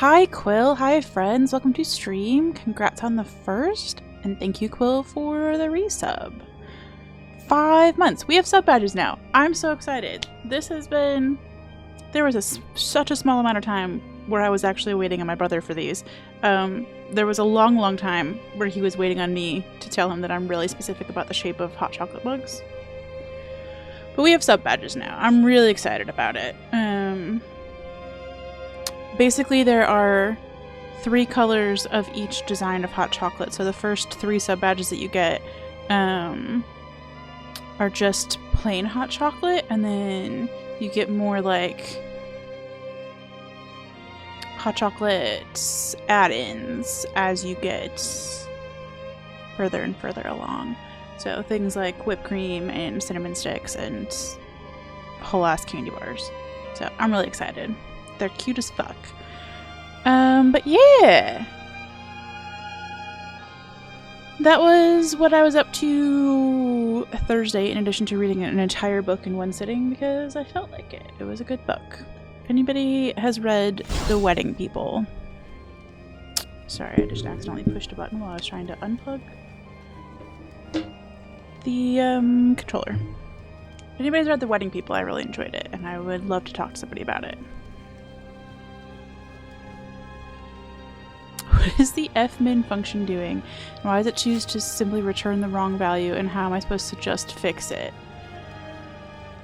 Hi Quill, hi friends, welcome to stream. Congrats on the first, and thank you Quill for the resub. 5 months. We have sub badges now. I'm so excited. This has been... There was such a small amount of time where I was actually waiting on my brother for these. There was a long time where he was waiting on me to tell him that I'm really specific about the shape of hot chocolate mugs. But we have sub badges now. I'm really excited about it. Basically, there are 3 colors of each design of hot chocolate. So the first 3 sub badges that you get are just plain hot chocolate, and then you get more like hot chocolate add-ins as you get further and further along. So things like whipped cream and cinnamon sticks and whole ass candy bars. So I'm really excited. They're cute as fuck. But yeah. That was what I was up to Thursday, in addition to reading an entire book in one sitting because I felt like it. It was a good book. If anybody has read The Wedding People. Sorry, I just accidentally pushed a button while I was trying to unplug the controller. If anybody's read The Wedding People, I really enjoyed it, and I would love to talk to somebody about it. What is the fmin function doing? And why does it choose to simply return the wrong value, and how am I supposed to just fix it?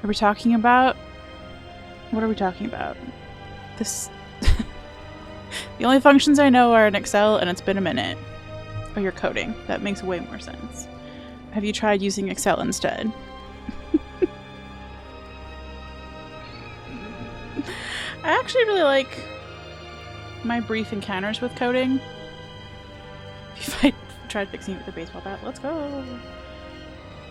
Are we talking about... What are we talking about? This... The only functions I know are in Excel, and it's been a minute. Oh, you're coding. That makes way more sense. Have you tried using Excel instead? I actually really like my brief encounters with coding. If I tried fixing it with a baseball bat, let's go.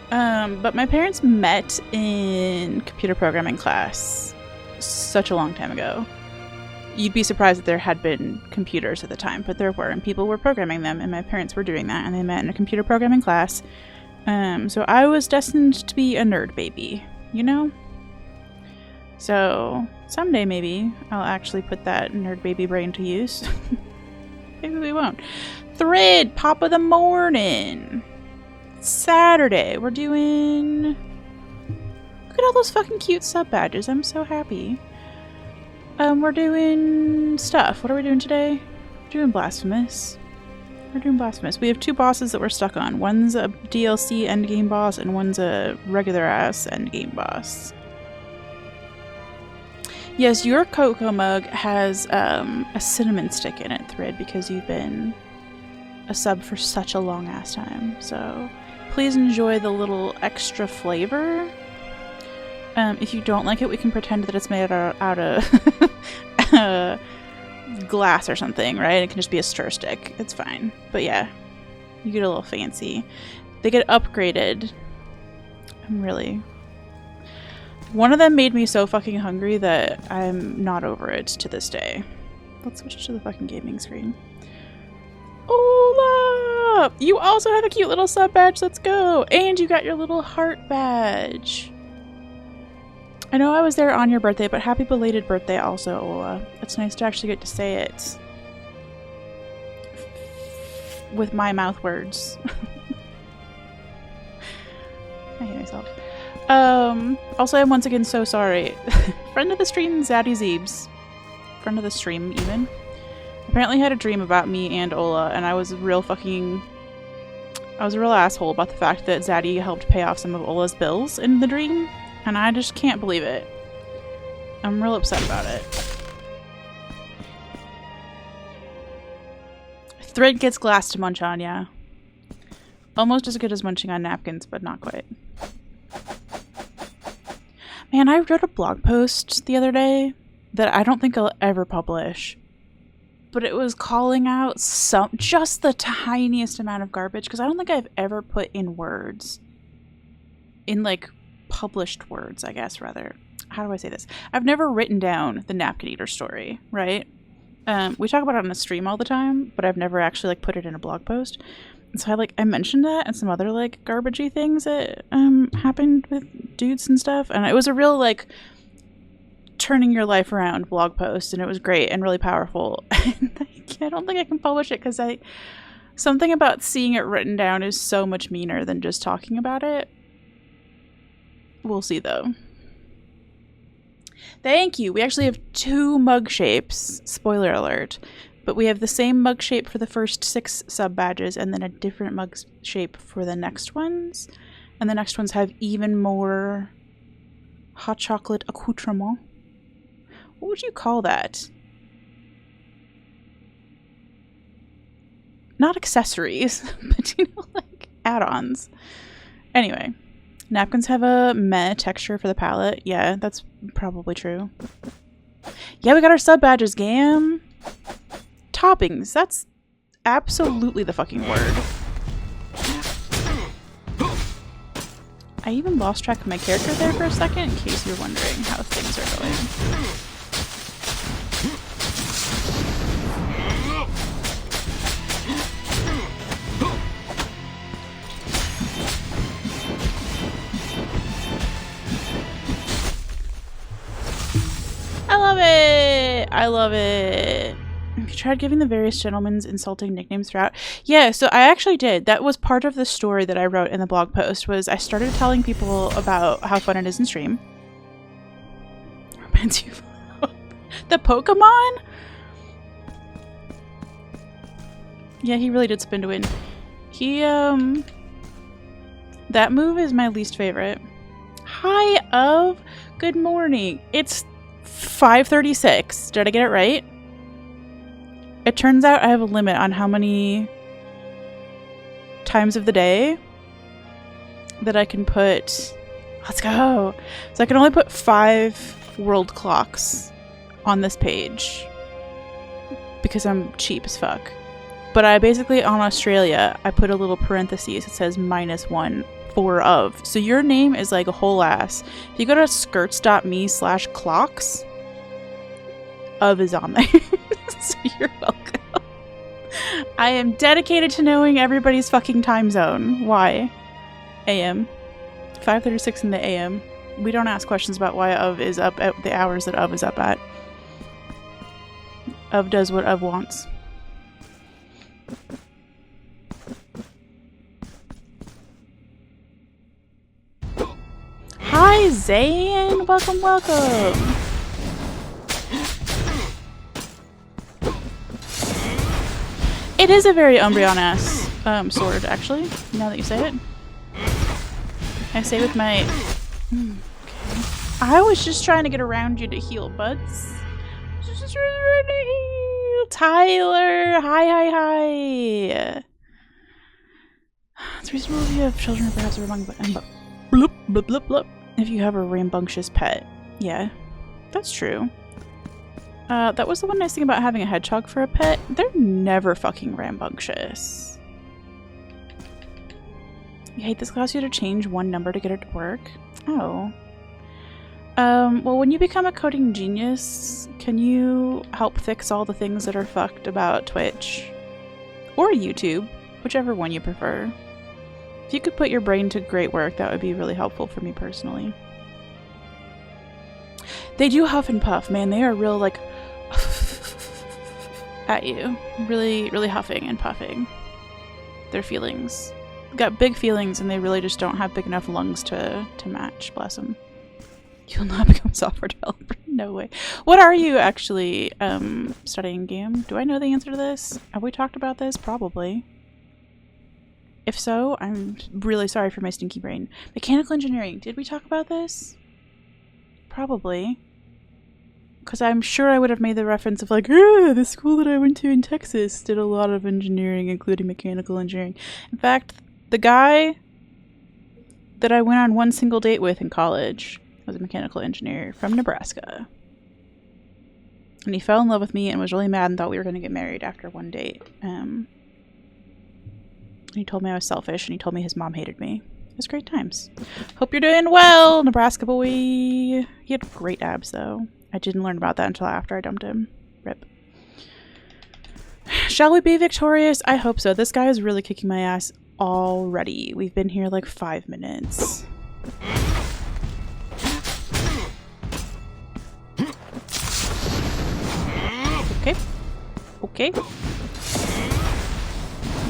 But my parents met in computer programming class such a long time ago. You'd be surprised that there had been computers at the time, but there were, and people were programming them, and my parents were doing that, and they met in a computer programming class. So I was destined to be a nerd baby, you know? So someday maybe I'll actually put that nerd baby brain to use. Maybe we won't. Thread, pop of the morning. Saturday, we're doing... Look at all those fucking cute sub badges. I'm so happy. We're doing stuff. What are we doing today? We're doing Blasphemous. We're doing Blasphemous. We have 2 bosses that we're stuck on. One's a DLC endgame boss, and one's a regular-ass endgame boss. Yes, your cocoa mug has a cinnamon stick in it, Thread, because you've been a sub for such a long-ass time. So please enjoy the little extra flavor. If you don't like it, we can pretend that it's made out of glass or something, right? It can just be a stir stick. It's fine. But yeah, you get a little fancy. They get upgraded. I'm really... One of them made me so fucking hungry that I'm not over it to this day. Let's switch to the fucking gaming screen. Ola! You also have a cute little sub badge. Let's go! And you got your little heart badge. I know I was there on your birthday, but happy belated birthday also, Ola. It's nice to actually get to say it with my mouth words. I hate myself. Also, I'm once again so sorry. Friend of the stream, Zaddy Zeebs. Friend of the stream, even. Apparently had a dream about me and Ola, and I was a real asshole about the fact that Zaddy helped pay off some of Ola's bills in the dream, and I just can't believe it. I'm real upset about it. Thread gets glass to munch on, yeah. Almost as good as munching on napkins, but not quite. Man, I wrote a blog post the other day that I don't think I'll ever publish. But it was calling out just the tiniest amount of garbage, because I don't think I've ever put in words. In, like, published words, I guess, rather. How do I say this? I've never written down the napkin eater story, right? We talk about it on the stream all the time, but I've never actually, like, put it in a blog post. So I mentioned that and some other like garbagey things that happened with dudes and stuff, and it was a real like turning your life around blog post, and it was great and really powerful. I don't think I can publish it because something about seeing it written down is so much meaner than just talking about it. We'll see though. Thank you. We actually have 2 mug shapes. Spoiler alert. But we have the same mug shape for the first 6 sub badges and then a different mug shape for the next ones. And the next ones have even more hot chocolate accoutrement. What would you call that? Not accessories, but you know, like add-ons. Anyway, napkins have a meh texture for the palette. Yeah, that's probably true. Yeah, we got our sub badges, Gam. Toppings, that's absolutely the fucking word. I even lost track of my character there for a second, in case you're wondering how things are going. I love it! I love it! Have you tried giving the various gentlemen's insulting nicknames throughout? Yeah, so I actually did. That was part of the story that I wrote in the blog post, was I started telling people about how fun it is in stream. The Pokemon? Yeah, he really did spin to win. He, that move is my least favorite. Hi, of. Good morning. It's 5:36. Did I get it right? It turns out I have a limit on how many times of the day that I can put. Let's go. So I can only put 5 world clocks on this page because I'm cheap as fuck. But I basically, on Australia, I put a little parentheses that says -1 for of. So your name is like a whole ass. If you go to skirts.me/clocks, of is on there. So you're welcome. I am dedicated to knowing everybody's fucking time zone. Why? AM. 5:36 in the AM. We don't ask questions about why of is up at the hours that of is up at. Of does what of wants. Hi, Zayn! Welcome, welcome! It is a very Umbreon-ass sword, actually, now that you say it. I say with my... Okay. I was just trying to get around you to heal, buds. Just trying to heal. Tyler! Hi! It's reasonable if you have children or perhaps a rambunctious... Bloop, bloop, bloop, bloop. If you have a rambunctious pet. Yeah, that's true. That was the one nice thing about having a hedgehog for a pet. They're never fucking rambunctious. You hate this class, you had to change 1 number to get it to work? Oh. Well, when you become a coding genius, can you help fix all the things that are fucked about Twitch? Or YouTube, whichever one you prefer. If you could put your brain to great work, that would be really helpful for me personally. They do huff and puff, man. They are real, like, at you. Really, really huffing and puffing. Their feelings. Got big feelings, and they really just don't have big enough lungs to match. Bless them. You'll not become a software developer. No way. What are you actually studying, Game? Do I know the answer to this? Have we talked about this? Probably. If so, I'm really sorry for my stinky brain. Mechanical engineering. Did we talk about this? Probably. Because I'm sure I would have made the reference of like, the school that I went to in Texas did a lot of engineering, including mechanical engineering. In fact, the guy that I went on one single date with in college was a mechanical engineer from Nebraska. And he fell in love with me and was really mad and thought we were going to get married after one date. He told me I was selfish, and he told me his mom hated me. It was great times. Hope you're doing well, Nebraska boy. He had great abs, though. I didn't learn about that until after I dumped him. Rip. Shall we be victorious? I hope so. This guy is really kicking my ass already. We've been here like 5 minutes. Okay.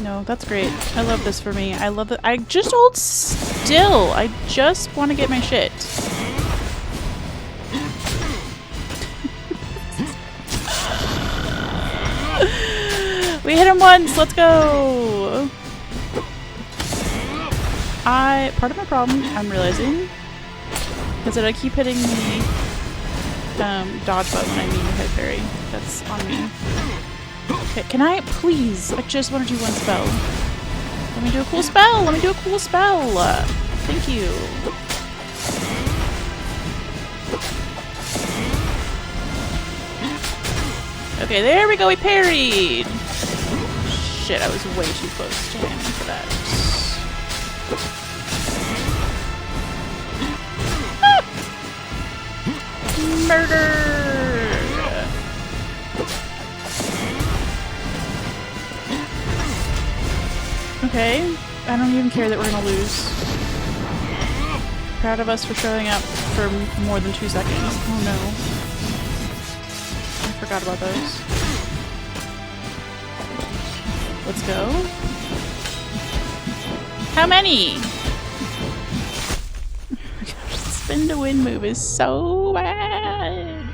No, that's great. I love this for me. I love it. I just hold still. I just want to get my shit. We hit him once. Let's go. Part of my problem, I'm realizing, is that I keep hitting the dodge button when I mean to hit parry. That's on me. Okay, can I please? I just want to do one spell. Let me do a cool spell. Let me do a cool spell. Thank you. Okay, there we go. We parried. Shit, I was way too close to him for that. Murder! Okay, I don't even care that we're gonna lose. Proud of us for showing up for more than 2 seconds. Oh no. I forgot about those. Let's go. How many? Spin to win move is so bad.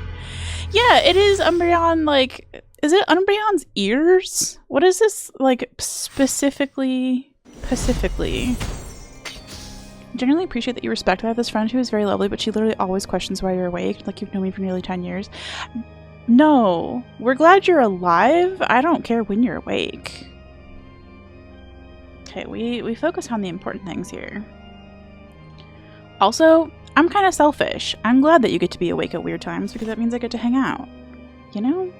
Yeah, it is Umbreon, like, is it Umbreon's ears? What is this, like, specifically? I genuinely appreciate that you respect. I have this friend who is very lovely, but she literally always questions why you're awake, like you've known me for nearly 10 years. No, we're glad you're alive. I don't care when you're awake. Okay, we focus on the important things here. Also, I'm kind of selfish. I'm glad that you get to be awake at weird times because that means I get to hang out. You know?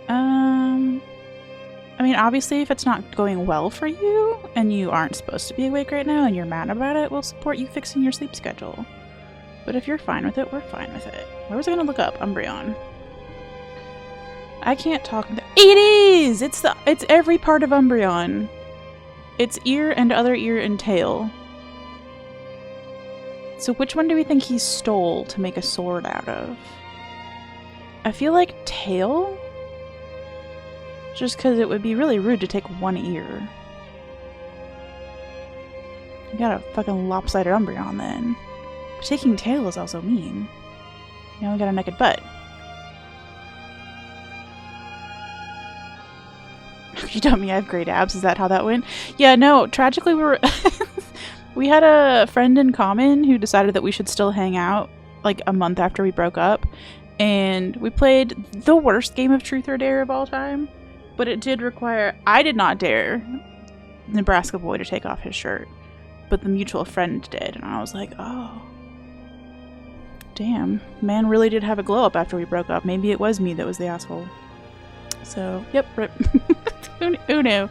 I mean, obviously, if it's not going well for you and you aren't supposed to be awake right now and you're mad about it, we'll support you fixing your sleep schedule. But if you're fine with it, we're fine with it. Where was I gonna look up? Umbreon. I can't talk. It is! It's every part of Umbreon. It's ear and other ear and tail. So which one do we think he stole to make a sword out of? I feel like tail? Just because it would be really rude to take one ear. You got a fucking lopsided Umbreon then. But taking tail is also mean. You only got a naked butt. You tell me I have great abs, is that how that went? Yeah, no, tragically we were... we had a friend in common who decided that we should still hang out like a month after we broke up. And we played the worst game of Truth or Dare of all time. But it did require... I did not dare Nebraska Boy to take off his shirt. But the mutual friend did. And I was like, oh. Damn. Man really did have a glow up after we broke up. Maybe it was me that was the asshole. So, yep, rip. Who knew?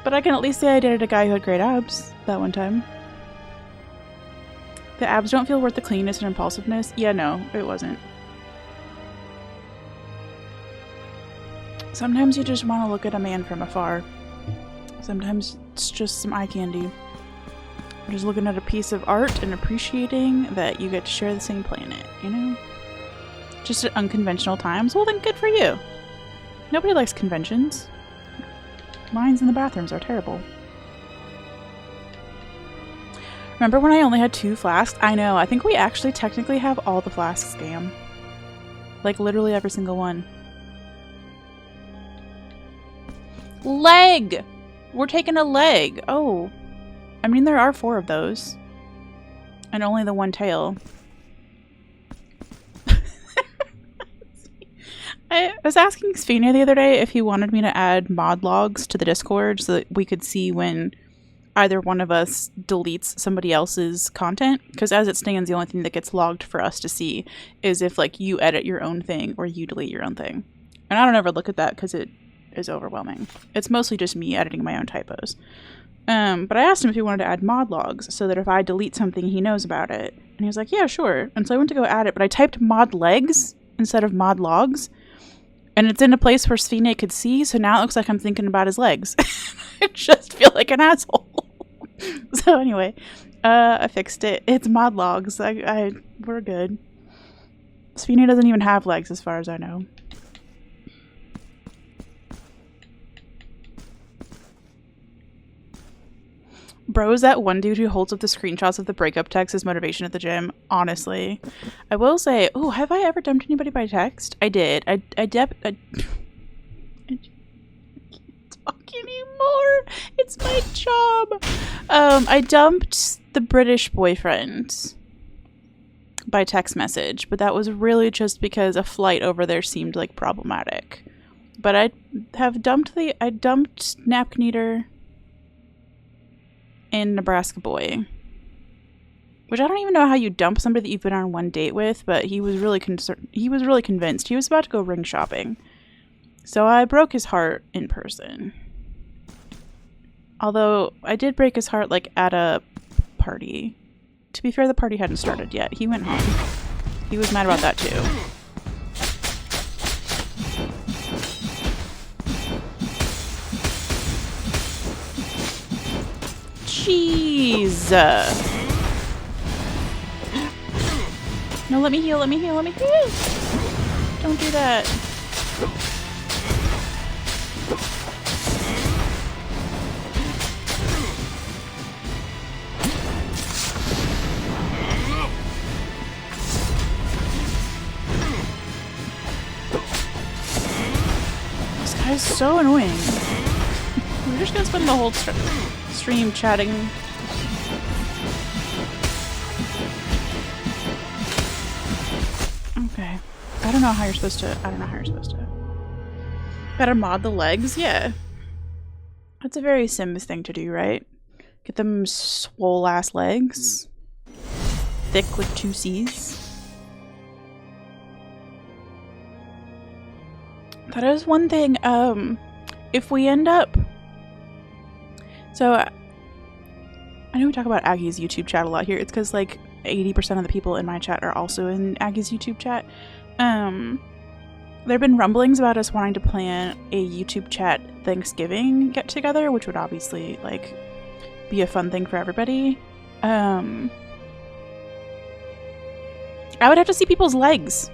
But I can at least say I dated a guy who had great abs that one time. The abs don't feel worth the cleanness and impulsiveness. Yeah, no, it wasn't. Sometimes you just want to look at a man from afar. Sometimes it's just some eye candy. You're just looking at a piece of art and appreciating that you get to share the same planet, you know? Just at unconventional times. Well, then good for you. Nobody likes conventions. Lines in the bathrooms are terrible. Remember when I only had 2 flasks? I know, I think we actually technically have all the flasks, Gam. Like, literally every single one. Leg! We're taking a leg! Oh. I mean, there are 4 of those. And only the 1 tail. I was asking Sphena the other day if he wanted me to add mod logs to the Discord so that we could see when either one of us deletes somebody else's content. Because as it stands, the only thing that gets logged for us to see is if, like, you edit your own thing or you delete your own thing. And I don't ever look at that because it is overwhelming. It's mostly just me editing my own typos. But I asked him if he wanted to add mod logs so that if I delete something, he knows about it. And he was like, yeah, sure. And so I went to go add it, but I typed mod legs instead of mod logs. And it's in a place where Sphena could see, so now it looks like I'm thinking about his legs. I just feel like an asshole. So anyway, I fixed it. It's mod logs. We're good. Sphena doesn't even have legs as far as I know. Bro is that one dude who holds up the screenshots of the breakup text as motivation at the gym. Honestly. I will say, oh, have I ever dumped anybody by text? I did. I can't talk anymore. It's my job. I dumped the British boyfriend by text message, but that was really just because a flight over there seemed like problematic. But I dumped Napkin Eater and Nebraska Boy, which I don't even know how you dump somebody that you've been on one date with, but he was really convinced. He was about to go ring shopping, so I broke his heart in person. Although I did break his heart like at a party. To be fair, the party hadn't started yet. He went home. He was mad about that too. Jeez. No, let me heal, let me heal, let me heal. Don't do that. This guy's so annoying. We're just gonna spend the whole stream chatting. Okay. I don't know how you're supposed to. Gotta mod the legs? Yeah. That's a very Sims thing to do, right? Get them swole ass legs. Thick with 2 C's. That is one thing, if we end up... So, I know we talk about Aggie's YouTube chat a lot here. It's because, like, 80% of the people in my chat are also in Aggie's YouTube chat. There have been rumblings about us wanting to plan a YouTube chat Thanksgiving get-together, which would obviously, like, be a fun thing for everybody. I would have to see people's legs.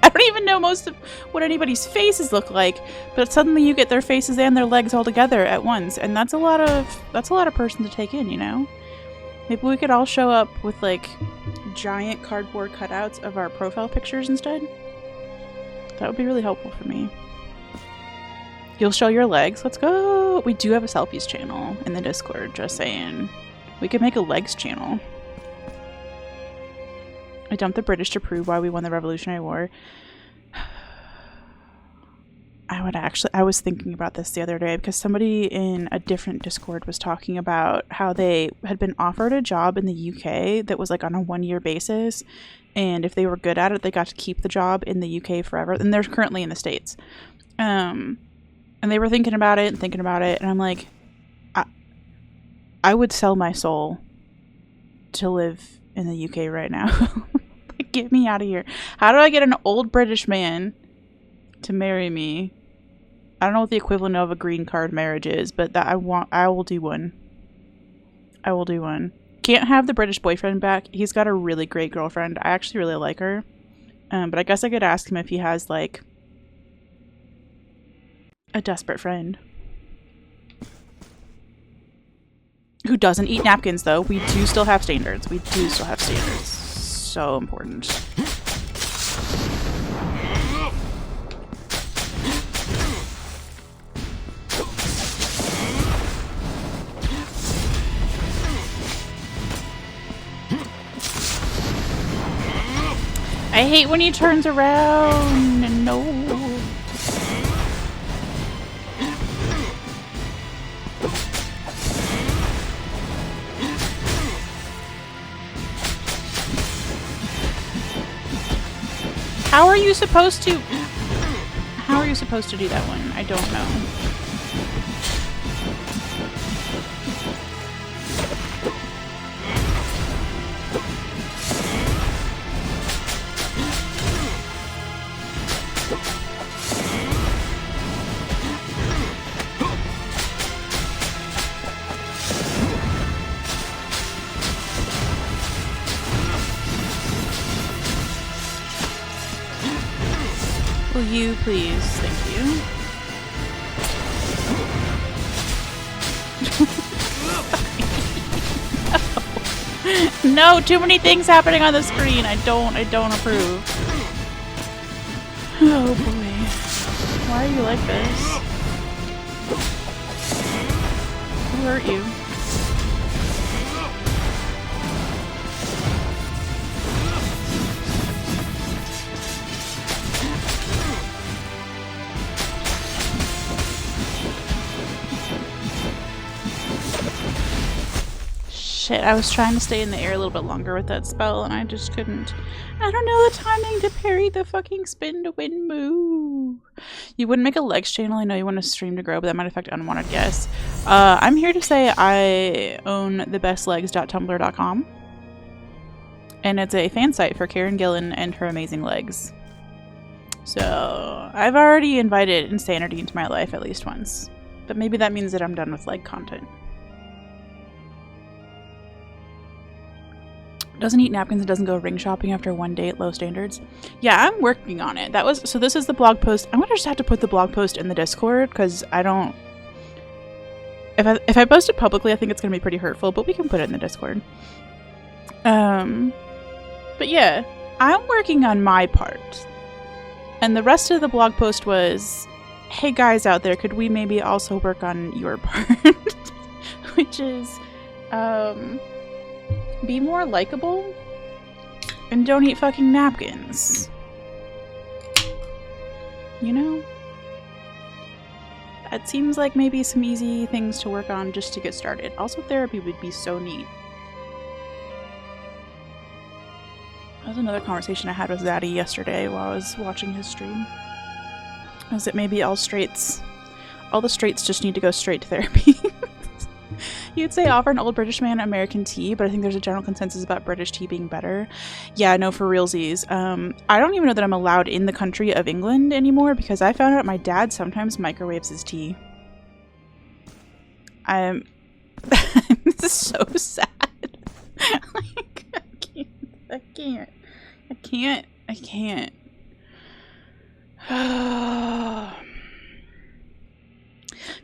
I don't even know most of what anybody's faces look like, but suddenly you get their faces and their legs all together at once, and that's a lot of person to take in, you know? Maybe we could all show up with like giant cardboard cutouts of our profile pictures instead. That would be really helpful for me. You'll show your legs. Let's go. We do have a selfies channel in the Discord, just saying. We could make a legs channel. I dumped the British to prove why we won the Revolutionary War. I was thinking about this the other day because somebody in a different Discord was talking about how they had been offered a job in the UK that was like on a 1-year basis, and if they were good at it, they got to keep the job in the UK forever. And they're currently in the States. And they were thinking about it, and I'm like, I would sell my soul to live in the UK right now. Like, get me out of here. How do I get an old British man to marry me? I don't know what the equivalent of a green card marriage is, but that I will do one. I will do one. Can't have the British boyfriend back. He's got a really great girlfriend. I actually really like her. But I guess I could ask him if he has, like, a desperate friend. Who doesn't eat napkins, though. We do still have standards. So important. I hate when he turns around. No. How are you supposed to do that one? I don't know. Will you please? Thank you. No, too many things happening on the screen. I don't approve. Oh boy. Why are you like this? Who hurt you? Shit, I was trying to stay in the air a little bit longer with that spell and I just couldn't. I don't know the timing to parry the fucking spin to win move. You wouldn't make a legs channel. I know you want to stream to grow, but that might affect unwanted guests. I'm here to say I own thebestlegs.tumblr.com. And it's a fan site for Karen Gillan and her amazing legs. So I've already invited insanity into my life at least once. But maybe that means that I'm done with leg content. Doesn't eat napkins and doesn't go ring shopping after one day at low standards. Yeah, I'm working on it. So this is the blog post. I'm gonna just have to put the blog post in the Discord because I don't. If I post it publicly, I think it's gonna be pretty hurtful. But we can put it in the Discord. But yeah, I'm working on my part, and the rest of the blog post was, "Hey guys out there, could we maybe also work on your part?" Which is, be more likable and don't eat fucking napkins. You know? It seems like maybe some easy things to work on just to get started. Also, therapy would be so neat. That was another conversation I had with Zaddy yesterday while I was watching his stream. Was that maybe all the straights just need to go straight to therapy? You'd say offer an old British man American tea, but I think there's a general consensus about British tea being better. Yeah, no, for realsies. I don't even know that I'm allowed in the country of England anymore because I found out my dad sometimes microwaves his tea. This is so sad. Like, I can't.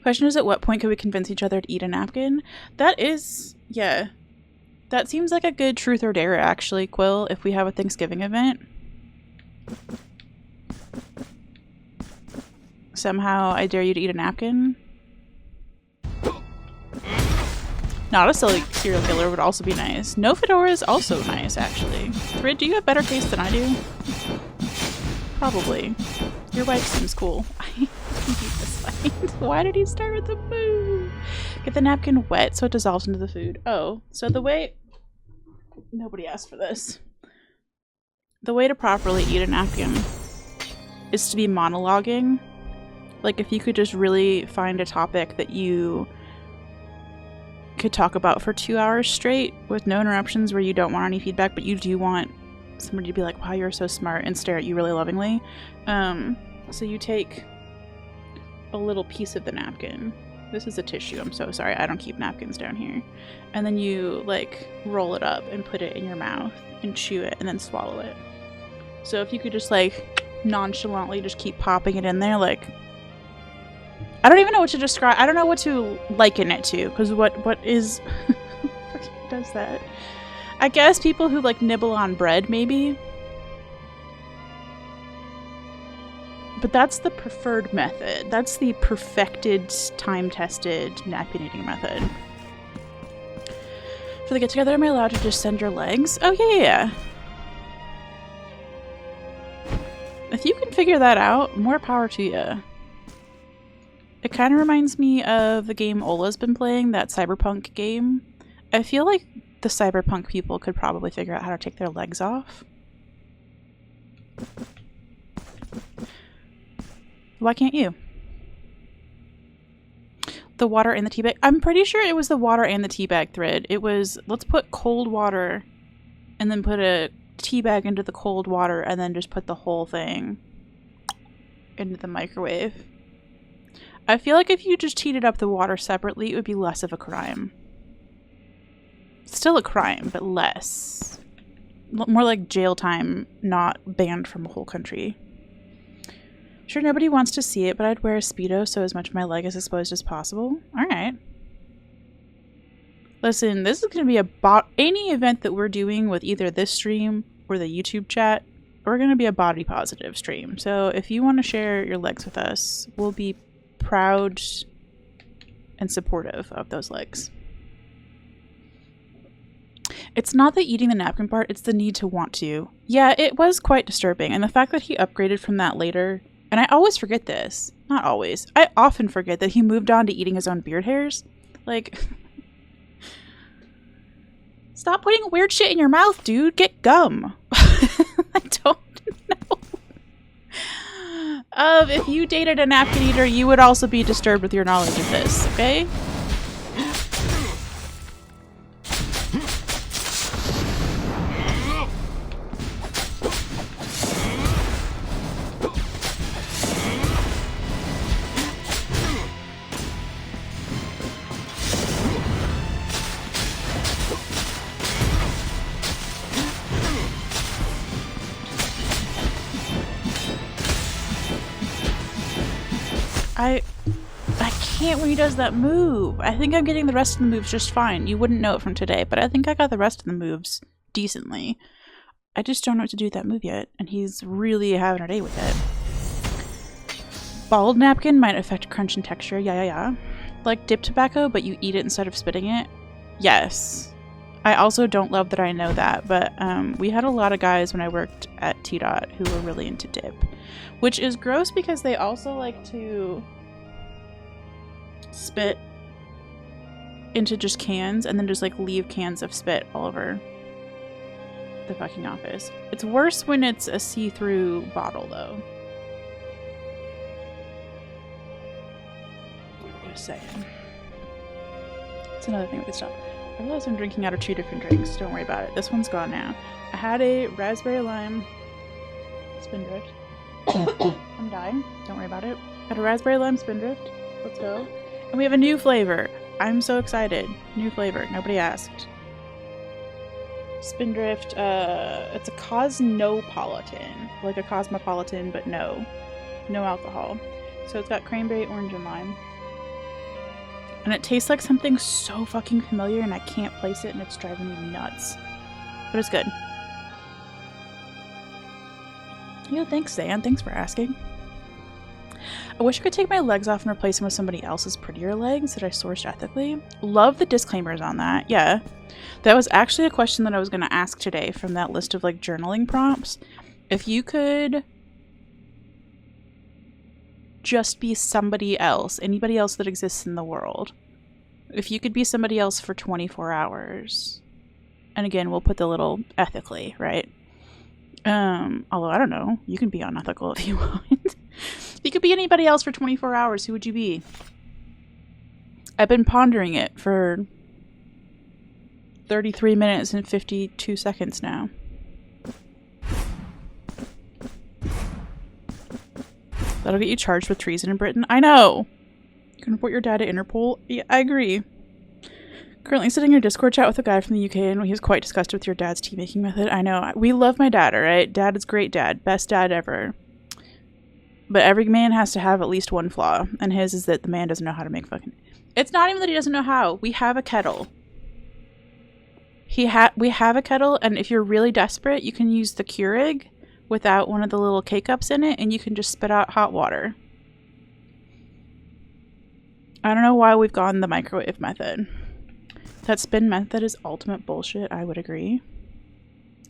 Question is, at what point could we convince each other to eat a napkin? That is, yeah. That seems like a good truth or dare, actually, Quill, if we have a Thanksgiving event. Somehow I dare you to eat a napkin. Not a serial killer would also be nice. No fedora is also nice, actually. Thrid, do you have better taste than I do? Probably. Your wife seems cool. I hate this fight. Why did he start with the food? Get the napkin wet so it dissolves into the food. Oh, so the way... Nobody asked for this. The way to properly eat a napkin is to be monologuing. Like, if you could just really find a topic that you could talk about for 2 hours straight with no interruptions where you don't want any feedback, but you do want somebody to be like, wow, you're so smart, and stare at you really lovingly. So you take a little piece of the napkin. This is a tissue, I'm so sorry, I don't keep napkins down here. And then you, like, roll it up and put it in your mouth and chew it and then swallow it. So if you could just, like, nonchalantly just keep popping it in there, like... I don't even know what to describe. I don't know what to liken it to, because what is... what does that? I guess people who, like, nibble on bread, maybe? But that's the preferred method. That's the perfected, time-tested napkin eating method. For the get-together, am I allowed to just send your legs? Oh, yeah. If you can figure that out, more power to you. It kind of reminds me of the game Ola's been playing, that cyberpunk game. I feel like the cyberpunk people could probably figure out how to take their legs off. Why can't you? The water and the tea bag. I'm pretty sure it was the water and the tea bag thread. It was, let's put cold water and then put a tea bag into the cold water and then just put the whole thing into the microwave. I feel like if you just heated up the water separately, it would be less of a crime. Still a crime, but less. More like jail time, not banned from a whole country. Sure, nobody wants to see it, but I'd wear a Speedo so as much of my leg is exposed as possible. Alright. Listen, this is going to be any event that we're doing with either this stream or the YouTube chat, we're going to be a body positive stream. So if you want to share your legs with us, we'll be proud and supportive of those legs. It's not the eating the napkin part, it's the need to want to. Yeah, it was quite disturbing. And the fact that he upgraded from that later, and I always forget this. Not always. I often forget that he moved on to eating his own beard hairs. Like, stop putting weird shit in your mouth, dude. Get gum. I don't know. If you dated a napkin eater, you would also be disturbed with your knowledge of this, okay? I can't when he does that move. I think I'm getting the rest of the moves just fine. You wouldn't know it from today, but I think I got the rest of the moves decently. I just don't know what to do with that move yet, and he's really having a day with it. Bald napkin might affect crunch and texture. Yeah. Like dip tobacco, but you eat it instead of spitting it. Yes. I also don't love that I know that, but we had a lot of guys when I worked at T-Dot who were really into dip. Which is gross because they also like to spit into just cans and then just like leave cans of spit all over the fucking office. It's worse when it's a see-through bottle though. Just saying. It's another thing we could stop. I realize I'm drinking out of 2 different drinks. Don't worry about it. This one's gone now. I had a raspberry lime spindrift. I'm dying. Don't worry about it. Had a raspberry lime spindrift. Let's go. And we have a new flavor. I'm so excited. New flavor. Nobody asked. Spindrift. It's a cosmopolitan. Like a cosmopolitan, but no alcohol. So it's got cranberry, orange, and lime. And it tastes like something so fucking familiar and I can't place it and it's driving me nuts. But it's good. Yo, thanks, Dan. Thanks for asking. I wish I could take my legs off and replace them with somebody else's prettier legs that I sourced ethically. Love the disclaimers on that. Yeah. That was actually a question that I was going to ask today from that list of like journaling prompts. If you could just be somebody else, anybody else that exists in the world. If you could be somebody else for 24 hours. And again, we'll put the little ethically, right? Although I don't know, you can be unethical if you want. If you could be anybody else for 24 hours, who would you be? I've been pondering it for 33 minutes and 52 seconds now. That'll get you charged with treason in Britain. I know! You can report your dad to Interpol. Yeah, I agree. Currently sitting in a Discord chat with a guy from the UK and he was quite disgusted with your dad's tea making method. I know. We love my dad, alright? Dad is great dad. Best dad ever. But every man has to have at least one flaw. And his is that the man doesn't know how to make fucking... It's not even that he doesn't know how. We have a kettle. We have a kettle, and if you're really desperate, you can use the Keurig without one of the little K-cups in it, and you can just spit out hot water. I don't know why we've gone the microwave method. That spin method is ultimate bullshit, I would agree.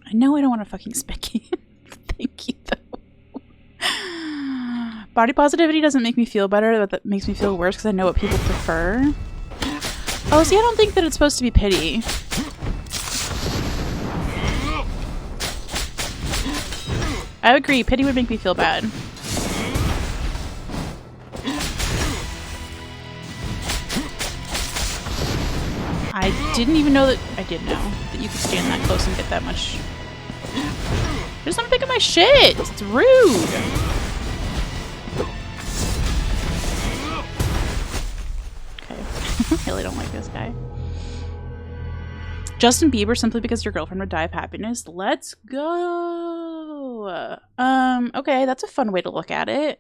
I know I don't want to fucking spicky. Thank you, though. Body positivity doesn't make me feel better, but that makes me feel worse because I know what people prefer. Oh, see, I don't think that it's supposed to be pity. I agree, pity would make me feel bad. I didn't even know that... I did know that you could stand that close and get that much... Just don't pick up my shit! It's rude! Okay. I really don't like this guy. Justin Bieber, simply because your girlfriend would die of happiness. Let's go! Okay, that's a fun way to look at it.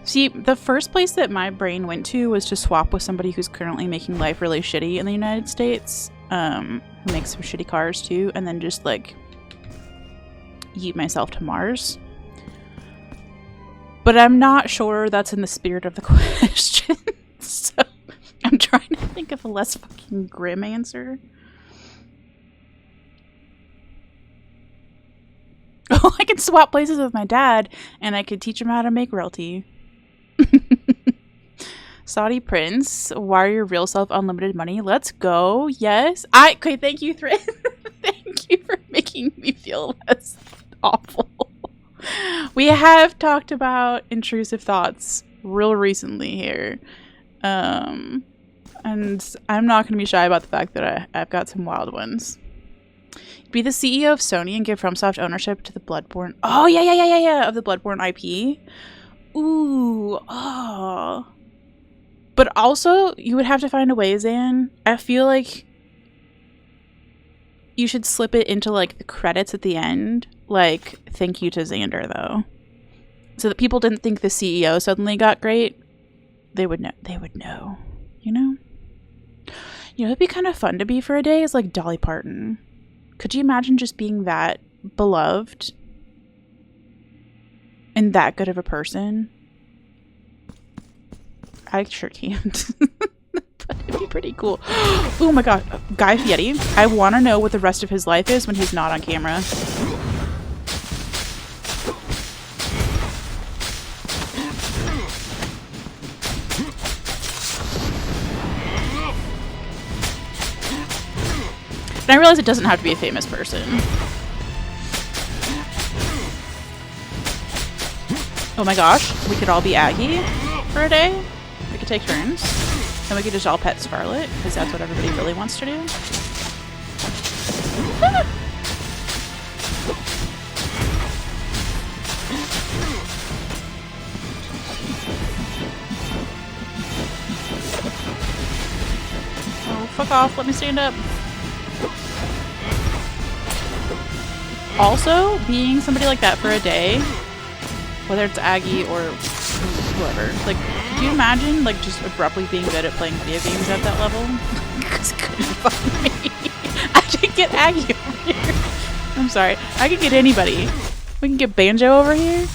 See, the first place that my brain went to was to swap with somebody who's currently making life really shitty in the United States, who makes some shitty cars too, and then just like yeet myself to Mars. But I'm not sure that's in the spirit of the question, so I'm trying to think of a less fucking grim answer. Oh, I could swap places with my dad, and I could teach him how to make realty. Saudi Prince, wire your real self unlimited money. Let's go. Yes. Okay, thank you, Thread. Thank you for making me feel less awful. We have talked about intrusive thoughts real recently here. And I'm not going to be shy about the fact that I've got some wild ones. Be the CEO of Sony and give FromSoft ownership to the Bloodborne. Oh, yeah. Of the Bloodborne IP. Ooh, oh. But also, you would have to find a way, Zan. I feel like you should slip it into, like, the credits at the end. Like, thank you to Xander, though. So that people didn't think the CEO suddenly got great. They would know. They would know. You know? You know, it'd be kind of fun to be for a day is, like, Dolly Parton. Could you imagine just being that beloved? And that good of a person? I sure can't. But it'd be pretty cool. Oh my god. Guy Fieri. I want to know what the rest of his life is when he's not on camera. And I realize it doesn't have to be a famous person. Oh my gosh, we could all be Aggie for a day. We could take turns. And we could just all pet Scarlet, because that's what everybody really wants to do. Oh, fuck off. Let me stand up. Also, being somebody like that for a day, whether it's Aggie or whoever, like, could you imagine, like, just abruptly being good at playing video games at that level? Because it couldn't fuck me. I could get Aggie over here. I'm sorry. I could get anybody. We can get Banjo over here.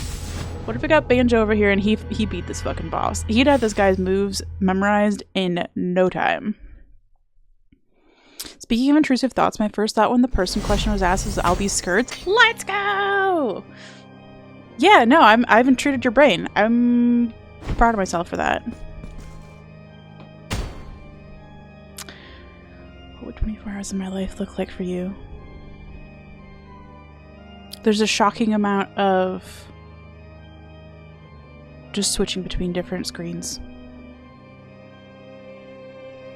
What if we got Banjo over here and he beat this fucking boss? He'd have this guy's moves memorized in no time. Speaking of intrusive thoughts, my first thought when the person question was asked was, I'll be skirts. Let's go! Yeah, no, I've intruded your brain. I'm proud of myself for that. What would 24 hours of my life look like for you? There's a shocking amount of just switching between different screens.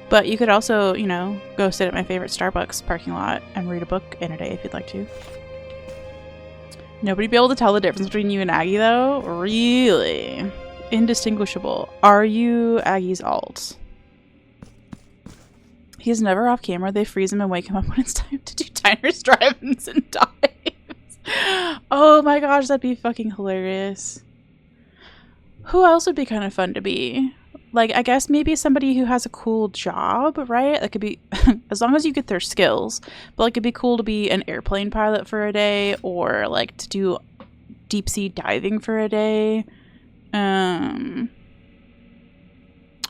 But you could also, you know, go sit at my favorite Starbucks parking lot and read a book in a day if you'd like to. Nobody be able to tell the difference between you and Aggie, though? Really? Indistinguishable. Are you Aggie's alt? He's never off camera. They freeze him and wake him up when it's time to do diners, drive-ins, and dives. Oh my gosh, that'd be fucking hilarious. Who else would be kind of fun to be? Like, I guess maybe somebody who has a cool job, right? That could be, as long as you get their skills. But, like, it'd be cool to be an airplane pilot for a day, or, like, to do deep sea diving for a day.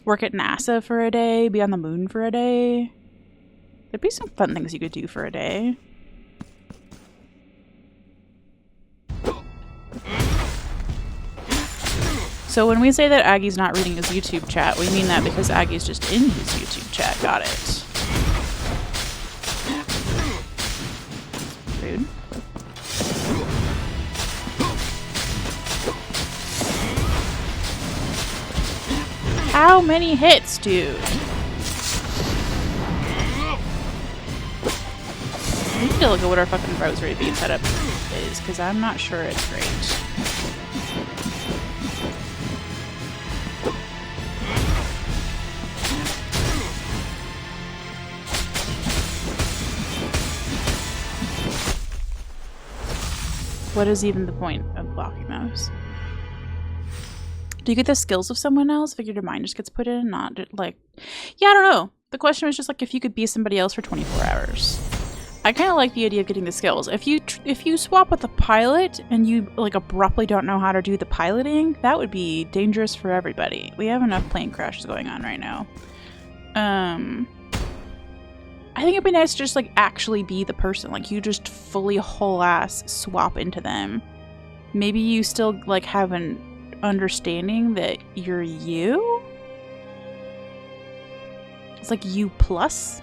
Work at NASA for a day, be on the moon for a day. There'd be some fun things you could do for a day. So when we say that Aggie's not reading his YouTube chat, we mean that because Aggie's just in his YouTube chat. Got it. Rude. How many hits, dude? We need to look at what our fucking rosary bead setup is, because I'm not sure it's great. What is even the point of blocking those? Do you get the skills of someone else? Figure your mind just gets put in, not like... Yeah, I don't know. The question was just like if you could be somebody else for 24 hours. I kind of like the idea of getting the skills. If you swap with the pilot and you like abruptly don't know how to do the piloting, that would be dangerous for everybody. We have enough plane crashes going on right now. I think it'd be nice to just like actually be the person. Like you just fully whole ass swap into them. Maybe you still like have an understanding that you're you? It's like you plus?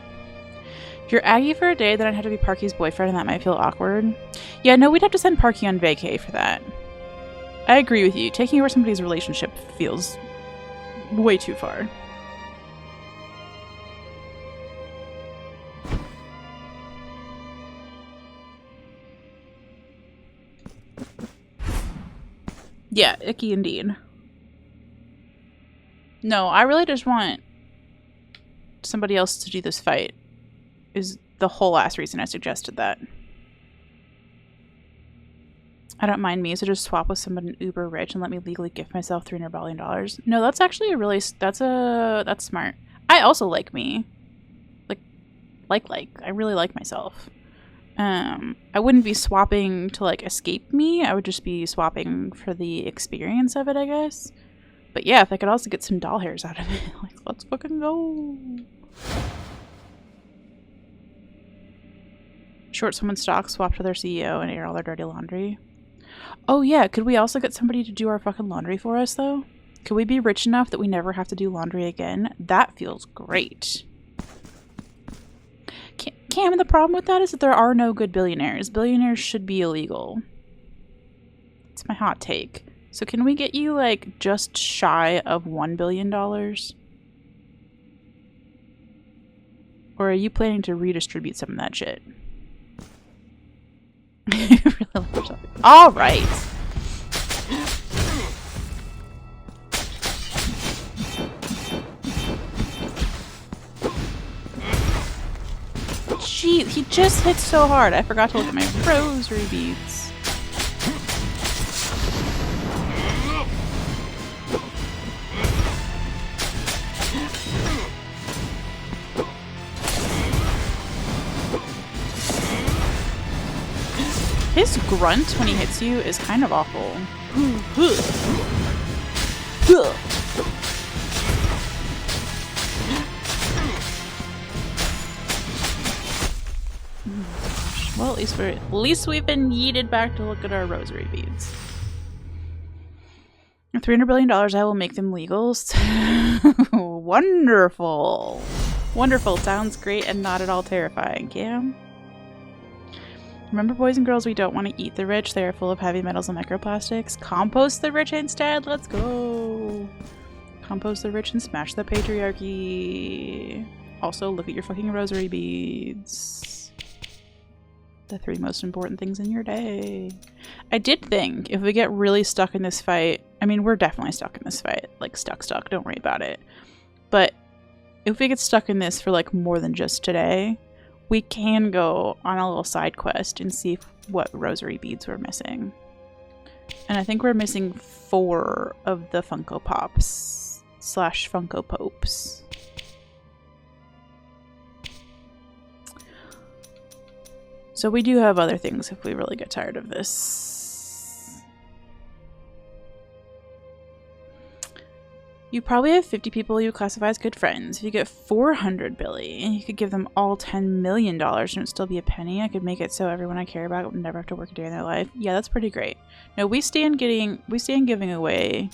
If you're Aggie for a day, then I'd have to be Parky's boyfriend and that might feel awkward. Yeah, no, we'd have to send Parky on vacay for that. I agree with you. Taking over somebody's relationship feels way too far. Yeah, icky indeed. No, I really just want somebody else to do this fight. Is the whole ass reason I suggested that. I don't mind me, so just swap with someone uber rich and let me legally gift myself $300 billion. No, that's actually a really... That's smart. I also like me. Like. I really like myself. I wouldn't be swapping to, like, escape me. I would just be swapping for the experience of it, I guess. But yeah, if I could also get some doll hairs out of it, like, let's fucking go. Short someone's stock, swap to their CEO, and air all their dirty laundry. Oh yeah, could we also get somebody to do our fucking laundry for us, though? Could we be rich enough that we never have to do laundry again? That feels great. Cam, the problem with that is that there are no good billionaires. Billionaires should be illegal. It's my hot take. So can we get you, like, just shy of $1 billion? Or are you planning to redistribute some of that shit? All right. Gee, he just hit so hard. I forgot to look at my rosary beads. His grunt when he hits you is kind of awful. Well, at least we've been yeeted back to look at our rosary beads. $300 billion, I will make them legals. Wonderful. Wonderful. Sounds great and not at all terrifying, Cam. Remember, boys and girls, we don't want to eat the rich. They are full of heavy metals and microplastics. Compost the rich instead. Let's go. Compost the rich and smash the patriarchy. Also, look at your fucking rosary beads. The 3 most important things in your day. I did think if we get really stuck in this fight, I mean, we're definitely stuck in this fight. Like, stuck. Don't worry about it. But if we get stuck in this for, like, more than just today, we can go on a little side quest and see what rosary beads we're missing. And I think we're missing 4 of the Funko Pops / Funko Popes. So we do have other things if we really get tired of this. You probably have 50 people you classify as good friends. If you get 400 Billy, and you could give them all $10 million and it would still be a penny. I could make it so everyone I care about would never have to work a day in their life. Yeah, that's pretty great. No, we stand giving away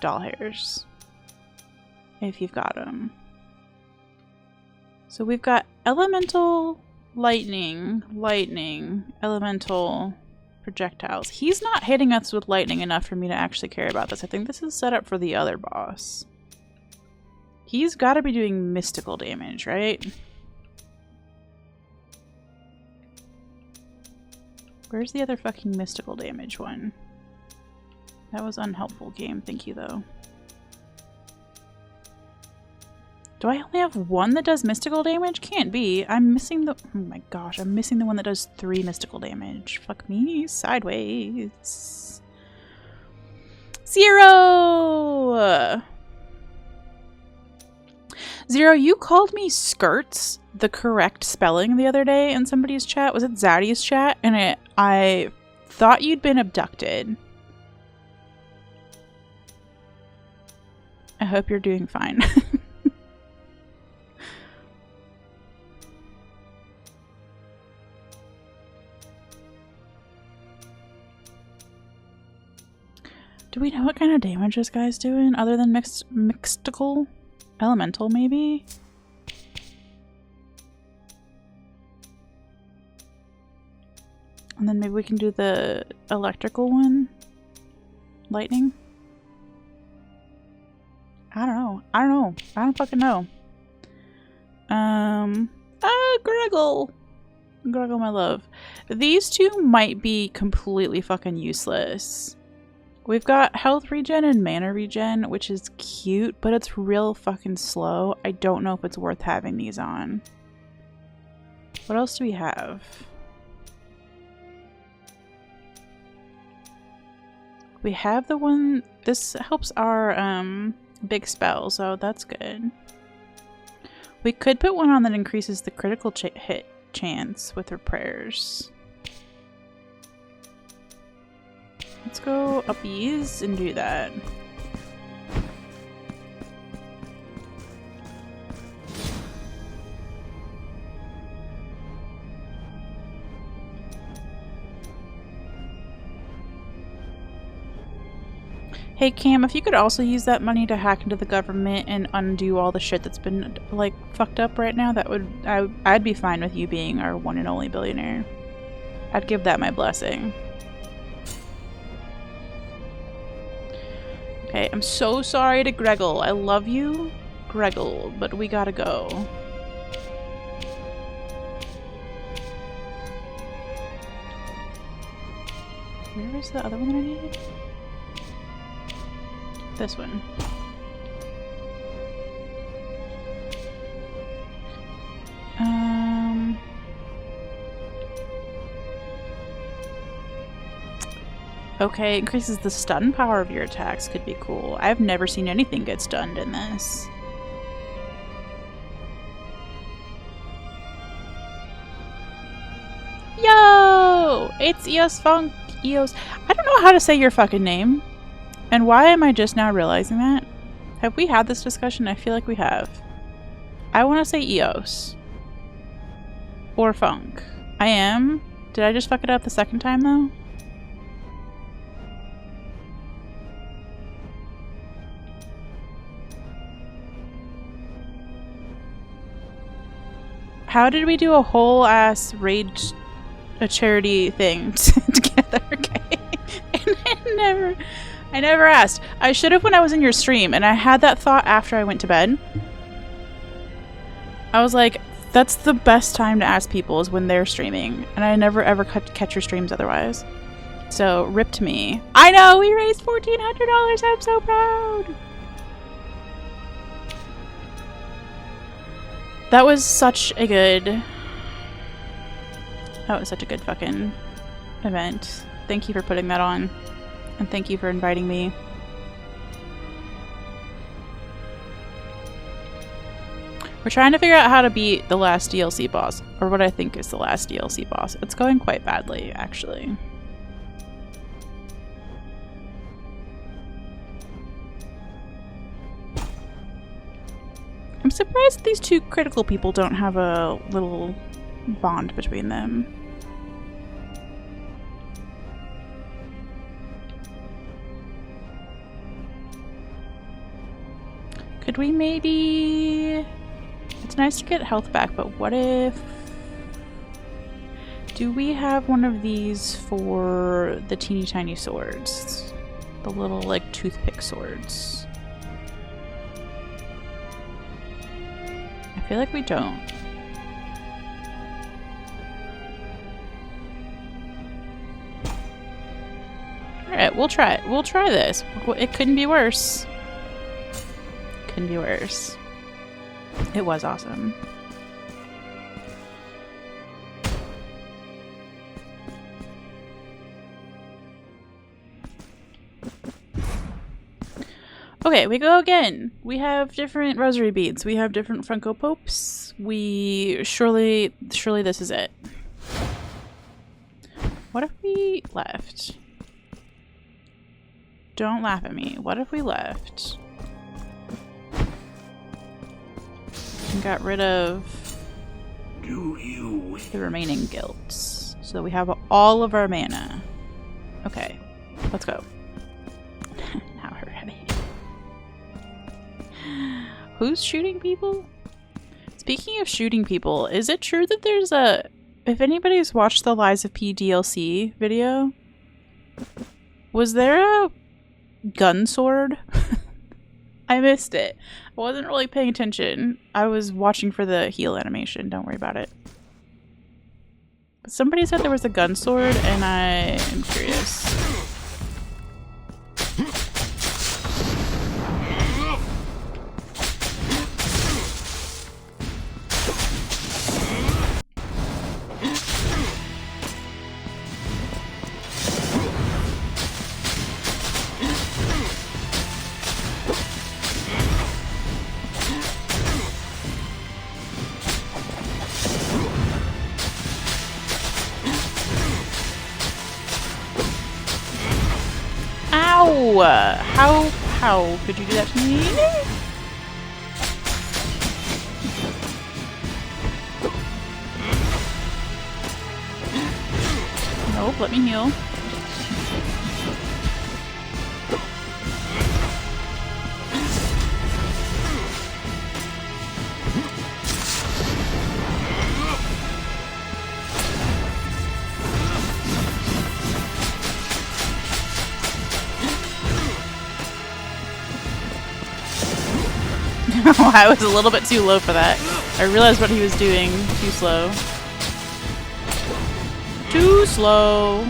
doll hairs. If you've got them. So we've got elemental, lightning, elemental, projectiles. He's not hitting us with lightning enough for me to actually care about this. I think this is set up for the other boss. He's got to be doing mystical damage, right? Where's the other fucking mystical damage one? That was unhelpful game. Thank you, though. Do I only have one that does mystical damage? Can't be. I'm missing the... Oh my gosh, I'm missing the one that does 3 mystical damage. Fuck me. Sideways. Zero! Zero, you called me skirts the correct spelling the other day in somebody's chat. Was it Zaddy's chat? And I thought you'd been abducted. I hope you're doing fine. Do we know what kind of damage this guy's doing other than mystical? Elemental, maybe? And then maybe we can do the electrical one? Lightning? I don't know. I don't fucking know. Greggle! Greggle, my love. These two might be completely fucking useless. We've got health regen and mana regen, which is cute, but it's real fucking slow. I don't know if it's worth having these on. What else do we have? We have the one... This helps our big spell, so that's good. We could put one on that increases the critical hit chance with her prayers. Let's go uppies and do that. Hey Cam, if you could also use that money to hack into the government and undo all the shit that's been like fucked up right now, that would I'd be fine with you being our one and only billionaire. I'd give that my blessing. Okay, I'm so sorry to Greggle. I love you, Greggle, but we gotta go. Where is the other one that I needed? This one. Okay, increases the stun power of your attacks. Could be cool. I've never seen anything get stunned in this. Yo! It's Eos Funk. Eos. I don't know how to say your fucking name. And why am I just now realizing that? Have we had this discussion? I feel like we have. I want to say Eos. Or Funk. I am. Did I just fuck it up the second time though? How did we do a whole ass raid a charity thing together? Okay. And I never asked. I should have when I was in your stream, and I had that thought after I went to bed. I was like, that's the best time to ask people is when they're streaming, and I never ever catch your streams otherwise. So, rip to me. I know! We raised $1,400! I'm so proud! That was such a good... That was such a good fucking event. Thank you for putting that on. And thank you for inviting me. We're trying to figure out how to beat the last DLC boss. Or what I think is the last DLC boss. It's going quite badly, actually. I'm surprised these two critical people don't have a little bond between them. Could we maybe... It's nice to get health back, but what if... Do we have one of these for the teeny tiny swords? The little, like, toothpick swords. I feel like we don't. Alright, we'll try it. We'll try this. It couldn't be worse. Couldn't be worse. It was awesome. Okay, we go again. We have different rosary beads. We have different Funko Popes. We surely this is it. What if we left? Don't laugh at me. What if we left? And got rid of the remaining guilds. So we have all of our mana. Okay, let's go. Now we're ready. Who's shooting people? Speaking of shooting people, is it true that there's a... If anybody's watched the Lies of P DLC video, was there a gun sword? I missed it. I wasn't really paying attention. I was watching for the heal animation. Don't worry about it. But somebody said there was a gun sword, and I am curious. How could you do that to me? Nope, let me heal. I was a little bit too low for that. I realized what he was doing. Too slow. Too slow.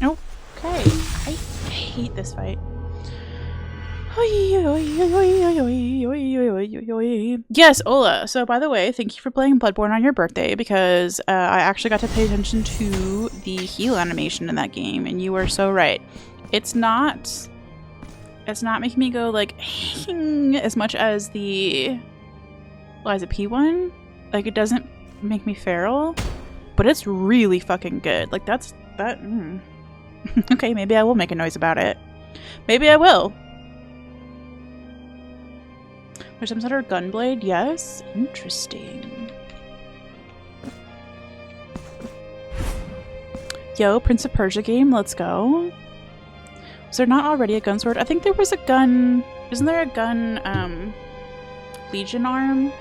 Okay. I hate this fight. Yes, Ola. So, by the way, thank you for playing Bloodborne on your birthday, because I actually got to pay attention to the heal animation in that game, and you were so right. It's not making me go like as much as the Lies of P one. Like, it doesn't make me feral, but it's really fucking good. Like, that. Okay, maybe I will make a noise about it. Maybe I will. There's some sort of gunblade, yes. Interesting. Yo, Prince of Persia game, let's go. Was there not already a gun sword? I think there was a gun. Isn't there a gun, Legion arm?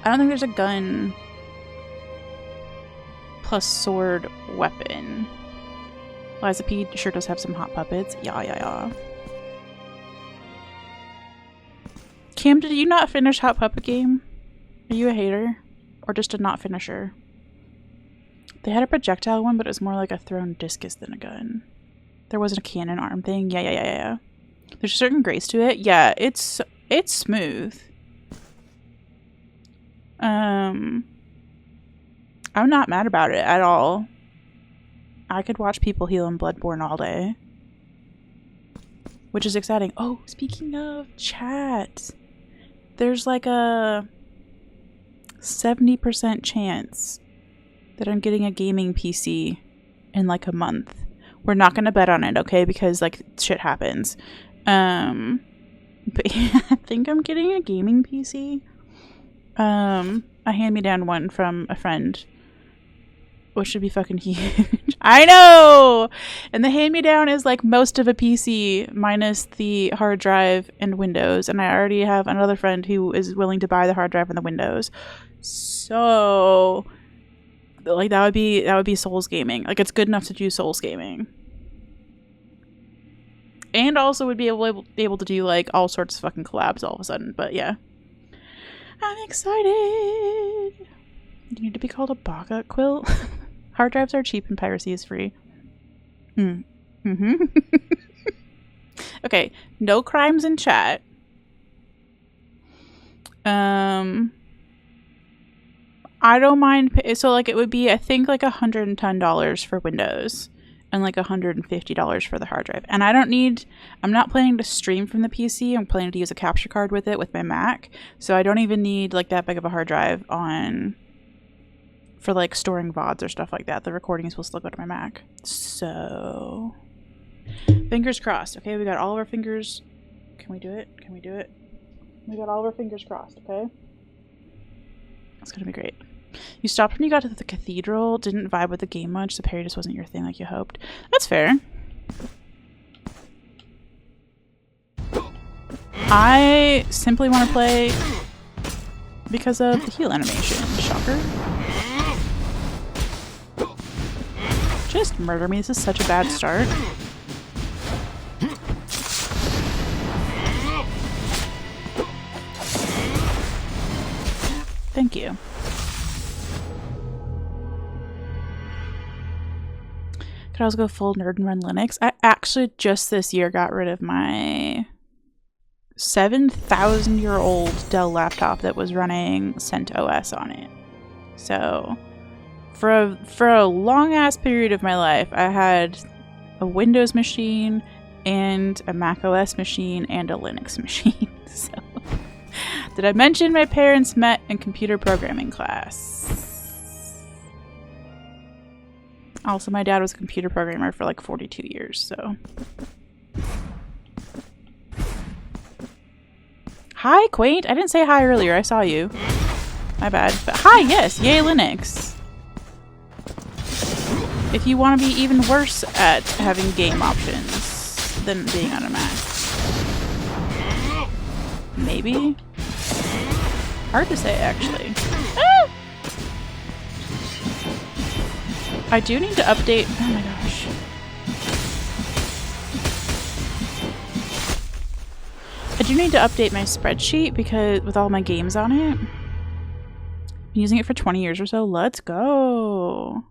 I don't think there's a gun plus sword weapon. Liza P sure does have some hot puppets. Yeah. Cam, did you not finish Hot Puppet Game? Are you a hater? Or just a not finisher? They had a projectile one, but it was more like a thrown discus than a gun. There wasn't a cannon arm thing. Yeah. There's a certain grace to it. Yeah, it's smooth. I'm not mad about it at all. I could watch people heal in Bloodborne all day. Which is exciting. Oh, speaking of chat, there's like a 70% chance that I'm getting a gaming PC in like a month. We're not going to bet on it, okay? Because like shit happens. But yeah, I think I'm getting a gaming PC. A hand-me-down one from a friend. Which should be fucking huge. I know! And the hand-me-down is like most of a PC minus the hard drive and Windows. And I already have another friend who is willing to buy the hard drive and the Windows. So, like, that would be Souls gaming. Like, it's good enough to do Souls gaming. And also would be able to do like all sorts of fucking collabs all of a sudden. But yeah. I'm excited! You need to be called a baka quilt? Hard drives are cheap and piracy is free. Okay, no crimes in chat. I don't mind. So like it would be, I think like $110 for Windows and like $150 for the hard drive. And I'm not planning to stream from the PC. I'm planning to use a capture card with it with my Mac. So I don't even need like that big of a hard drive for like storing VODs or stuff like that. The recording is supposed to go to my Mac. So fingers crossed. Okay, we got all of our fingers. Can we do it? Can we do it? We got all of our fingers crossed, okay? That's gonna be great. You stopped when you got to the cathedral, didn't vibe with the game much, the parry just wasn't your thing like you hoped. That's fair. I simply want to play because of the heal animation. Shocker. Just murder me. This is such a bad start. Thank you. Could I also go full nerd and run Linux? I actually just this year got rid of my 7,000-year-old Dell laptop that was running CentOS on it. So for a long ass period of my life, I had a Windows machine and a Mac OS machine and a Linux machine. So did I mention my parents met in computer programming class? Also, my dad was a computer programmer for like 42 years, so. Hi, Quaint. I didn't say hi earlier. I saw you. My bad. But hi, yes. Yay, Linux. If you want to be even worse at having game options than being on a Mac. Maybe? Hard to say, actually. Ah! I do need to update. Oh my gosh. I do need to update my spreadsheet because with all my games on it. Been using it for 20 years or so. Let's go.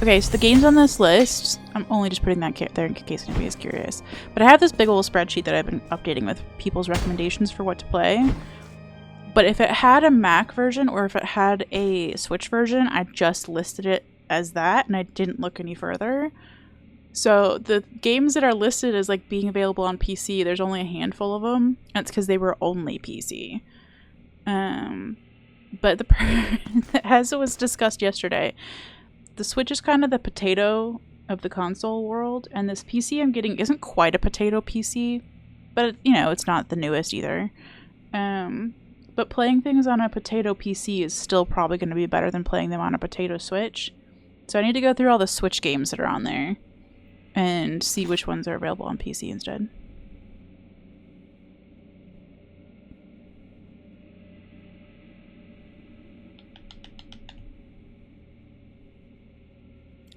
Okay, so the games on this list, I'm only just putting that there in case anybody is curious. But I have this big old spreadsheet that I've been updating with people's recommendations for what to play. But if it had a Mac version or if it had a Switch version, I just listed it as that and I didn't look any further. So the games that are listed as like being available on PC, there's only a handful of them. That's because they were only PC. But as it was discussed yesterday, the Switch is kind of the potato of the console world, and this PC I'm getting isn't quite a potato PC, but you know, it's not the newest either. But playing things on a potato PC is still probably going to be better than playing them on a potato Switch. So I need to go through all the Switch games that are on there and see which ones are available on PC instead.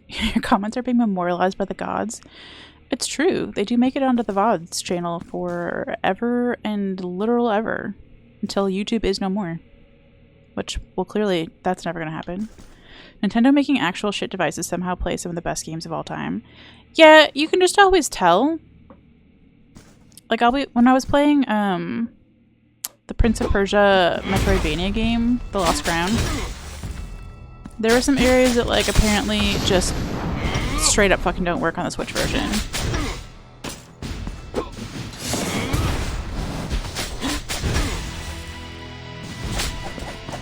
Your comments are being memorialized by the gods. It's true. They do make it onto the VODs channel forever and literal ever. Until YouTube is no more. Which, well, clearly, that's never going to happen. Nintendo making actual shit devices somehow play some of the best games of all time. Yeah, you can just always tell. Like, when I was playing, the Prince of Persia Metroidvania game, The Lost Crown, there were some areas that, like, apparently just straight up fucking don't work on the Switch version.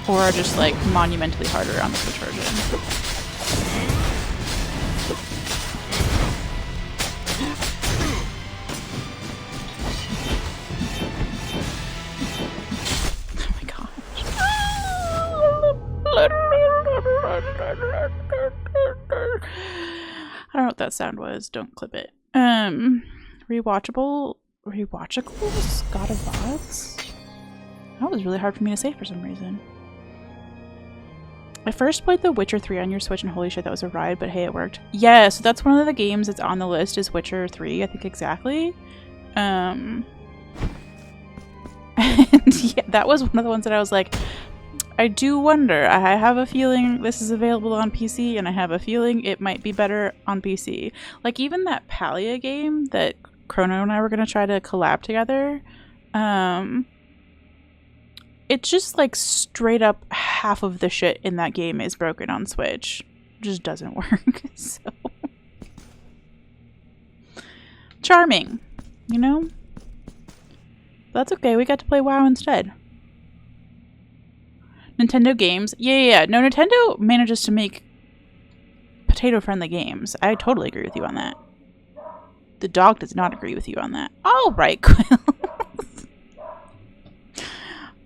Or are just, like, monumentally harder on the Switch version. Oh my gosh. I don't know what that sound was. Don't clip it. Rewatchables? God of VODs? That was really hard for me to say for some reason. I first played The Witcher 3 on your Switch and holy shit, that was a ride, but hey, it worked. Yeah, so that's one of the games that's on the list is Witcher 3, I think exactly. And yeah, that was one of the ones that I was like, I do wonder. I have a feeling this is available on PC, and I have a feeling it might be better on PC. Like, even that Palia game that Chrono and I were going to try to collab together, it's just like straight up half of the shit in that game is broken on Switch. It just doesn't work. So charming, you know? That's okay. We got to play WoW instead. Nintendo games. Yeah. No, Nintendo manages to make potato-friendly games. I totally agree with you on that. The dog does not agree with you on that. All right, Quill.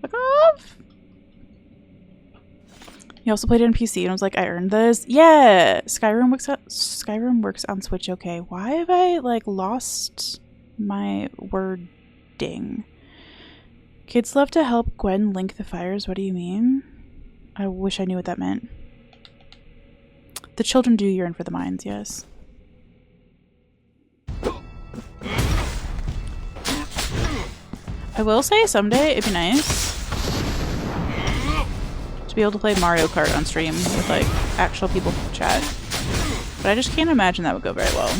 Fuck off. He also played it on PC and was like, I earned this. Yeah, Skyrim works on Switch. Okay, why have I like lost my wording? Kids love to help Gwen link the fires. What do you mean? I wish I knew what that meant. The children do yearn for the mines, yes. I will say someday it'd be nice to be able to play Mario Kart on stream with like actual people chat. But I just can't imagine that would go very well.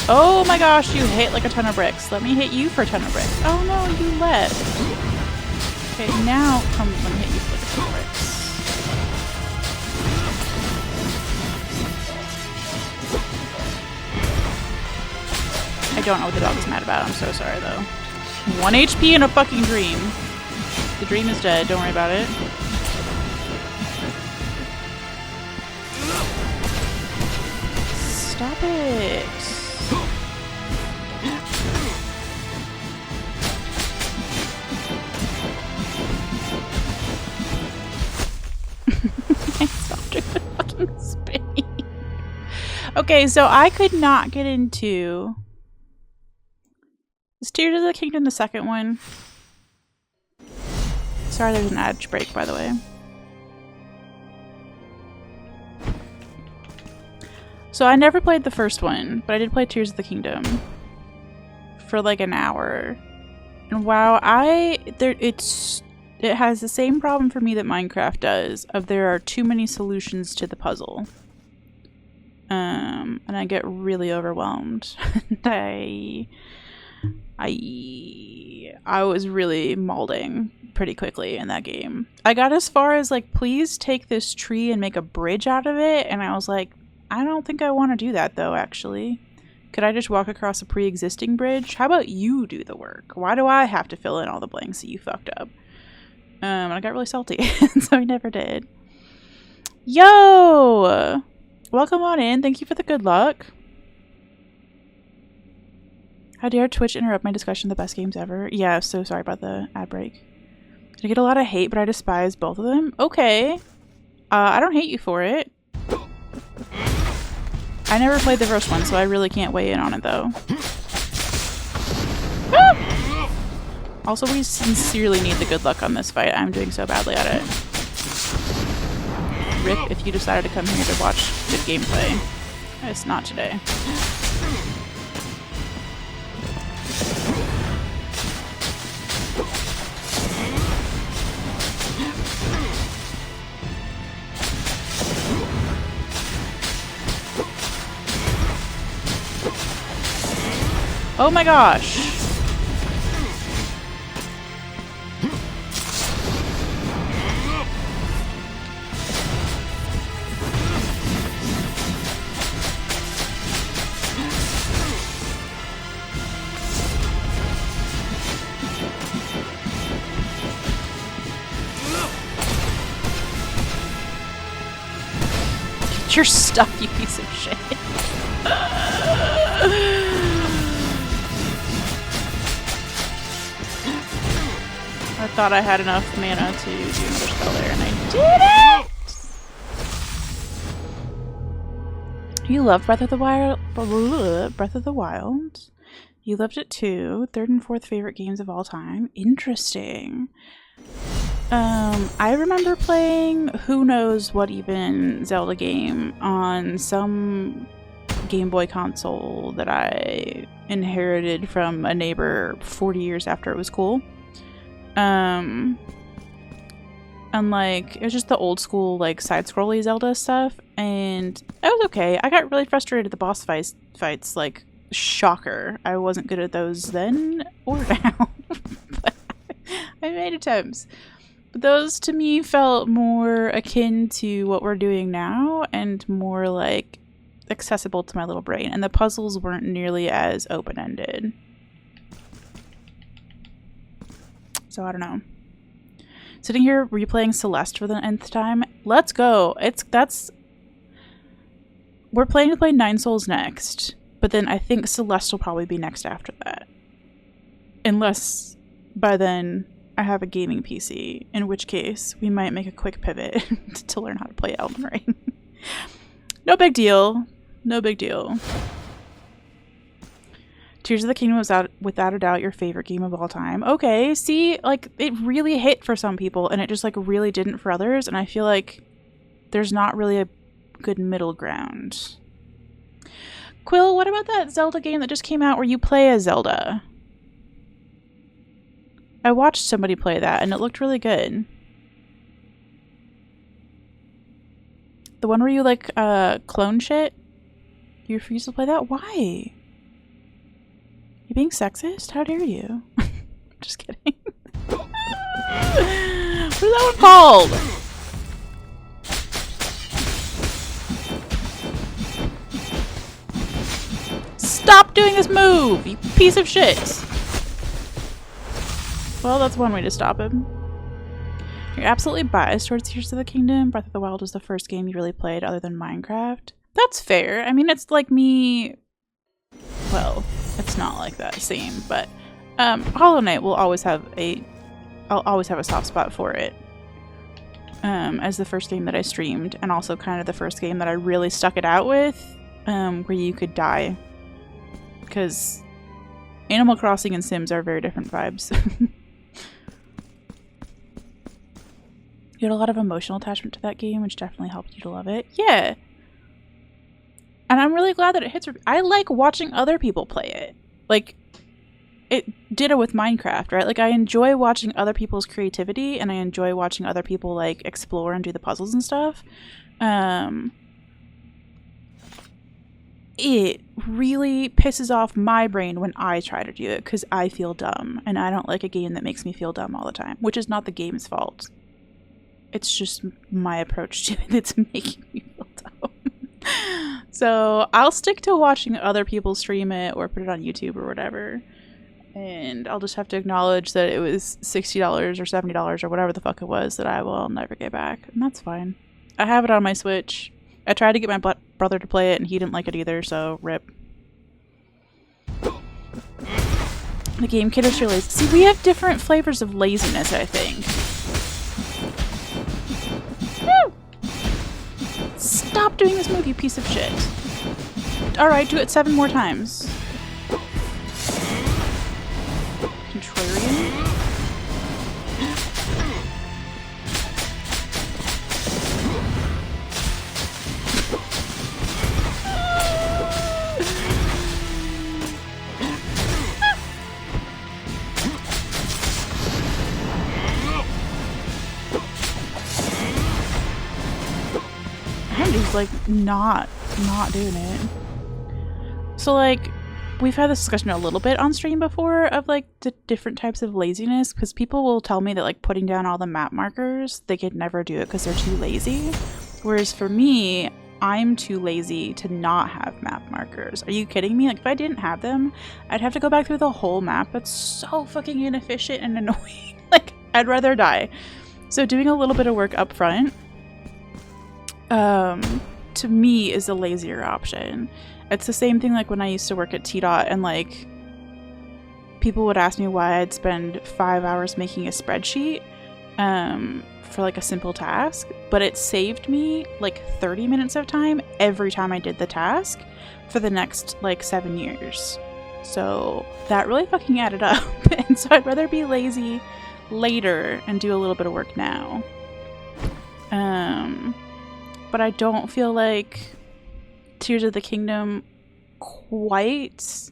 Oh my gosh, you hit like a ton of bricks. Let me hit you for a ton of bricks. Oh no, you left. Okay, now come, let me hit you for like a ton of bricks. I don't know what the dog is mad about. I'm so sorry though. 1 HP in a fucking dream. The dream is dead. Don't worry about it. Stop it. Okay, so I could not get into... Is Tears of the Kingdom the second one? Sorry, there's an ad break, by the way. So I never played the first one, but I did play Tears of the Kingdom for like an hour. And wow, it has the same problem for me that Minecraft does, of there are too many solutions to the puzzle. And I get really overwhelmed. I was really mauling pretty quickly in that game. I got as far as like, please take this tree and make a bridge out of it, and I was like, I don't think I want to do that though, actually. Could I just walk across a pre-existing bridge? How about you do the work? Why do I have to fill in all the blanks that you fucked up? And I got really salty, so I never did. Yo! Welcome on in. Thank you for the good luck. How dare Twitch interrupt my discussion of the best games ever? Yeah, so sorry about the ad break. Did I get a lot of hate, but I despise both of them? Okay. I don't hate you for it. I never played the first one, so I really can't weigh in on it, though. Ah! Also, we sincerely need the good luck on this fight. I'm doing so badly at it. Rip if you decided to come here to watch good gameplay. It's not today. Oh my gosh! Get your stuff, you piece of shit. I thought I had enough mana to do another spell there, and I did it! You loved Breath of the Wild. Breath of the Wild. You loved it too. 3rd and 4th favorite games of all time. Interesting. I remember playing who knows what even Zelda game on some Game Boy console that I inherited from a neighbor 40 years after it was cool. And like, it was just the old school, like, side-scrolly Zelda stuff, and it was okay. I got really frustrated at the boss fights, like, shocker. I wasn't good at those then or now. But I made attempts. But those, to me, felt more akin to what we're doing now, and more, like, accessible to my little brain, and the puzzles weren't nearly as open-ended. So, I don't know. Sitting here replaying Celeste for the nth time. Let's go. We're planning to play Nine Souls next, but then I think Celeste will probably be next after that. Unless by then I have a gaming PC, in which case we might make a quick pivot to learn how to play Elden Ring. No big deal. No big deal. Tears of the Kingdom was without a doubt your favorite game of all time. Okay, see, like, it really hit for some people, and it just, like, really didn't for others, and I feel like there's not really a good middle ground. Quill, what about that Zelda game that just came out where you play as Zelda? I watched somebody play that, and it looked really good. The one where you, like, clone shit? You refuse to play that? Why? You being sexist? How dare you? Just kidding. What is that one called? Stop doing this move, you piece of shit! Well, that's one way to stop him. You're absolutely biased towards Tears of the Kingdom. Breath of the Wild was the first game you really played other than Minecraft. That's fair. I mean, it's like me... Well... It's not like that same, but Hollow Knight will always have I'll always have a soft spot for it. As the first game that I streamed, and also kind of the first game that I really stuck it out with, where you could die. Because Animal Crossing and Sims are very different vibes. You had a lot of emotional attachment to that game, which definitely helped you to love it. Yeah. And I'm really glad that it hits. I like watching other people play it. Like, it ditto with Minecraft, right? Like, I enjoy watching other people's creativity, and I enjoy watching other people, like, explore and do the puzzles and stuff. It really pisses off my brain when I try to do it, because I feel dumb, and I don't like a game that makes me feel dumb all the time, which is not the game's fault. It's just my approach to it that's making me feel dumb. So I'll stick to watching other people stream it or put it on YouTube or whatever, and I'll just have to acknowledge that it was $60 or $70 or whatever the fuck it was that I will never get back, and that's fine. I have it on my Switch. I tried to get my brother to play it, and he didn't like it either, so rip. The game kid is really lazy. See, we have different flavors of laziness, I think. Woo! Stop doing this move, you piece of shit. Alright, do it 7 more times. Contrarian. Just like not doing it. So like we've had this discussion a little bit on stream before of like the different types of laziness, because people will tell me that like putting down all the map markers, they could never do it because they're too lazy, whereas for me, I'm too lazy to not have map markers. Are you kidding me? Like if I didn't have them, I'd have to go back through the whole map. That's so fucking inefficient and annoying. Like I'd rather die. So doing a little bit of work up front to me is a lazier option. It's the same thing like when I used to work at T-Dot, and like people would ask me why I'd spend 5 hours making a spreadsheet for like a simple task, but it saved me like 30 minutes of time every time I did the task for the next like 7 years. So that really fucking added up. And so I'd rather be lazy later and do a little bit of work now. But I don't feel like Tears of the Kingdom quite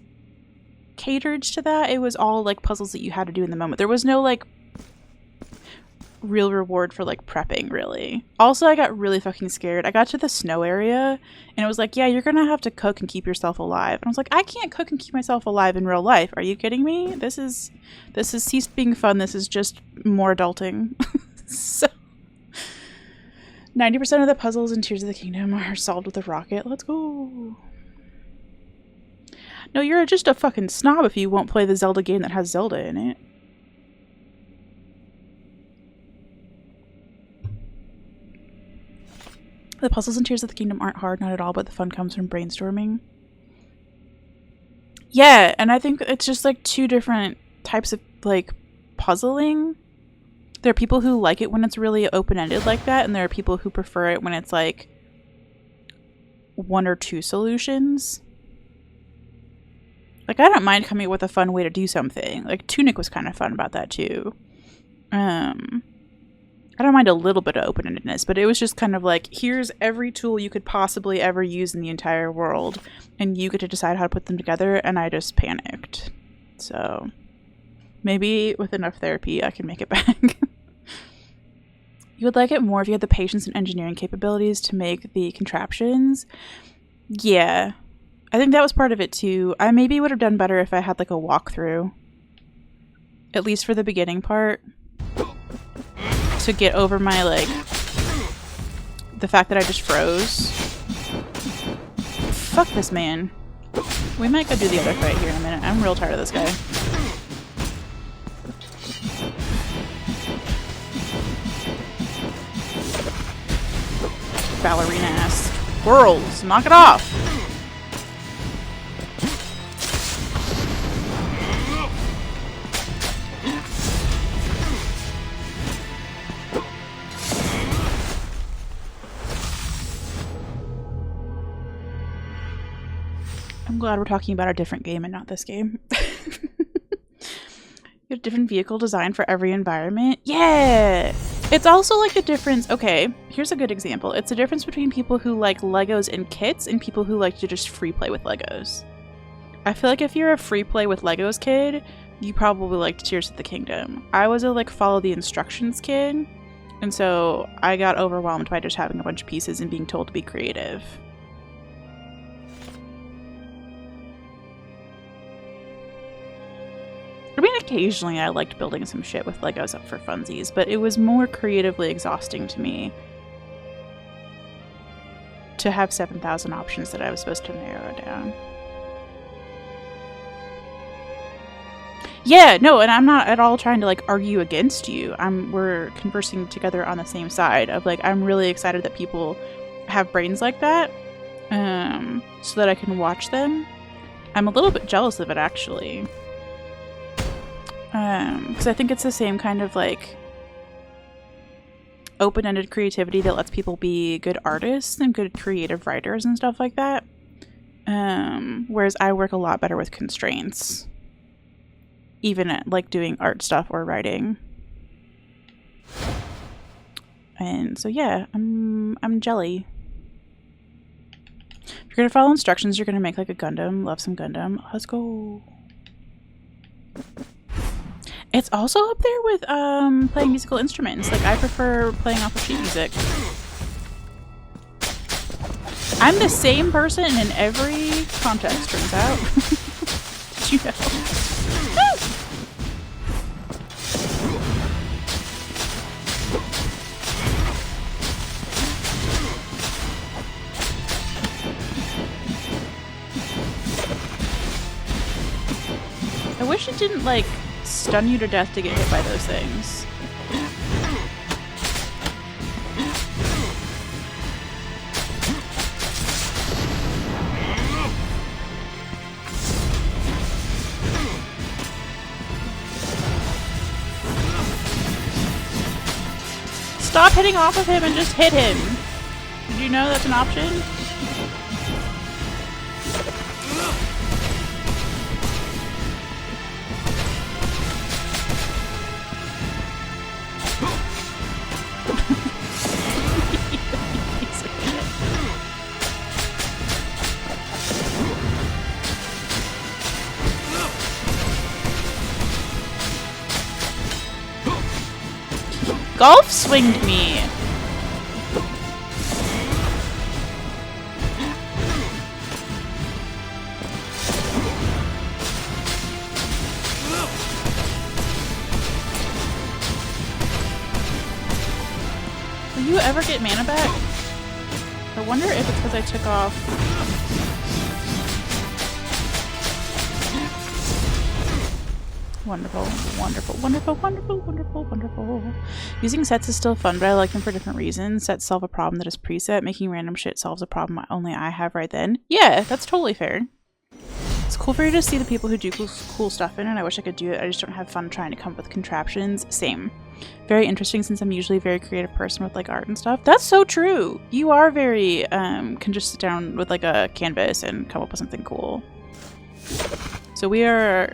catered to that. It was all like puzzles that you had to do in the moment. There was no like real reward for like prepping, really. Also, I got really fucking scared. I got to the snow area and it was like, yeah, you're gonna have to cook and keep yourself alive. And I was like, I can't cook and keep myself alive in real life. Are you kidding me? This is ceased being fun. This is just more adulting. So 90% of the puzzles in Tears of the Kingdom are solved with a rocket. Let's go. No, you're just a fucking snob if you won't play the Zelda game that has Zelda in it. The puzzles in Tears of the Kingdom aren't hard, not at all, but the fun comes from brainstorming. Yeah, and I think it's just like two different types of like puzzling. There are people who like it when it's really open-ended like that, and there are people who prefer it when it's like one or two solutions. Like, I don't mind coming up with a fun way to do something. Like, Tunic was kind of fun about that too. I don't mind a little bit of open-endedness, but it was just kind of like, here's every tool you could possibly ever use in the entire world, and you get to decide how to put them together, and I just panicked. So maybe with enough therapy I can make it back. You would like it more if you had the patience and engineering capabilities to make the contraptions. Yeah, I think that was part of it too. I maybe would have done better if I had like a walkthrough, at least for the beginning part, to get over my like the fact that I just froze. Fuck this man. We might go do the other fight here in a minute. I'm real tired of this guy. Ballerina ass squirrels, knock it off. I'm glad we're talking about a different game and not this game. You have a different vehicle design for every environment. Yeah! It's also like the difference. Okay, here's a good example. It's the difference between people who like Legos and kits and people who like to just free play with Legos. I feel like if you're a free play with Legos kid, you probably liked Tears of the Kingdom. I was a like follow the instructions kid, and so I got overwhelmed by just having a bunch of pieces and being told to be creative. I mean, occasionally I liked building some shit with Legos up for funsies, but it was more creatively exhausting to me to have 7,000 options that I was supposed to narrow down. Yeah, no, and I'm not at all trying to like argue against you. We're conversing together on the same side of like, I'm really excited that people have brains like that, so that I can watch them. I'm a little bit jealous of it, actually. Because I think it's the same kind of like open-ended creativity that lets people be good artists and good creative writers and stuff like that. Whereas I work a lot better with constraints, even at like doing art stuff or writing. And so yeah, I'm jelly. If you're gonna follow instructions, you're gonna make like a Gundam. Love some Gundam. Let's go. It's also up there with playing musical instruments. Like, I prefer playing off of sheet music. I'm the same person in every context, turns out. Did you know? I wish it didn't, like, stun you to death to get hit by those things. Stop hitting off of him and just hit him. Did you know that's an option? golf swinged me. Will you ever get mana back? I wonder if it's because I took off. Wonderful, wonderful, wonderful, wonderful, wonderful, wonderful. Using sets is still fun, but I like them for different reasons. Sets solve a problem that is preset. Making random shit solves a problem only I have right then. Yeah, that's totally fair. It's cool for you to see the people who do cool stuff in it. I wish I could do it. I just don't have fun trying to come up with contraptions. Same. Very interesting since I'm usually a very creative person with like art and stuff. That's so true. You are very, can just sit down with like a canvas and come up with something cool. So we are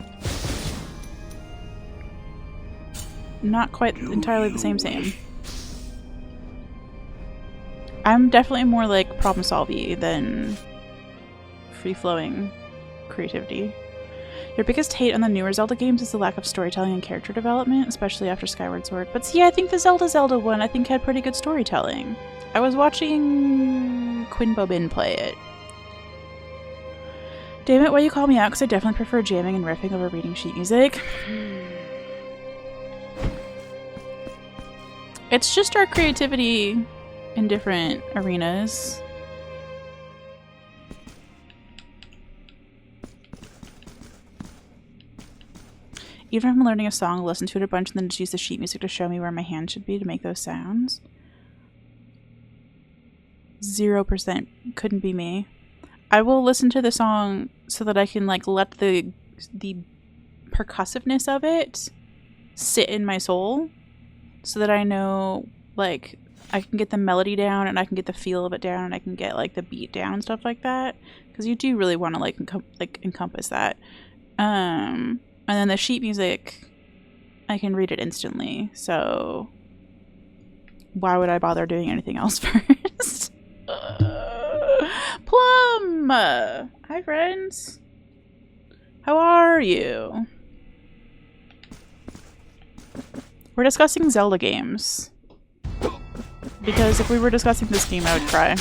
not quite entirely the same. I'm definitely more like problem solving than free-flowing creativity. Your biggest hate on the newer Zelda games is the lack of storytelling and character development, especially after Skyward Sword. But see, I think the Zelda one I think had pretty good storytelling. I was watching Quinn Bobin play it. Damn it, why you call me out? Because I definitely prefer jamming and riffing over reading sheet music. It's just our creativity in different arenas. Even if I'm learning a song, I'll listen to it a bunch and then just use the sheet music to show me where my hand should be to make those sounds. 0% couldn't be me. I will listen to the song so that I can like let the percussiveness of it sit in my soul so that I know like I can get the melody down and I can get the feel of it down and I can get like the beat down and stuff like that, because you do really want to like encompass that. And then the sheet music, I can read it instantly, so why would I bother doing anything else first? Plum! Hi, friends. How are you? We're discussing Zelda games. Because if we were discussing this game, I would cry.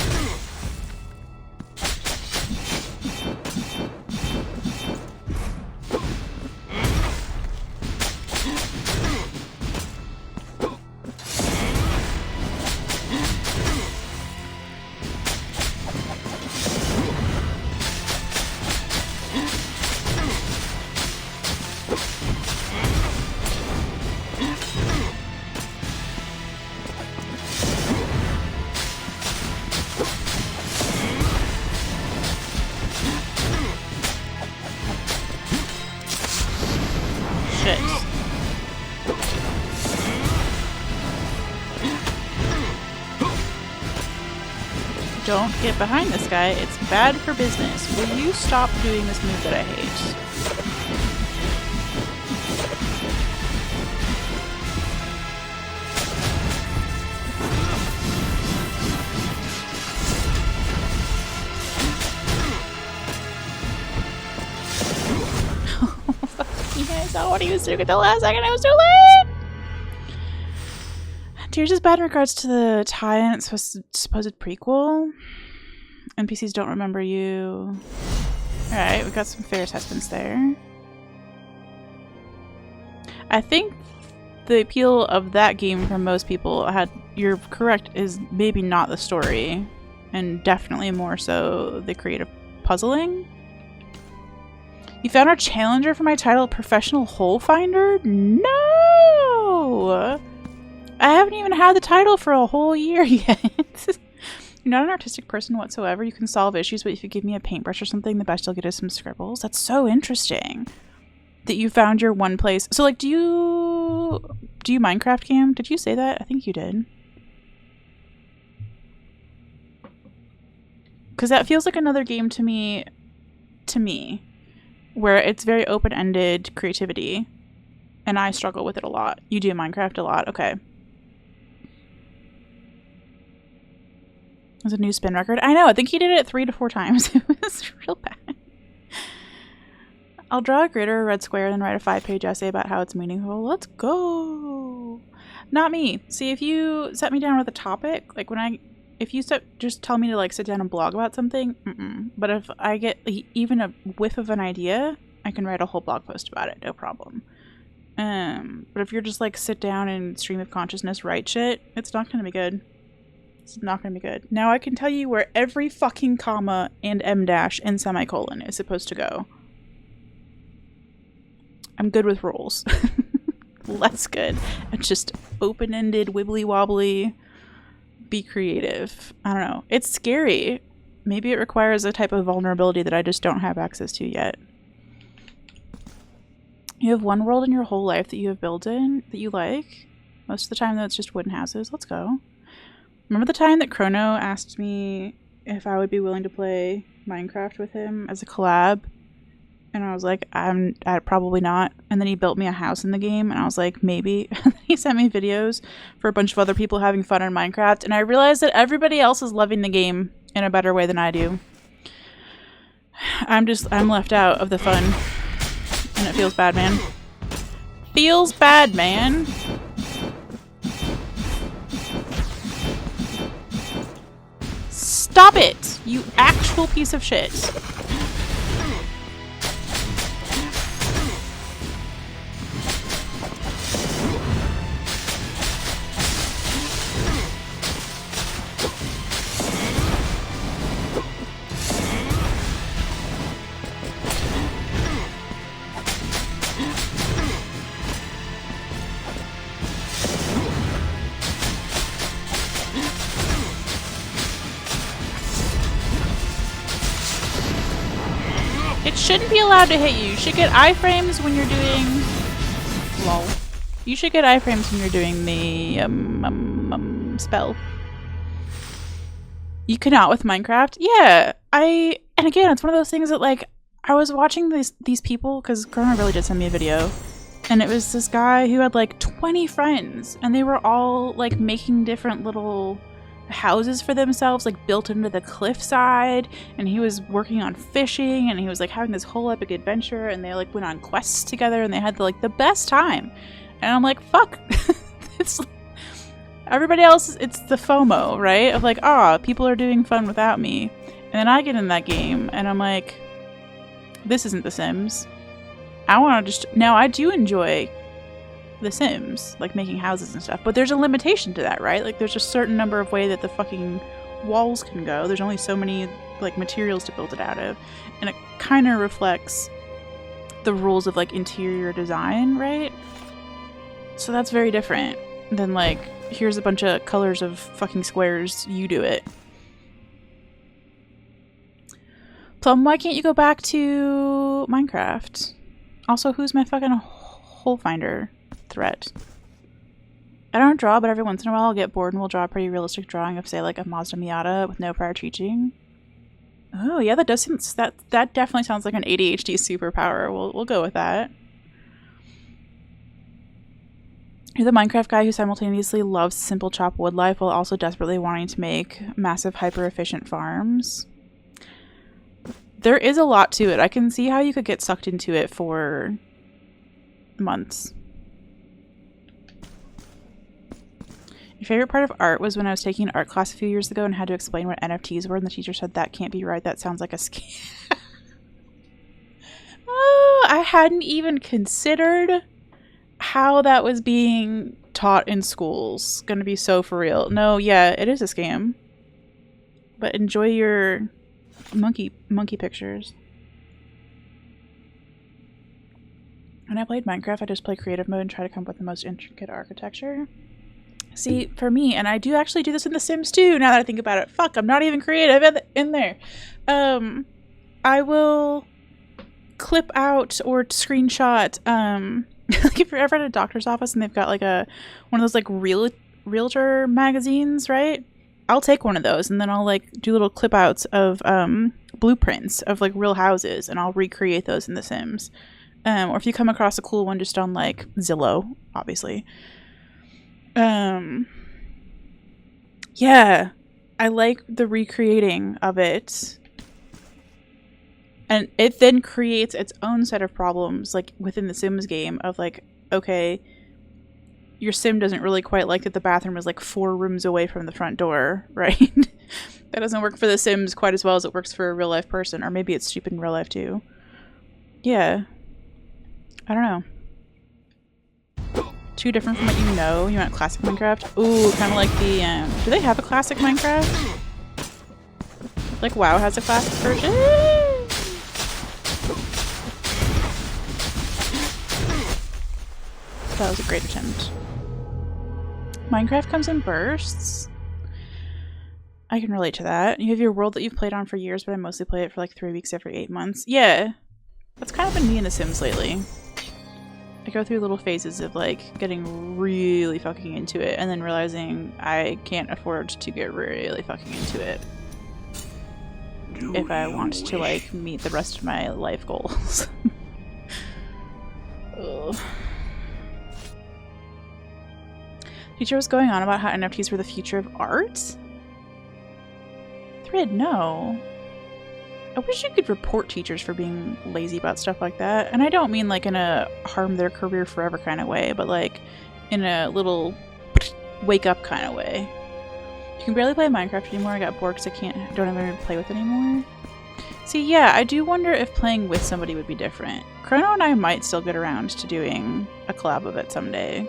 Don't get behind this guy. It's bad for business. Will you stop doing this move that I hate? Yes, I want to use it at the last second. I was too late! Tears is bad in regards to the tie-in its supposed prequel. NPCs don't remember you. Alright, we got some fair assessments there. I think the appeal of that game for most people you're correct, is maybe not the story. And definitely more so the creative puzzling. You found our challenger for my title, Professional Hole Finder? No! I haven't even had the title for a whole year yet. You're not an artistic person whatsoever. You can solve issues, but if you give me a paintbrush or something, the best you'll get is some scribbles. That's so interesting. That you found your one place. So, like, do you Minecraft Cam? Did you say that? I think you did. Because that feels like another game to me, where it's very open-ended creativity, and I struggle with it a lot. You do Minecraft a lot? Okay. It was a new spin record. I know, I think he did it 3 to 4 times. It was real bad. I'll draw a grid or a red square and then write a 5-page essay about how it's meaningful. Let's go! Not me. See, if you set me down with a topic, like if you just tell me to like sit down and blog about something, but if I get even a whiff of an idea, I can write a whole blog post about it, no problem. But if you're just like sit down and stream of consciousness write shit, it's not gonna be good. It's not gonna be good. Now I can tell you where every fucking comma and em dash and semicolon is supposed to go. I'm good with rules. Less good. It's just open-ended, wibbly-wobbly. Be creative. I don't know. It's scary. Maybe it requires a type of vulnerability that I just don't have access to yet. You have one world in your whole life that you have built in that you like. Most of the time, though, it's just wooden houses. Let's go. Remember the time that Chrono asked me if I would be willing to play Minecraft with him as a collab? And I was like, I'm probably not. And then he built me a house in the game, and I was like, maybe. And then he sent me videos for a bunch of other people having fun in Minecraft, and I realized that everybody else is loving the game in a better way than I do. I'm left out of the fun. And it feels bad, man. Feels bad, man. Stop it, you actual piece of shit. Shouldn't be allowed to hit you. You should get iframes when you're doing... Lol. You should get iframes when you're doing the spell. You cannot with Minecraft? Yeah. And again, it's one of those things that like, I was watching these people, because Corona really did send me a video, and it was this guy who had like 20 friends, and they were all like making different little houses for themselves, like built into the cliffside, and he was working on fishing, and he was like having this whole epic adventure, and they like went on quests together, and they had like the best time. And I'm like, fuck. It's everybody else, it's the FOMO, right? Of like, people are doing fun without me. And then I get in that game, and I'm like, this isn't The Sims. I want to just... Now, I do enjoy The Sims, like making houses and stuff, but there's a limitation to that, right? Like there's a certain number of way that the fucking walls can go. There's only so many like materials to build it out of, and it kind of reflects the rules of like interior design, right? So that's very different than like, here's a bunch of colors of fucking squares, you do it. Plum, why can't you go back to Minecraft? Also, who's my fucking hole finder threat? I don't draw, but every once in a while I'll get bored and we'll draw a pretty realistic drawing of, say, like a Mazda Miata with no prior teaching. Oh yeah, that does seem, that definitely sounds like an ADHD superpower. We'll go with that. You're the Minecraft guy who simultaneously loves simple chop wood life while also desperately wanting to make massive hyper efficient farms. There is a lot to it. I can see how you could get sucked into it for months. Your favorite part of art was when I was taking an art class a few years ago and had to explain what NFTs were, and the teacher said, that can't be right, that sounds like a scam. Oh, I hadn't even considered how that was being taught in schools. Gonna be so for real. No, yeah, it is a scam. But enjoy your monkey pictures. When I played Minecraft, I just play creative mode and try to come up with the most intricate architecture. See, for me, and I do actually do this in The Sims too, now that I think about it. Fuck, I'm not even creative in there. I will clip out or screenshot, like if you're ever at a doctor's office and they've got like one of those like realtor magazines, right? I'll take one of those and then I'll like do little clip outs of blueprints of like real houses, and I'll recreate those in The Sims. Or if you come across a cool one just on like Zillow, obviously. Yeah, I like the recreating of it. And it then creates its own set of problems, like within the Sims game of like, okay, your sim doesn't really quite like that the bathroom is like 4 rooms away from the front door, right? That doesn't work for the Sims quite as well as it works for a real life person, or maybe it's stupid in real life too. Yeah. I don't know. Too different from what you know. You want classic Minecraft? Ooh, kind of like the, do they have a classic Minecraft? Like WoW has a classic version? That was a great attempt. Minecraft comes in bursts? I can relate to that. You have your world that you've played on for years, but I mostly play it for like 3 weeks every 8 months. Yeah. That's kind of been me in The Sims lately. I go through little phases of like getting really fucking into it and then realizing I can't afford to get really fucking into it if I want to like meet the rest of my life goals. Ugh. Teacher was going on about how NFTs were the future of art? Thread, no. I wish you could report teachers for being lazy about stuff like that. And I don't mean like in a harm their career forever kind of way, but like in a little wake up kind of way. You can barely play Minecraft anymore. I got bored because I don't even play with it anymore. See, yeah, I do wonder if playing with somebody would be different. Chrono and I might still get around to doing a collab of it someday.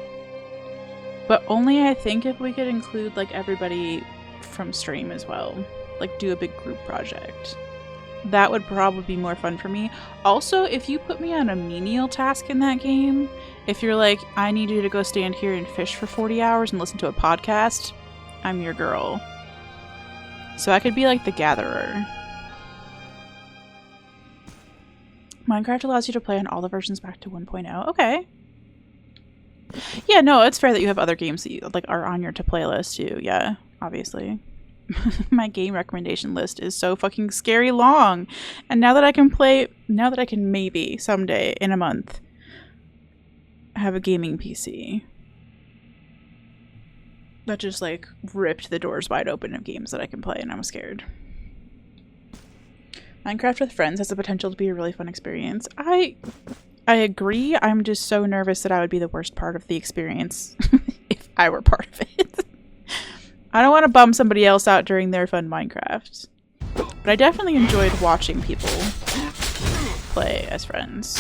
But only I think if we could include like everybody from stream as well. Like do a big group project. That would probably be more fun for me. Also, if you put me on a menial task in that game, if you're like, I need you to go stand here and fish for 40 hours and listen to a podcast, I'm your girl. So I could be like the gatherer. Minecraft allows you to play on all the versions back to 1.0. Okay. Yeah, no, it's fair that you have other games that you like are on your to playlist too. Yeah, obviously. My game recommendation list is so fucking scary long. And now that I can maybe someday in a month have a gaming PC that just like ripped the doors wide open of games that I can play, and I'm scared. Minecraft with friends has the potential to be a really fun experience. I agree. I'm just so nervous that I would be the worst part of the experience if I were part of it. I don't want to bum somebody else out during their fun Minecraft. But I definitely enjoyed watching people play as friends.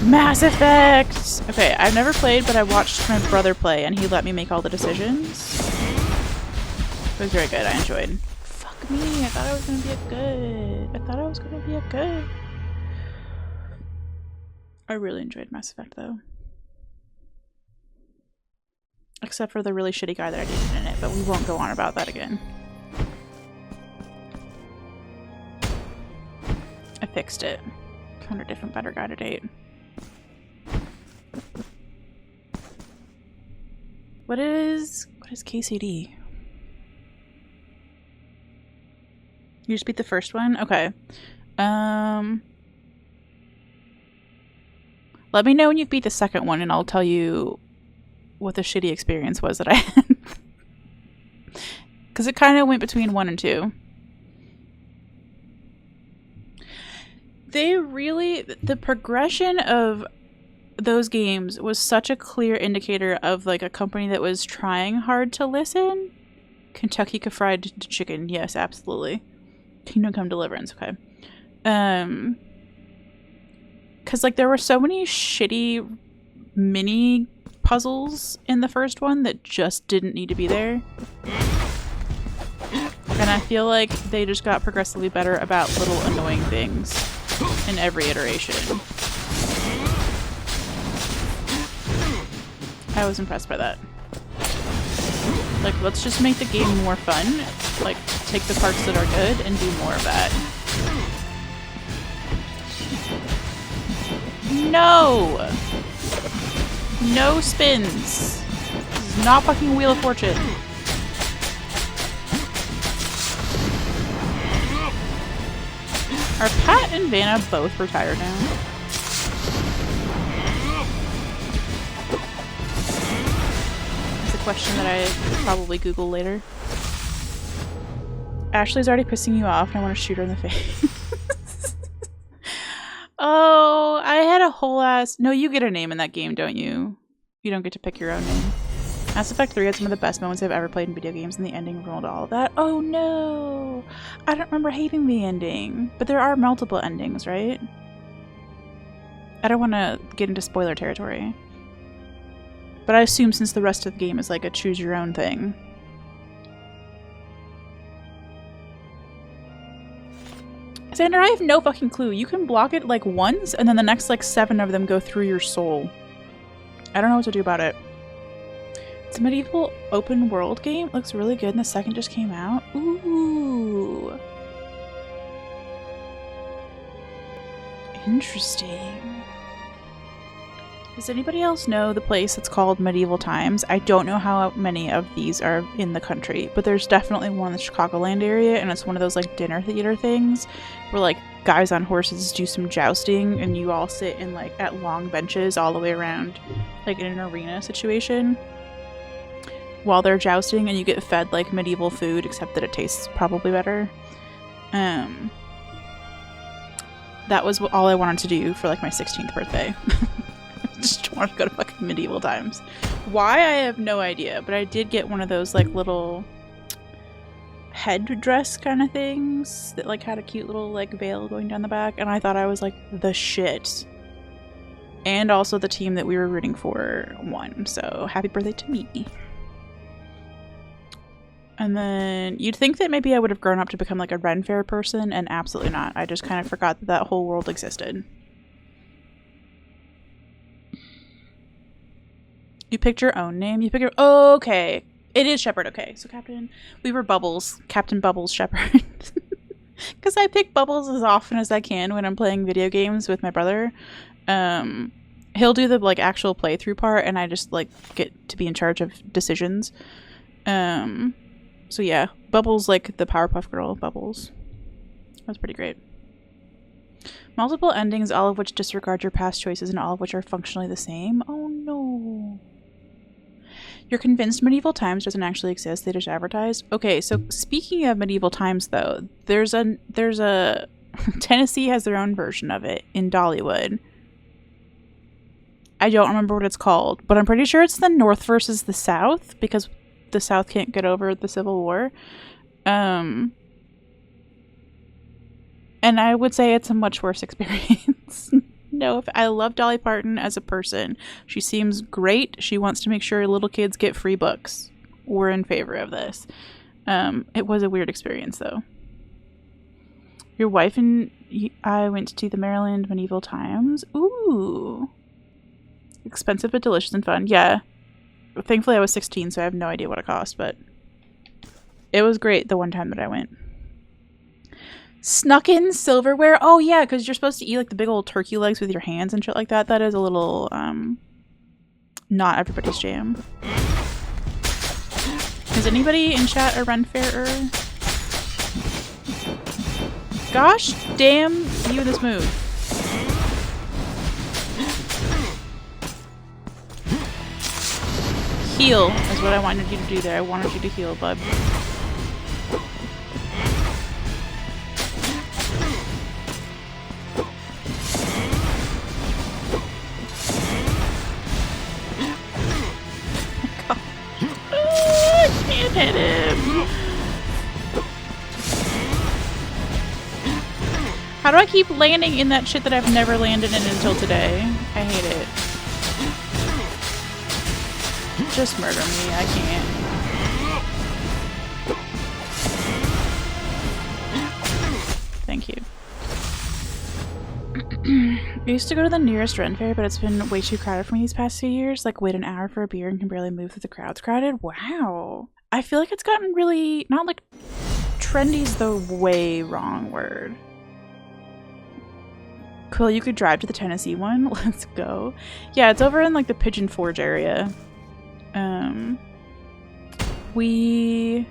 Mass Effect! Okay, I've never played, but I watched my brother play and he let me make all the decisions. It was very good. I enjoyed. Fuck me. I thought I was going to be a good. I really enjoyed Mass Effect though. Except for the really shitty guy that I dated in it, but we won't go on about that again. I fixed it. Found a different, better guy to date. What is KCD? You just beat the first one? Okay. Let me know when you've beat the second one and I'll tell you what the shitty experience was that I had. Because it kind of went between 1 and 2. The progression of those games was such a clear indicator of like a company that was trying hard to listen. Kentucky Fried Chicken, yes, absolutely. Kingdom Come Deliverance, okay. Because like there were so many shitty mini puzzles in the first one that just didn't need to be there. And I feel like they just got progressively better about little annoying things in every iteration. I was impressed by that. Like, let's just make the game more fun. Like, take the parts that are good and do more of that. No! No spins! This is not fucking Wheel of Fortune. Are Pat and Vanna both retired now? That's a question that I could probably Google later. Ashley's already pissing you off and I want to shoot her in the face. Oh, I had a whole ass... No, you get a name in that game, don't you? You don't get to pick your own name. Mass Effect 3 had some of the best moments I've ever played in video games, and the ending ruined all of that. Oh no! I don't remember hating the ending. But there are multiple endings, right? I don't want to get into spoiler territory. But I assume since the rest of the game is like a choose your own thing. Xander, I have no fucking clue. You can block it like once, and then the next like 7 of them go through your soul. I don't know what to do about it. It's a medieval open world game. It looks really good, and the second just came out. Ooh. Interesting. Does anybody else know the place that's called Medieval Times? I don't know how many of these are in the country, but there's definitely one in the Chicagoland area, and it's one of those like dinner theater things where like guys on horses do some jousting, and you all sit in like at long benches all the way around, like in an arena situation while they're jousting, and you get fed like medieval food, except that it tastes probably better. That was all I wanted to do for like my 16th birthday. Just wanted to go to fucking Medieval Times. Why? I have no idea, but I did get one of those like little headdress kind of things that like had a cute little like veil going down the back, and I thought I was like the shit. And also the team that we were rooting for won, so happy birthday to me. And then you'd think that maybe I would have grown up to become like a Ren Fair person, and absolutely not. I just kind of forgot that that whole world existed. You picked your own name? You picked your... Oh, okay. It is Shepard. Okay. So Captain... We were Bubbles. Captain Bubbles Shepard. Because I pick Bubbles as often as I can when I'm playing video games with my brother. He'll do the like actual playthrough part, and I just like get to be in charge of decisions. So yeah. Bubbles, like the Powerpuff Girl Bubbles. That's pretty great. Multiple endings, all of which disregard your past choices and all of which are functionally the same. Oh no. You're convinced Medieval Times doesn't actually exist, they just advertise? Okay, so speaking of Medieval Times though, there's a Tennessee has their own version of it in Dollywood. I don't remember what it's called, but I'm pretty sure it's the North versus the South, because the South can't get over the Civil War. And I would say it's a much worse experience. No, I love Dolly Parton as a person. She seems great. She wants to make sure little kids get free books. We're in favor of this. It was a weird experience, though. Your wife and I went to the Maryland Medieval Times. Ooh. Expensive but delicious and fun. Yeah. Thankfully, I was 16, so I have no idea what it cost, but it was great the one time that I went. Snuck in silverware? Oh yeah, because you're supposed to eat like the big old turkey legs with your hands and shit like that. That is a little, not everybody's jam. Is anybody in chat a Ren Fairer? Gosh damn you this move. Heal is what I wanted you to do there. I wanted you to heal, bud. Can't hit him. How do I keep landing in that shit that I've never landed in until today? I hate it. Just murder me. I can't. Thank you. I used to go to the nearest Ren Fair, but it's been way too crowded for me these past few years. Like, wait an hour for a beer and can barely move through the crowds crowded. Wow. I feel like it's gotten really, not like, trendy's the way wrong word. Cool, you could drive to the Tennessee one. Let's go. Yeah, it's over in like the Pigeon Forge area. We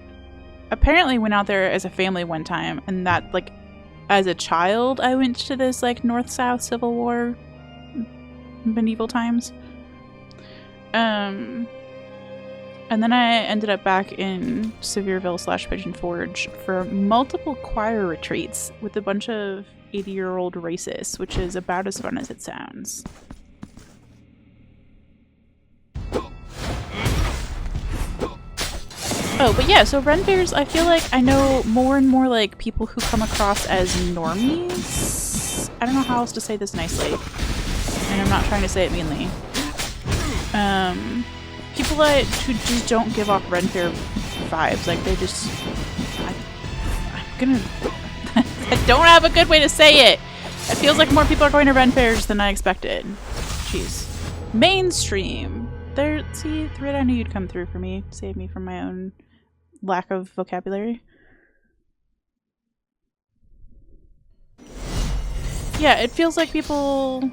apparently went out there as a family one time, and that like as a child I went to this like North-South Civil War Medieval Times. And then I ended up back in Sevierville / Pigeon Forge for multiple choir retreats with a bunch of 80-year-old racists, which is about as fun as it sounds. Oh, but yeah, so Ren fairs, I feel like I know more and more like people who come across as normies. I don't know how else to say this nicely. And I'm not trying to say it meanly. People who just don't give off Ren fair vibes. Like they just... I'm gonna... I don't have a good way to say it! It feels like more people are going to Ren fairs than I expected. Jeez. Mainstream! There, see, Thread, I knew you'd come through for me. Save me from my own lack of vocabulary. Yeah, it feels like people...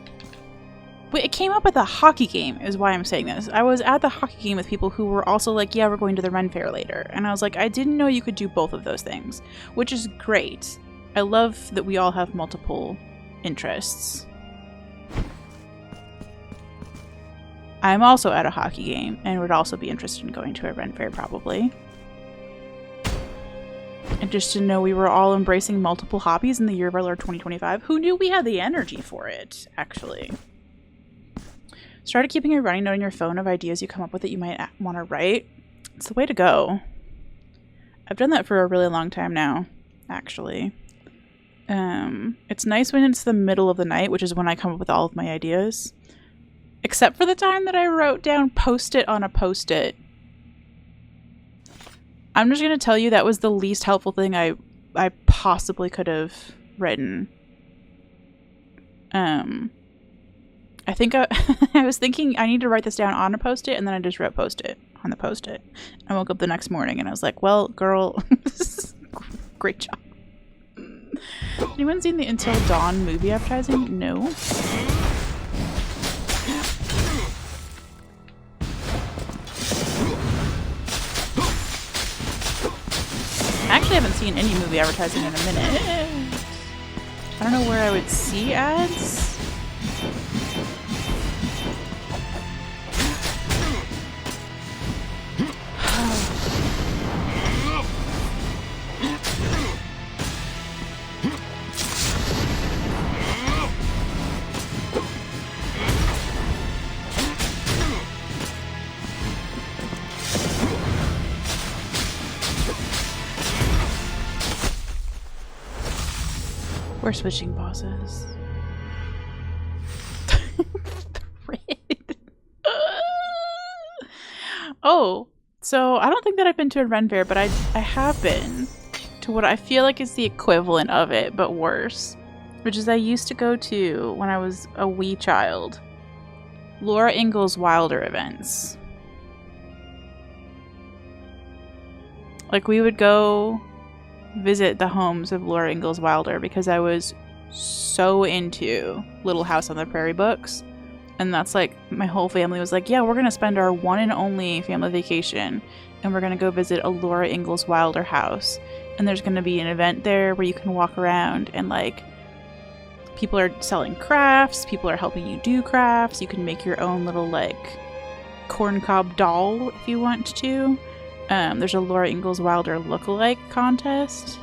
It came up at the hockey game, is why I'm saying this. I was at the hockey game with people who were also like, yeah, we're going to the Ren fair later. And I was like, I didn't know you could do both of those things. Which is great. I love that we all have multiple interests. I'm also at a hockey game, and would also be interested in going to a Ren fair, probably. And just to know we were all embracing multiple hobbies in the year of our Lord 2025. Who knew we had the energy for it, actually? Started keeping a running note on your phone of ideas you come up with that you might want to write. It's the way to go. I've done that for a really long time now, actually. It's nice when it's the middle of the night, which is when I come up with all of my ideas. Except for the time that I wrote down post-it on a post-it. I'm just going to tell you that was the least helpful thing I possibly could have written. I think I was thinking I need to write this down on a post-it, and then I just wrote post-it on the post-it. I woke up the next morning and I was like, well, girl, great job. Anyone seen the Until Dawn movie advertising? No. I actually haven't seen any movie advertising in a minute. I don't know where I would see ads. We're switching bosses. Oh, so I don't think that I've been to a Ren fair, but I have been to what I feel like is the equivalent of it, but worse. Which is I used to go to when I was a wee child. Laura Ingalls Wilder events. Like we would go visit the homes of Laura Ingalls Wilder because I was so into Little House on the Prairie books. And that's like, my whole family was like, yeah, we're going to spend our one and only family vacation and we're going to go visit a Laura Ingalls Wilder house. And there's going to be an event there where you can walk around and like, people are selling crafts, people are helping you do crafts, you can make your own little like corncob doll if you want to. There's a Laura Ingalls Wilder lookalike contest.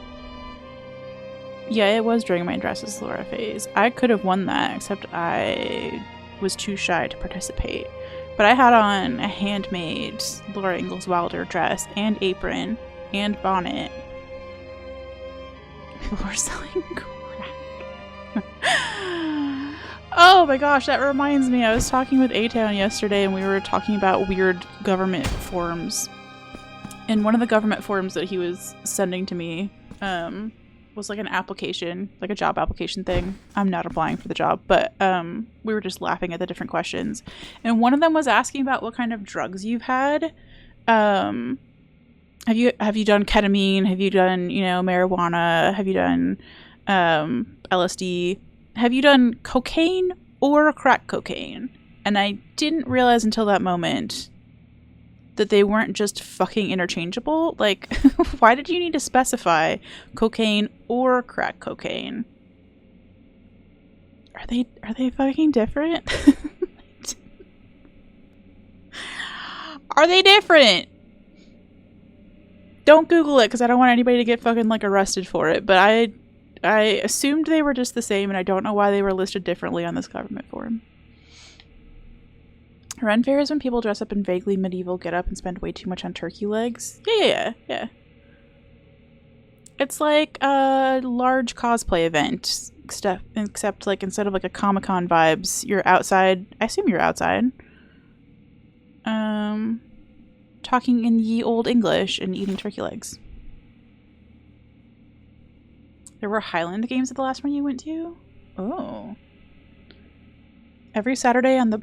Yeah, it was during my Dress as Laura phase. I could have won that, except I was too shy to participate. But I had on a handmade Laura Ingalls Wilder dress and apron and bonnet. People were selling crack. Oh my gosh, that reminds me. I was talking with A-Town yesterday and we were talking about weird government forms. And one of the government forms that he was sending to me was like an application, like a job application thing. I'm not applying for the job, but we were just laughing at the different questions. And one of them was asking about what kind of drugs you've had. Have you done ketamine? Have you done, marijuana? Have you done LSD? Have you done cocaine or crack cocaine? And I didn't realize until that moment that they weren't just fucking interchangeable. Like, why did you need to specify cocaine or crack cocaine? Are they fucking different? Are they different? Don't Google it because I don't want anybody to get fucking like arrested for it. But I assumed they were just the same, and I don't know why they were listed differently on this government form. Ren Fair is when people dress up in vaguely medieval getup and spend way too much on turkey legs. Yeah. It's like a large cosplay event, except like instead of like a Comic-Con vibes, you're outside. I assume you're outside. Talking in ye old English and eating turkey legs. There were Highland games at the last one you went to? Oh. Every Saturday on the...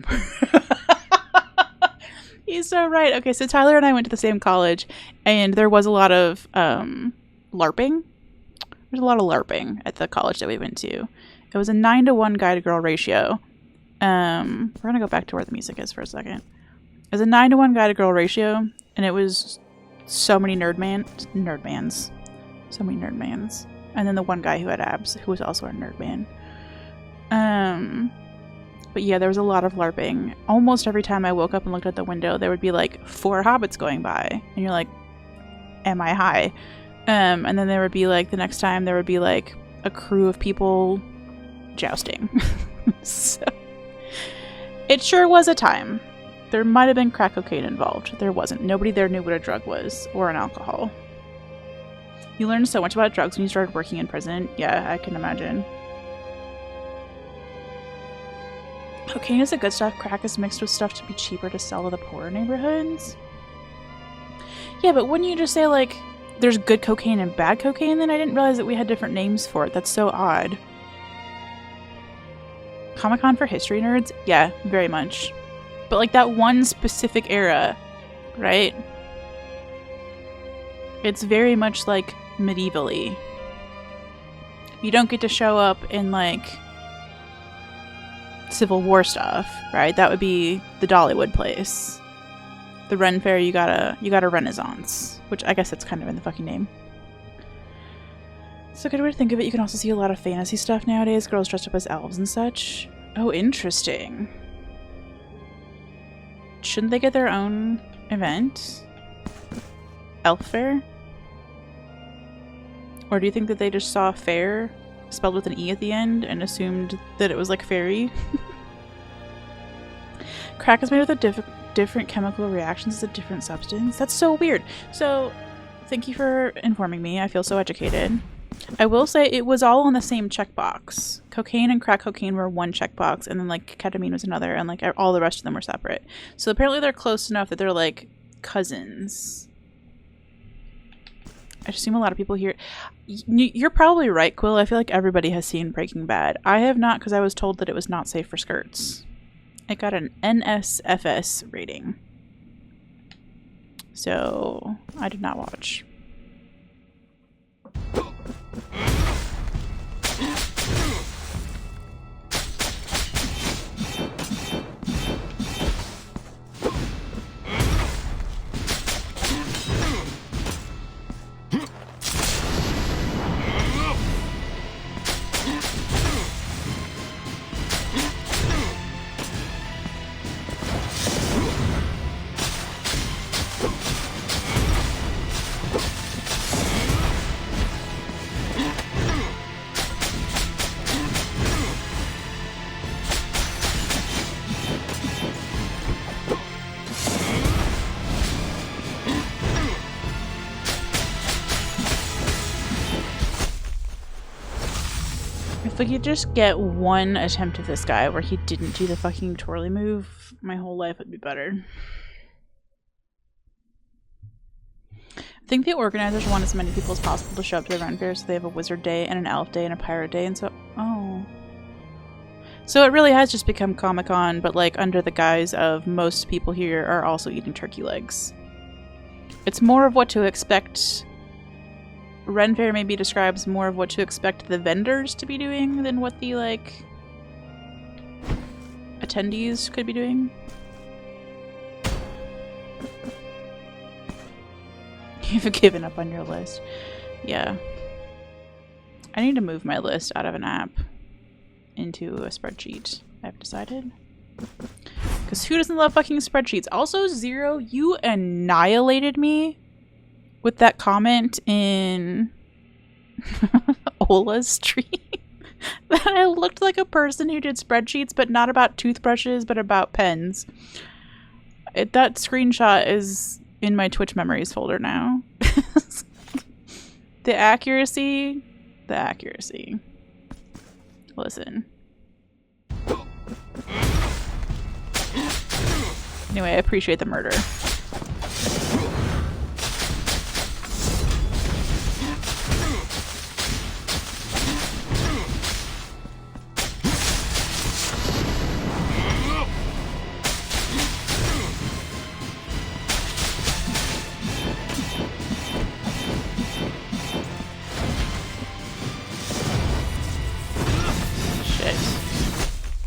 He's so right. Okay, so Tyler and I went to the same college, and there was a lot of LARPing. There's a lot of LARPing at the college that we went to. It was a 9-to-1 guy-to-girl ratio. We're going to go back to where the music is for a second. It was a 9-to-1 guy-to-girl ratio, and it was so many nerd mans. So many nerd mans. And then the one guy who had abs, who was also a nerd man. But yeah, there was a lot of LARPing. Almost every time I woke up and looked out the window, there would be like 4 hobbits going by. And you're like, am I high? And then there would be like, the next time there would be like a crew of people jousting. So it sure was a time. There might have been crack cocaine involved. There wasn't. Nobody there knew what a drug was or an alcohol. You learned so much about drugs when you started working in prison. Yeah, I can imagine. Cocaine is the good stuff. Crack is mixed with stuff to be cheaper to sell to the poorer neighborhoods. Yeah, but wouldn't you just say, like, there's good cocaine and bad cocaine? Then I didn't realize that we had different names for it. That's so odd. Comic-Con for history nerds? Yeah, very much. But, like, that one specific era, right? It's very much, like, medievally. You don't get to show up in, like, Civil War stuff, right? That would be the Dollywood place. The Ren Fair, you got a Renaissance, which I guess that's kind of in the fucking name. So a good way to think of it, you can also see a lot of fantasy stuff nowadays, girls dressed up as elves and such. Oh, interesting. Shouldn't they get their own event? Elf Fair? Or do you think that they just saw fair spelled with an E at the end and assumed that it was like fairy? Crack is made with a different chemical reactions as a different substance. That's so weird. So, thank you for informing me. I feel so educated. I will say it was all on the same checkbox. Cocaine and crack cocaine were one checkbox, and then like ketamine was another, and like all the rest of them were separate. So apparently they're close enough that they're like cousins. I assume a lot of people here... You're probably right, Quill. I feel like everybody has seen Breaking Bad. I have not, because I was told that it was not safe for skirts. It got an NSFS rating. So, I did not watch. If we could just get one attempt at this guy where he didn't do the fucking twirly move, my whole life would be better. I think the organizers want as many people as possible to show up to the Ren Fair, so they have a wizard day and an elf day and a pirate day, and so... Oh. So it really has just become Comic-Con, but like under the guise of most people here are also eating turkey legs. It's more of what to expect... Ren Fair maybe describes more of what to expect the vendors to be doing than what the, like, attendees could be doing. You've given up on your list. Yeah. I need to move my list out of an app into a spreadsheet, I've decided. Because who doesn't love fucking spreadsheets? Also, Zero, you annihilated me with that comment in Ola's stream that I looked like a person who did spreadsheets, but not about toothbrushes, but about pens. That screenshot is in my Twitch memories folder now. The accuracy. Listen. Anyway, I appreciate the murder.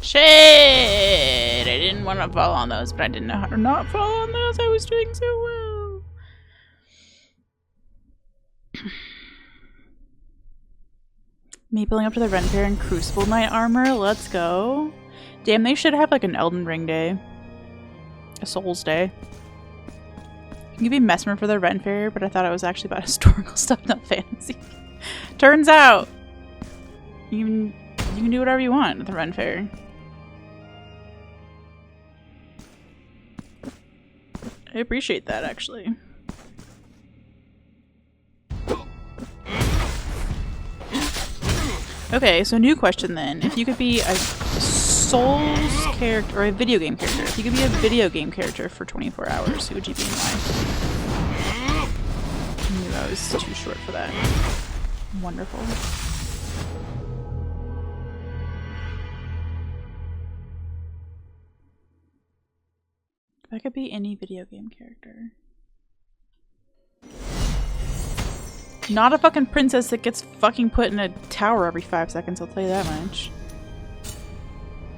Shit! I didn't want to fall on those, but I didn't know how to not fall on those. I was doing so well. Mapling up to the Ren Fair in Crucible Knight armor. Let's go. Damn, they should have like an Elden Ring day. A Souls day. You can be Mesmer for the Ren Fair, but I thought it was actually about historical stuff, not fantasy. Turns out, you can do whatever you want at the Ren Fair. I appreciate that, actually. Okay, so new question then. If you could be a Souls character, or a video game character, if you could be a video game character for 24 hours, who would you be and why? I knew I was too short for that. Wonderful. If I could be any video game character. Not a fucking princess that gets fucking put in a tower every 5 seconds, I'll tell you that much.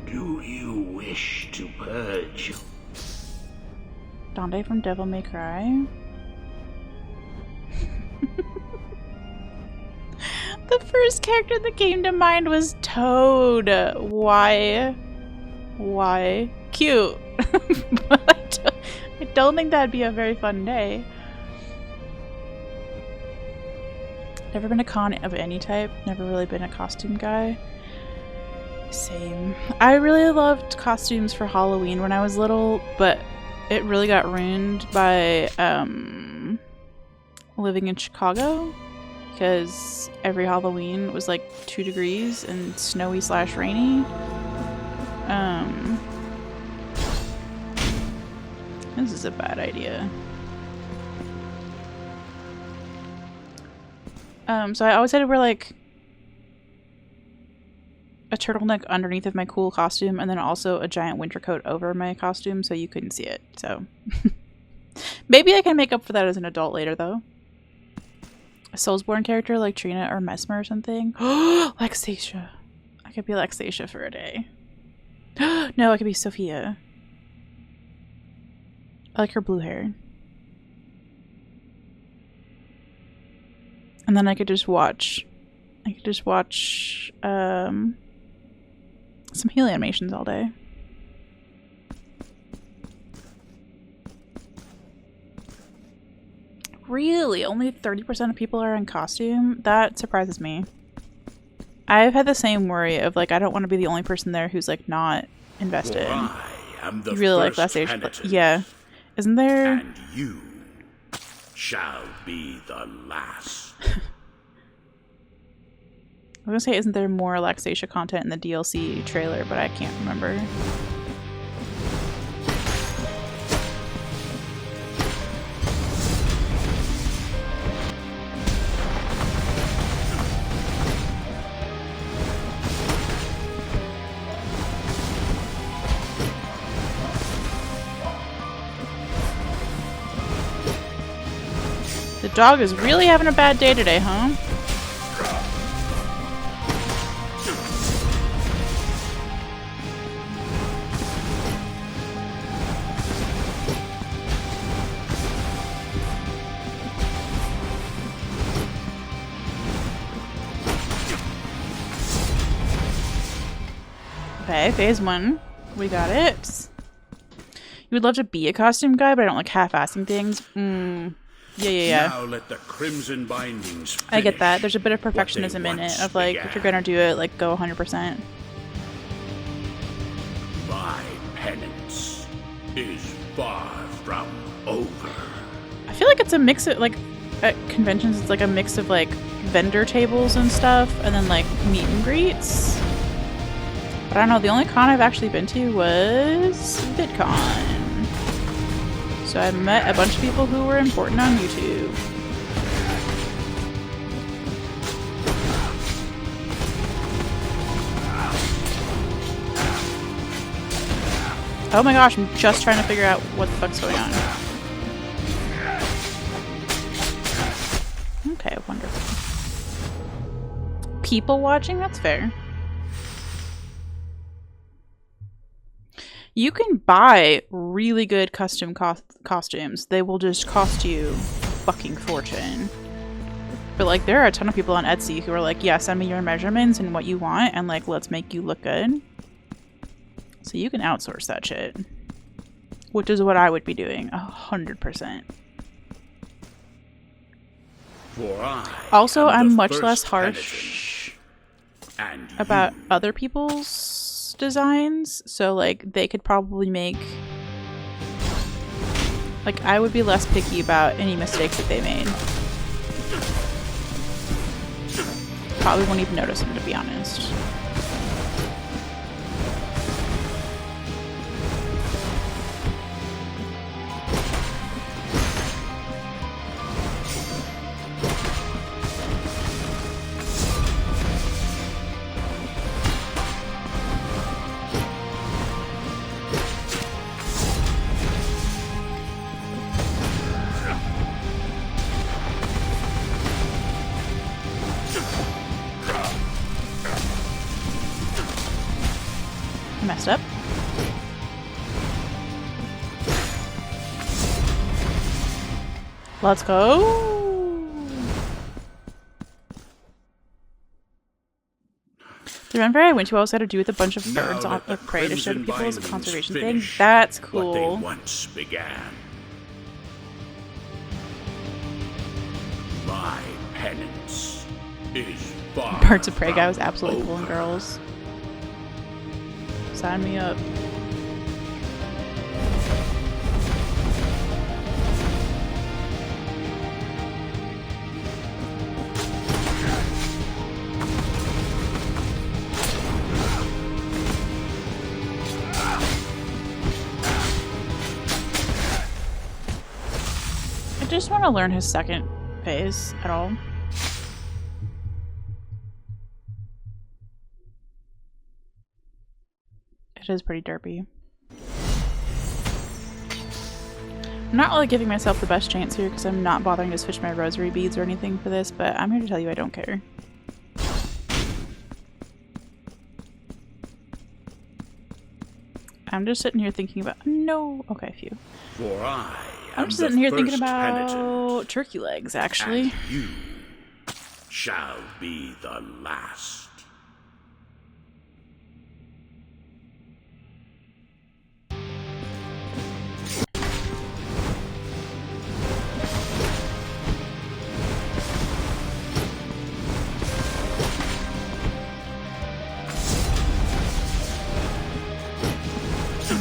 Do you wish to purge? Dante from Devil May Cry. The first character that came to mind was Toad. Why? Cute. But I don't think that'd be a very fun day. Never been a con of any type. Never really been a costume guy. Same. I really loved costumes for Halloween when I was little, but it really got ruined by living in Chicago, because every Halloween was like 2 degrees and snowy / rainy. This is a bad idea. So I always had to wear like a turtleneck underneath of my cool costume, and then also a giant winter coat over my costume so you couldn't see it. So maybe I can make up for that as an adult later, though. A Soulsborne character like Trina or Mesmer or something. Lexatia. I could be Lexatia for a day. No, I could be Sophia. I like her blue hair. And then I could just watch some Healy animations all day. Really? Only 30% of people are in costume? That surprises me. I've had the same worry of like, I don't want to be the only person there who's like not invested. You really like Last Age? Yeah. Isn't there? And you shall be the last. I was gonna say, isn't there more Laxatia content in the DLC trailer, but I can't remember. The dog is really having a bad day today, huh? Okay, phase 1. We got it. You would love to be a costume guy, but I don't like half-assing things. Yeah. Now let the crimson bindings I get that. There's a bit of perfectionism in it, of like, if you're gonna do it, like, go 100%. My penance is far like it's a mix of, like, at conventions, it's like a mix of, like, vendor tables and stuff, and then, like, meet and greets. But I don't know, the only con I've actually been to was VidCon. So I met a bunch of people who were important on YouTube. Oh my gosh, I'm just trying to figure out what the fuck's going on. Okay, wonderful. People watching? That's fair. You can buy really good custom costumes. They will just cost you a fucking fortune. But, like, there are a ton of people on Etsy who are like, yeah, send me your measurements and what you want, and, like, let's make you look good. So you can outsource that shit. Which is what I would be doing, 100%. Also, I'm much less harsh about other people's designs. So, like, they could probably make... Like, I would be less picky about any mistakes that they made. Probably won't even notice them, to be honest. Messed up. Let's go. The run fair I went to also had to do with a bunch of birds on the prey to show to people as a conservation thing. That's cool. What they once began. My penance is far. Birds of Prey guy was absolutely pulling girls. Sign me up. I just want to learn his second phase at all. It is pretty derpy. I'm not really giving myself the best chance here because I'm not bothering to switch my rosary beads or anything for this, but I'm here to tell you I don't care. I'm just sitting here thinking about— no! Okay, phew. For I'm just sitting here thinking about penitent, turkey legs, actually. and you shall be the last.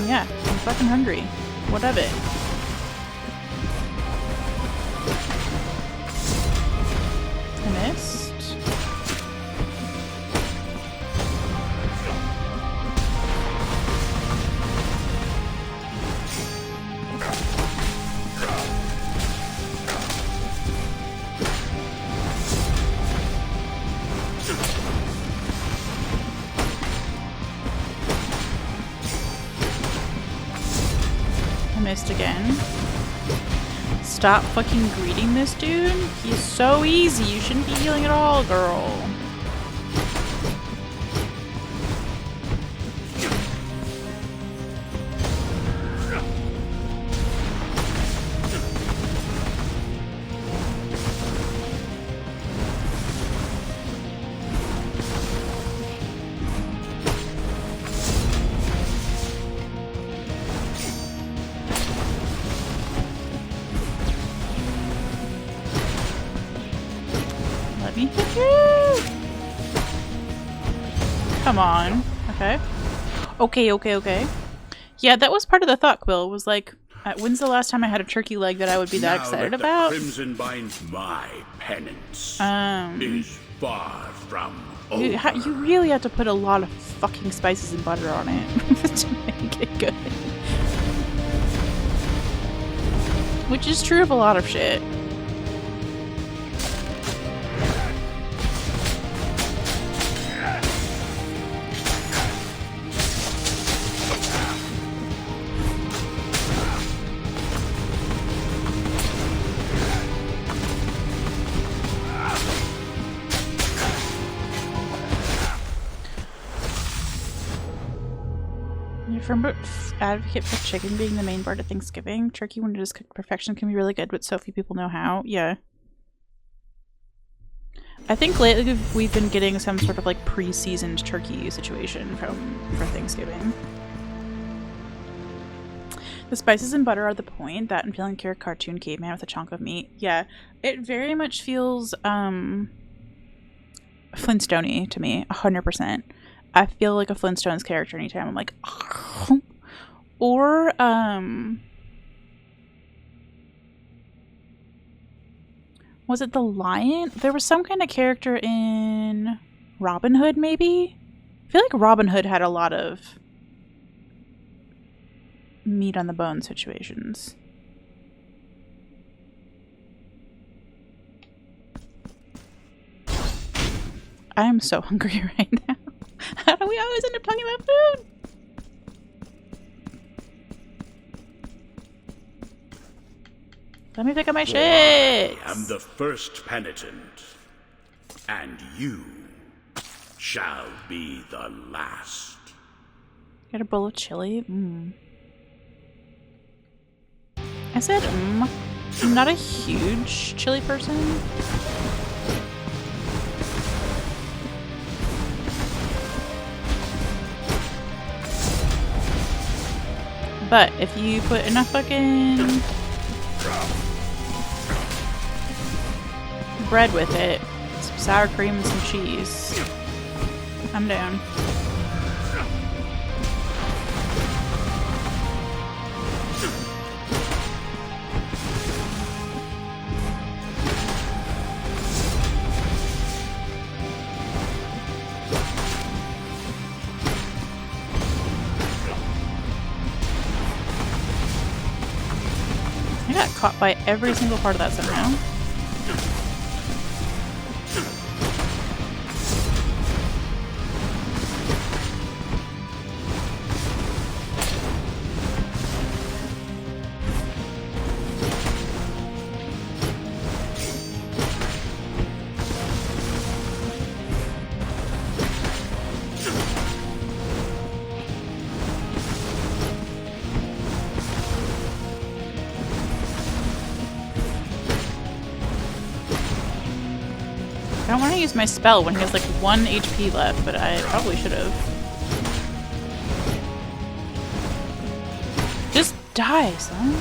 Yeah, I'm fucking hungry. What of it? I missed. Missed again. Stop fucking greeting this dude. He's so easy. You shouldn't be healing at all, girl. Come on. Okay. Okay. Yeah, that was part of the thought, Quill, was like, When's the last time I had a turkey leg that I would be that excited about? Crimson bind my penance is far from over. You really have to put a lot of fucking spices and butter on it to make it good. Which is true of a lot of shit. From advocate for chicken being the main part of Thanksgiving. Turkey, when it is cooked to perfection, can be really good, but so few people know how. Yeah. I think lately we've been getting some sort of like pre-seasoned turkey situation for Thanksgiving. The spices and butter are the point. That and feeling like you're a cartoon caveman with a chunk of meat. Yeah, it very much feels Flintstone-y to me, 100%. I feel like a Flintstones character anytime I'm like, or was it the lion? There was some kind of character in Robin Hood, maybe? I feel like Robin Hood had a lot of meat on the bone situations. I am so hungry right now. How do we always end up talking about food? Let me pick up my shit. I am the first penitent, and you shall be the last. Get a bowl of chili? I said I'm not a huge chili person. But if you put enough fucking bread with it, some sour cream and some cheese, I'm down. I got caught by every single part of that somehow. I don't want to use my spell when he has like 1 HP left, but I probably should have. Just die, son.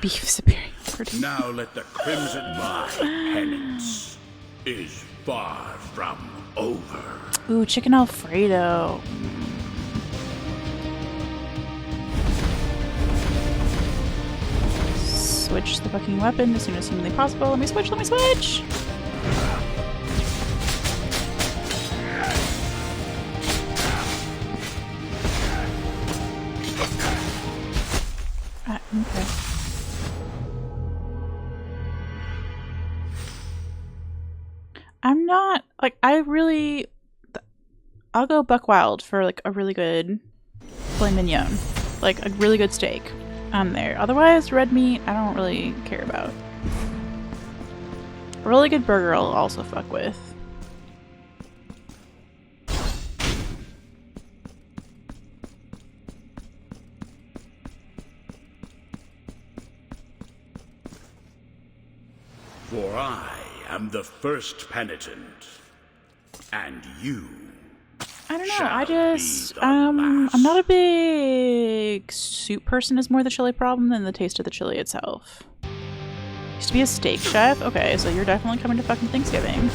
Beef superiority. Now let the crimson my penance is far from over. Ooh, chicken Alfredo. Switch the fucking weapon as soon as humanly possible. Let me switch, let me switch! Okay. I'm not, like, I'll go buck wild for, like, a really good filet mignon. Like, a really good steak. I'm there. Otherwise, red meat, I don't really care about. A really good burger I'll also fuck with. For I am the first penitent, and you I don't know, shall I just, be the I'm last. not a big soup person is more the chili problem than the taste of the chili itself. Used to be a steak chef? Okay, so you're definitely coming to fucking Thanksgiving.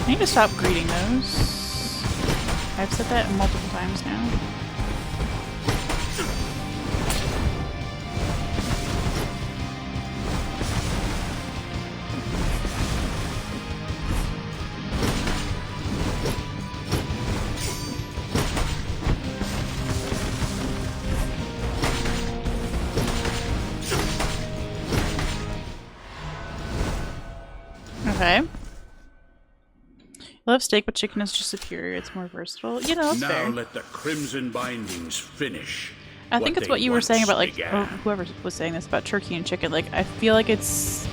I need to stop greeting those. I've said that multiple times now. Okay. I love steak, but chicken is just superior. It's more versatile. You know, that's fair. Now let the crimson bindings finish. I think it's what you were saying about, like, or whoever was saying this about turkey and chicken. Like, I feel like it's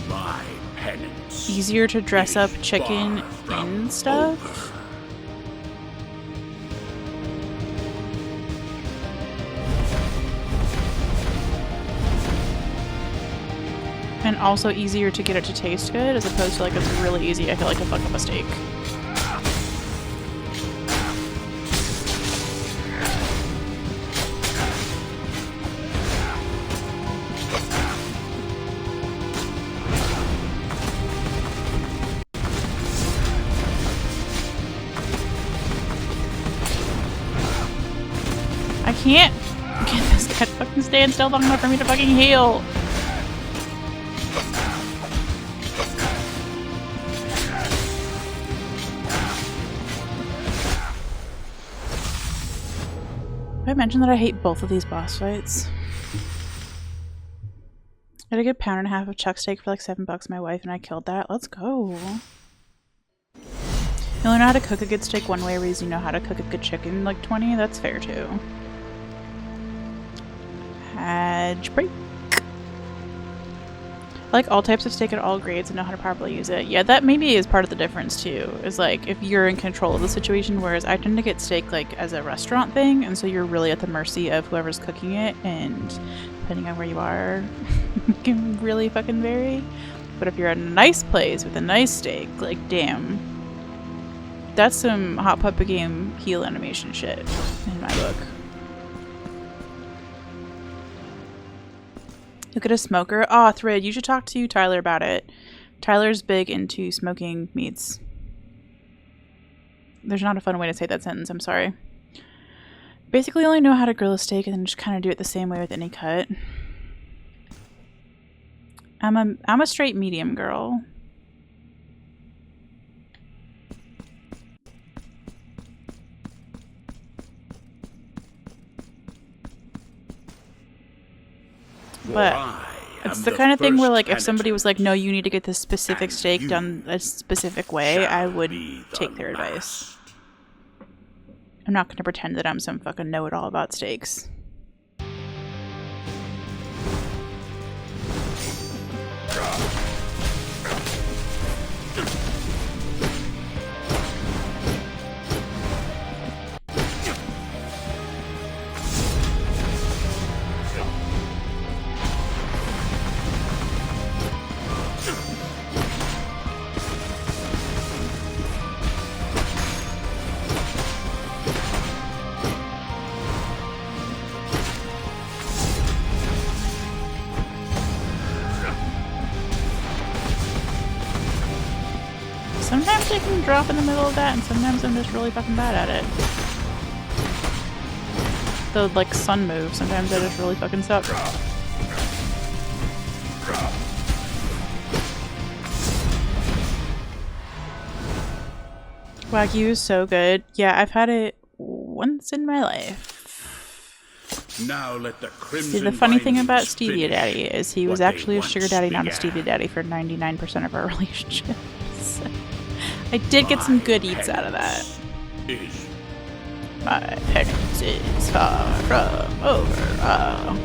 My penance easier to dress up chicken in stuff. And also easier to get it to taste good, as opposed to, like, it's really easy, I feel like, to fuck up a steak. I can't get this guy to fucking stand still long enough for me to fucking heal. Did I mention that I hate both of these boss fights? I had a good pound and a half of chuck steak for like $7. My wife and I killed that. Let's go. You only know how to cook a good steak one way, whereas you know how to cook a good chicken like 20. That's fair too. Hedge break. I like all types of steak at all grades and know how to properly use it. Yeah, that maybe is part of the difference too. Is like if you're in control of the situation, whereas I tend to get steak like as a restaurant thing, and so you're really at the mercy of whoever's cooking it, and depending on where you are, it can really fucking vary. But if you're at a nice place with a nice steak, like damn, that's some Hot Puppet Game heel animation shit in my book. Look at a smoker. Aw, Thrid, you should talk to Tyler about it. Tyler's big into smoking meats. There's not a fun way to say that sentence, I'm sorry. Basically only know how to grill a steak and then just kind of do it the same way with any cut. I'm a straight medium girl. But it's the kind of thing where, like, if somebody was like, no, you need to get this specific steak done a specific way, I would take their advice. I'm not going to pretend that I'm some fucking know-it-all about steaks. Sometimes I can drop in the middle of that, and sometimes I'm just really fucking bad at it. The, like, sun move, sometimes I just really fucking suck. Wagyu is so good. Yeah, I've had it once in my life. Now let the crimson See, the funny thing about bindings Stevia finish Daddy is he was what they actually a sugar once daddy, not a began. Stevia Daddy for 99% of our relationships. I did get some good eats out of that. Is My penance is far from over. Oh.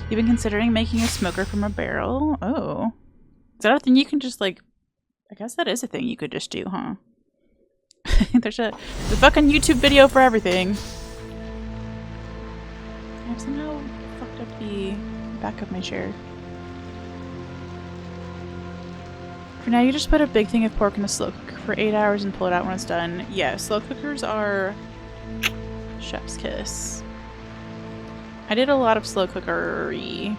You've been considering making a smoker from a barrel? Oh. Is that a thing you can just, like... I guess that is a thing you could just do, huh? There's a fucking YouTube video for everything. I've somehow fucked up the back of my chair. For now, you just put a big thing of pork in a slow cooker for 8 hours and pull it out when it's done. Yeah, slow cookers are chef's kiss. I did a lot of slow cookery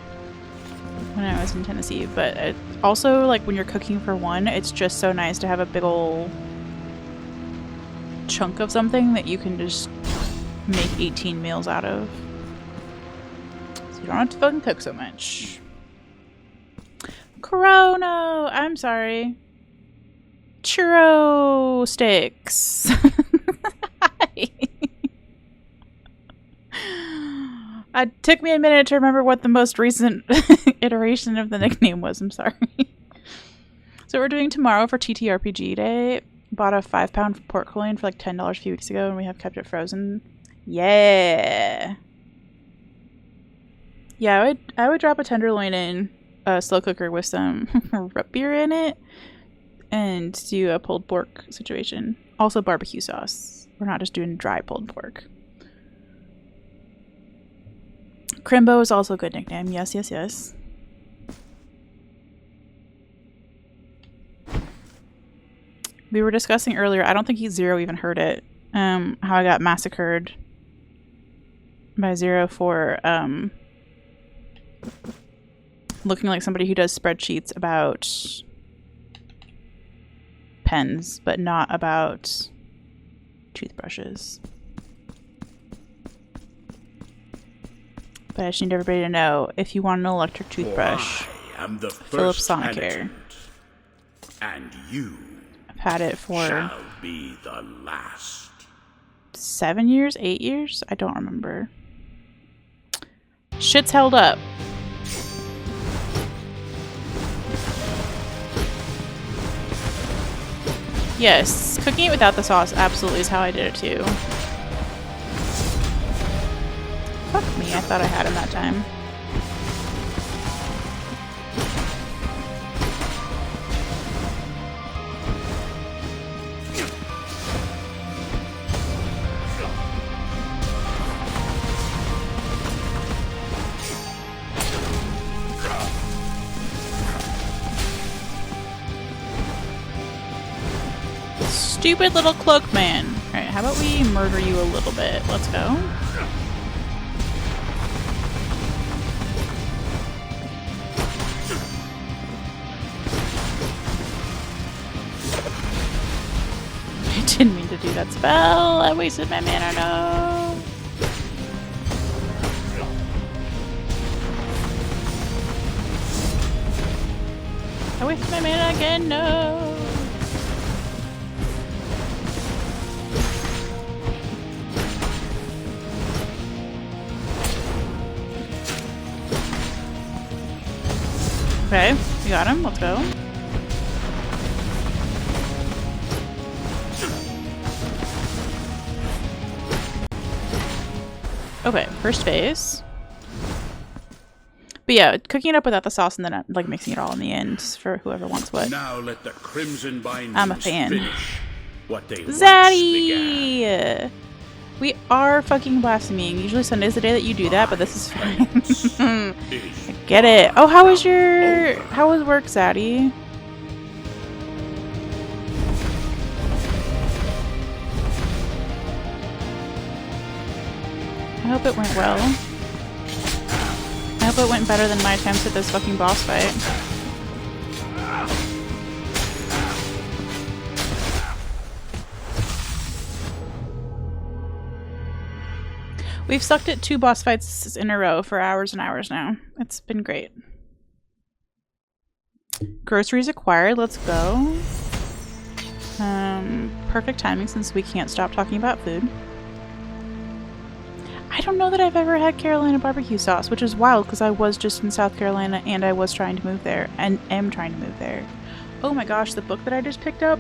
when I was in Tennessee, but it also, like, when you're cooking for one, it's just so nice to have a big ol' chunk of something that you can just make 18 meals out of. So you don't have to fucking cook so much. Chrono! I'm sorry. Churro sticks. It took me a minute to remember what the most recent iteration of the nickname was. I'm sorry. So we're doing tomorrow for TTRPG Day. Bought a 5-pound pork loin for like $10 a few weeks ago, and we have kept it frozen. Yeah. Yeah, I would drop a tenderloin in a slow cooker with some root beer in it and do a pulled pork situation. Also barbecue sauce. We're not just doing dry pulled pork. Crimbo is also a good nickname. Yes, yes, yes. We were discussing earlier, I don't think Zero even heard it, how I got massacred by Zero for looking like somebody who does spreadsheets about pens, but not about toothbrushes. But I just need everybody to know, if you want an electric toothbrush, I am the Philips first Sonicare. And you I've had it for shall be the last. 7 years, 8 years? I don't remember. Shit's held up. Yes, cooking it without the sauce absolutely is how I did it too. Fuck me, I thought I had him that time. Stupid little cloak man. Alright, how about we murder you a little bit? Let's go. I didn't mean to do that spell. I wasted my mana, no. I wasted my mana again, no. Okay, we got him. Let's go. Okay, first phase. But yeah, cooking it up without the sauce and then like mixing it all in the end for whoever wants what. Now let the crimson bindings I'm a fan. finish what they once Zaddy! began. We are fucking blaspheming. Usually Sunday's the day that you do that, but this is fine. I get it. Oh, how was work, Zaddy? I hope it went well. I hope it went better than my attempts at this fucking boss fight. We've sucked at 2 boss fights in a row for hours and hours now. It's been great. Groceries acquired. Let's go. Perfect timing since we can't stop talking about food. I don't know that I've ever had Carolina barbecue sauce, which is wild because I was just in South Carolina and I was trying to move there and am trying to move there. Oh my gosh, the book that I just picked up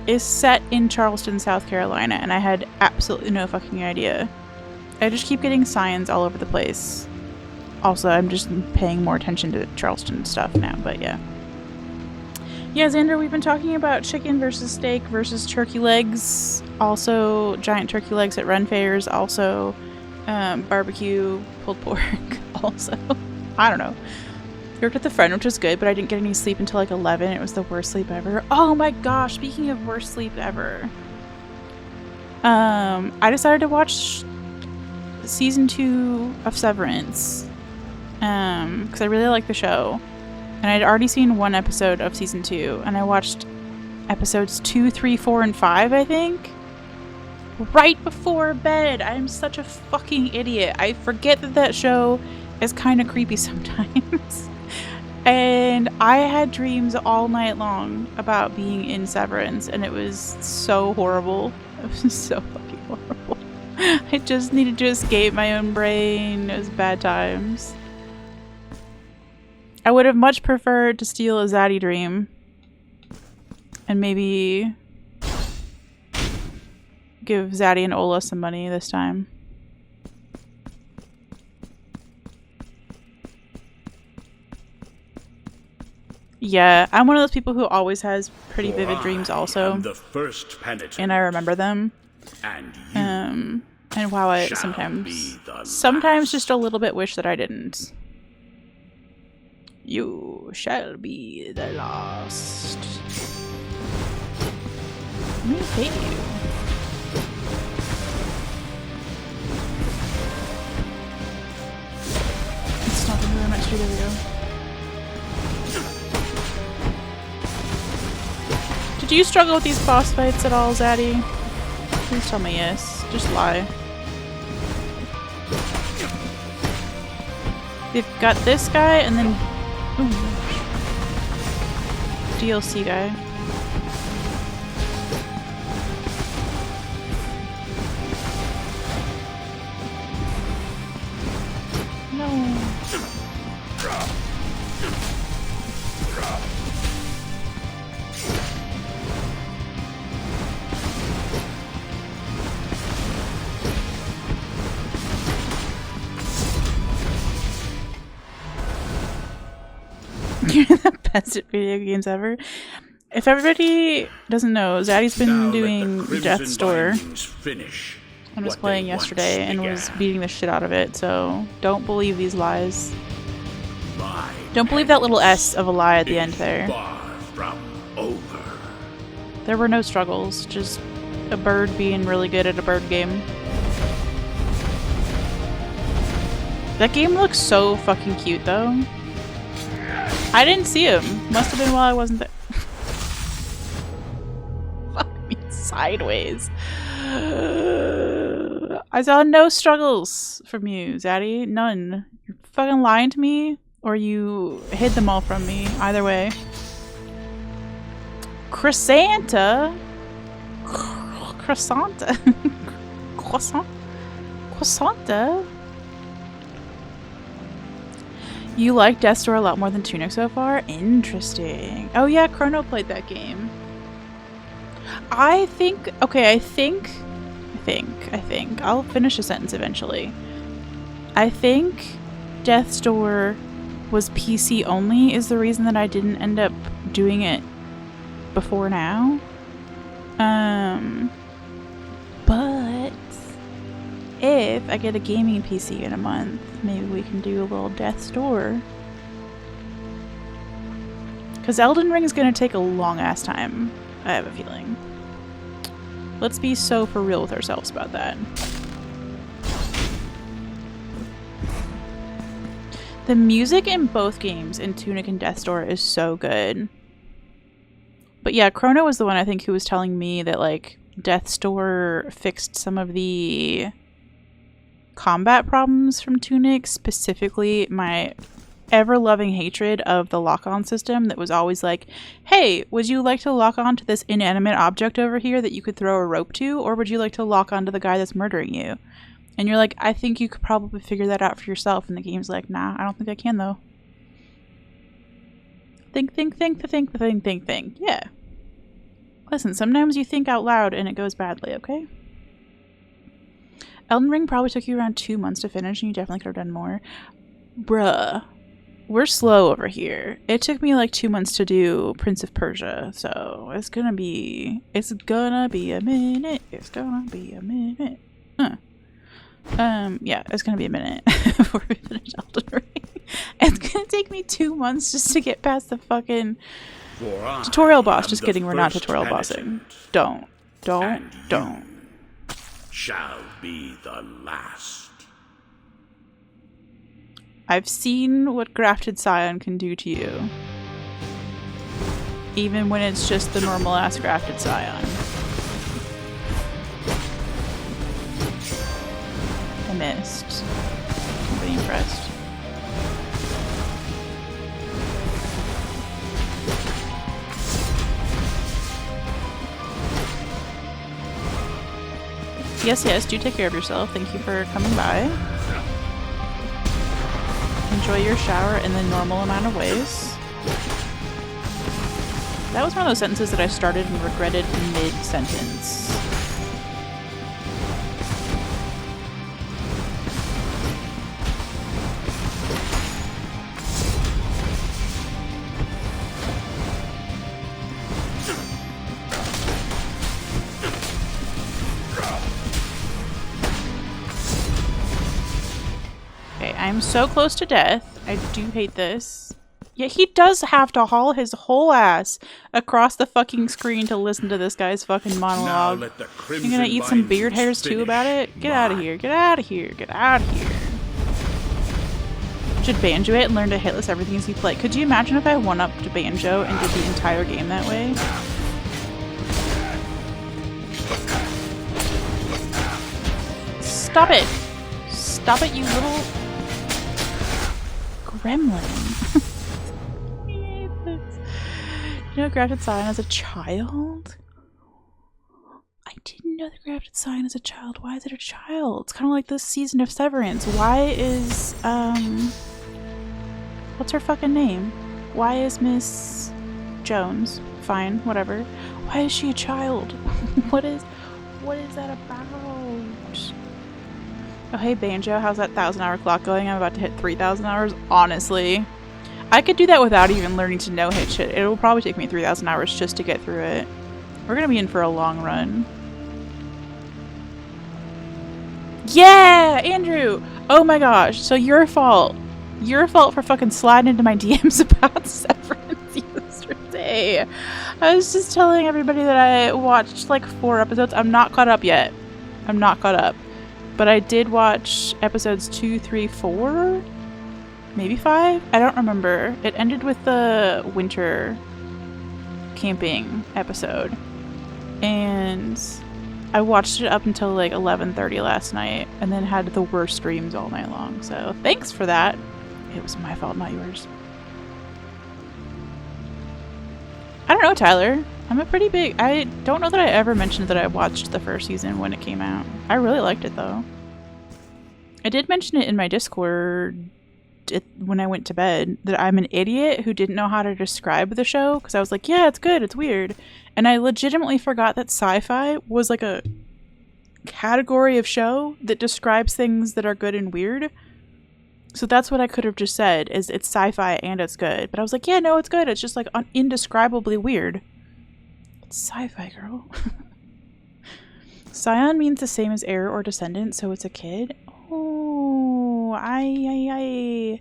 is set in Charleston, South Carolina, and I had absolutely no fucking idea. I just keep getting signs all over the place. Also, I'm just paying more attention to Charleston stuff now, but yeah. Yeah, Xander, we've been talking about chicken versus steak versus turkey legs. Also, giant turkey legs at run fairs. Also, barbecue pulled pork. Also, I don't know. Worked with a friend, which was good, but I didn't get any sleep until like 11. It was the worst sleep ever. Oh my gosh, speaking of worst sleep ever. I decided to watch season 2 of Severance. Because I really like the show. And I'd already seen 1 episode of season 2, and I watched episodes 2, 3, 4, and 5, I think. Right before bed. I'm such a fucking idiot. I forget that that show is kind of creepy sometimes. And I had dreams all night long about being in Severance, and it was so horrible. It was so fucking horrible. I just needed to escape my own brain. It was bad times. I would have much preferred to steal a Zaddy dream and maybe give Zaddy and Ola some money this time. Yeah, I'm one of those people who always has pretty vivid dreams also. The first penitent, and I remember them. And wow, I sometimes just a little bit wish that I didn't. You shall be the last. Let me pay you. It's not the room extra, there we go. Did you struggle with these boss fights at all, Zaddy? Please tell me yes. Just lie. They've got this guy and then DLC guy. No. You're the best at video games ever. If everybody doesn't know, Zaddy's been doing Death's Door and was playing yesterday and was beating the shit out of it, so don't believe these lies. Don't believe that little S of a lie at the end there. There were no struggles, just a bird being really good at a bird game. That game looks so fucking cute though. I didn't see him. Must have been while I wasn't there. Fuck me sideways. I saw no struggles from you, Zaddy. None. You're fucking lying to me, or you hid them all from me. Either way. Croissanta? Croissanta? Croissanta? You like Death's Door a lot more than Tunic so far? Interesting. Oh yeah, Chrono played that game. I think I'll finish a sentence eventually. I think Death's Door was PC only is the reason that I didn't end up doing it before now. But if I get a gaming PC in a month, maybe we can do a little Death's Door. Because Elden Ring is going to take a long ass time, I have a feeling. Let's be so for real with ourselves about that. The music in both games, in Tunic and Death's Door, is so good. But yeah, Chrono was the one I think who was telling me that like Death's Door fixed some of the combat problems from Tunic, specifically my ever-loving hatred of the lock-on system that was always like, hey, would you like to lock on to this inanimate object over here that you could throw a rope to, or would you like to lock on to the guy that's murdering you? And you're like, I think you could probably figure that out for yourself. And the game's like, nah, I don't think I can though. Think. Yeah. Listen, sometimes you think out loud and it goes badly, okay? Elden Ring probably took you around 2 months to finish, and you definitely could have done more. Bruh. We're slow over here. It took me like 2 months to do Prince of Persia, so it's gonna be a minute. Yeah, it's gonna be a minute before we finish Elden Ring. It's gonna take me 2 months just to get past the fucking For I tutorial boss. am Just the kidding, we're not first tutorial bossing. penitent, Don't. and Don't. shall be the last. I've seen what grafted scion can do to you. Even when it's just the normal ass grafted scion. I missed. I'm pretty impressed. Yes, do take care of yourself. Thank you for coming by. Enjoy your shower in the normal amount of ways. That was one of those sentences that I started and regretted mid-sentence. Okay, I'm so close to death. I do hate this. Yeah, he does have to haul his whole ass across the fucking screen to listen to this guy's fucking monologue. You're gonna eat some beard hairs too about it? Get out of here, get out of here, get out of here. Should Banjo it and learn to hitless everything as you play. Could you imagine if I one-upped Banjo and did the entire game that way? Stop it! Stop it, you little gremlin. You know grafted scion as a child? I didn't know the grafted scion as a child. Why is it a child? It's kind of like this season of Severance. Why is, what's her fucking name? Why is Miss Jones? Fine, whatever. Why is she a child? What is that about? Oh, hey Banjo, how's that 1,000-hour clock going? I'm about to hit 3,000 hours. Honestly, I could do that without even learning to no hit shit. It will probably take me 3,000 hours just to get through it. We're gonna be in for a long run. Yeah, Andrew! Oh my gosh, so your fault. Your fault for fucking sliding into my DMs about Severance yesterday. I was just telling everybody that I watched like 4 episodes. I'm not caught up yet. I'm not caught up. But I did watch episodes 2, 3, 4? Maybe 5? I don't remember. It ended with the winter camping episode. And I watched it up until like 11:30 last night and then had the worst dreams all night long. So thanks for that. It was my fault, not yours. I don't know, Tyler. I'm a pretty big... I don't know that I ever mentioned that I watched the first season when it came out. I really liked it, though. I did mention it in my Discord when I went to bed, that I'm an idiot who didn't know how to describe the show, because I was like, yeah, it's good, it's weird. And I legitimately forgot that sci-fi was like a category of show that describes things that are good and weird. So that's what I could have just said, is it's sci-fi and it's good. But I was like, yeah, no, it's good. It's just like indescribably weird. It's sci-fi, girl. Scion means the same as heir or descendant, so it's a kid. Oh, The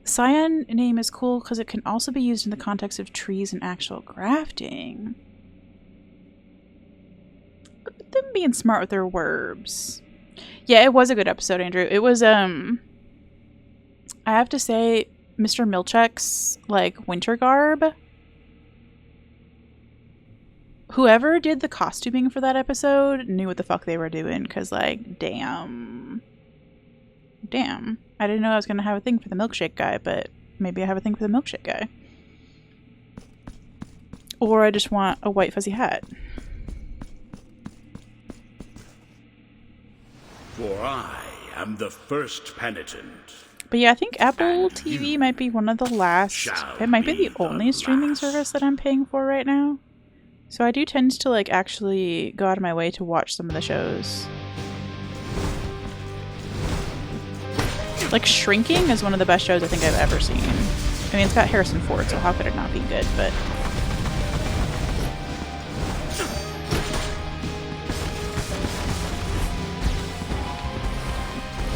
Scion name is cool because it can also be used in the context of trees and actual grafting. Look at them being smart with their verbs. Yeah, it was a good episode, Andrew. It was, I have to say, Mr. Milchek's, like, winter garb. Whoever did the costuming for that episode knew what the fuck they were doing, because, like, damn. Damn. I didn't know I was going to have a thing for the milkshake guy, but maybe I have a thing for the milkshake guy. Or I just want a white fuzzy hat. For I am the first penitent. But yeah, I think Apple TV might be one of the last. It might be the only streaming service that I'm paying for right now. So I do tend to, like, actually go out of my way to watch some of the shows. Like, Shrinking is one of the best shows I think I've ever seen. I mean, it's got Harrison Ford, so how could it not be good, but...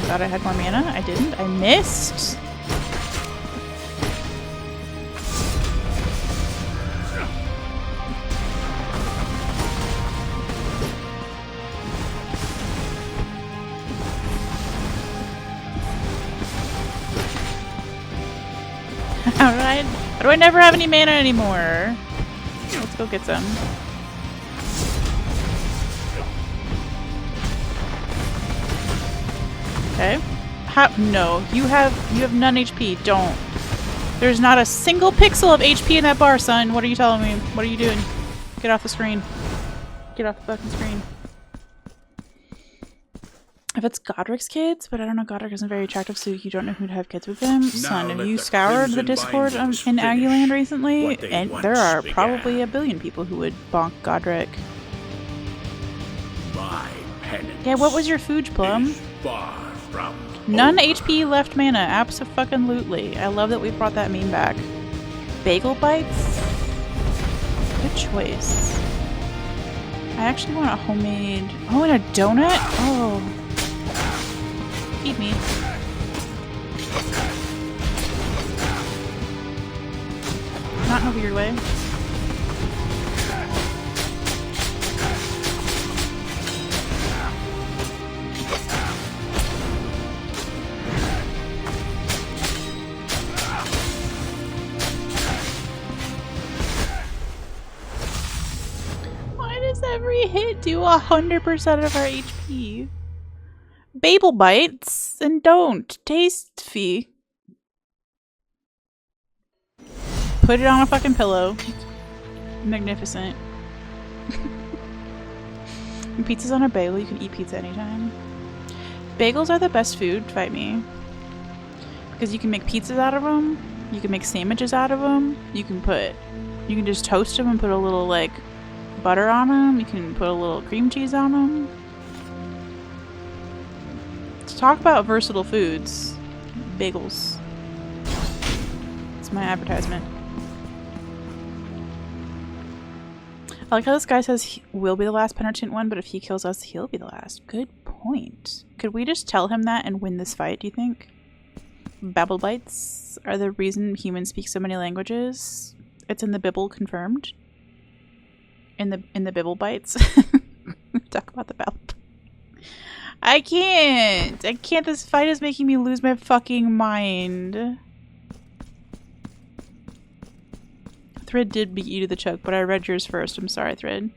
Thought I had more mana. I didn't. I missed. How do I never have any mana anymore? Let's go get some. Okay. No, you have none HP. Don't. There's not a single pixel of HP in that bar, son. What are you telling me? What are you doing? Get off the screen. Get off the fucking screen. If it's Godric's kids, but I don't know, Godric isn't very attractive, so you don't know who to have kids with him. Son, have you scoured the Discord in Aggieland recently? And there are probably a billion people who would bonk Godric. Yeah, what was your food, Plum? None HP left mana, abso-fucking-lutely. I love that we brought that meme back. Bagel bites? Good choice. I actually want a homemade... Oh, and a donut? Oh. Feed me. Not in a weird way. Why does every hit do 100% of our HP? Babel bites and don't taste fee. Put it on a fucking pillow. Magnificent. And pizza's on a bagel. You can eat pizza anytime. Bagels are the best food. Fight me. Because you can make pizzas out of them. You can make sandwiches out of them. You can just toast them and put a little like butter on them. You can put a little cream cheese on them. Talk about versatile foods. Bagels. It's my advertisement. I like how this guy says he will be the last penitent one, but if he kills us, he'll be the last. Good point. Could we just tell him that and win this fight, do you think? Babble bites are the reason humans speak so many languages. It's in the Bible, confirmed. In the Bible bites. Talk about the Babble. I can't! This fight is making me lose my fucking mind. Thread did beat you to the choke, but I read yours first. I'm sorry, Thread.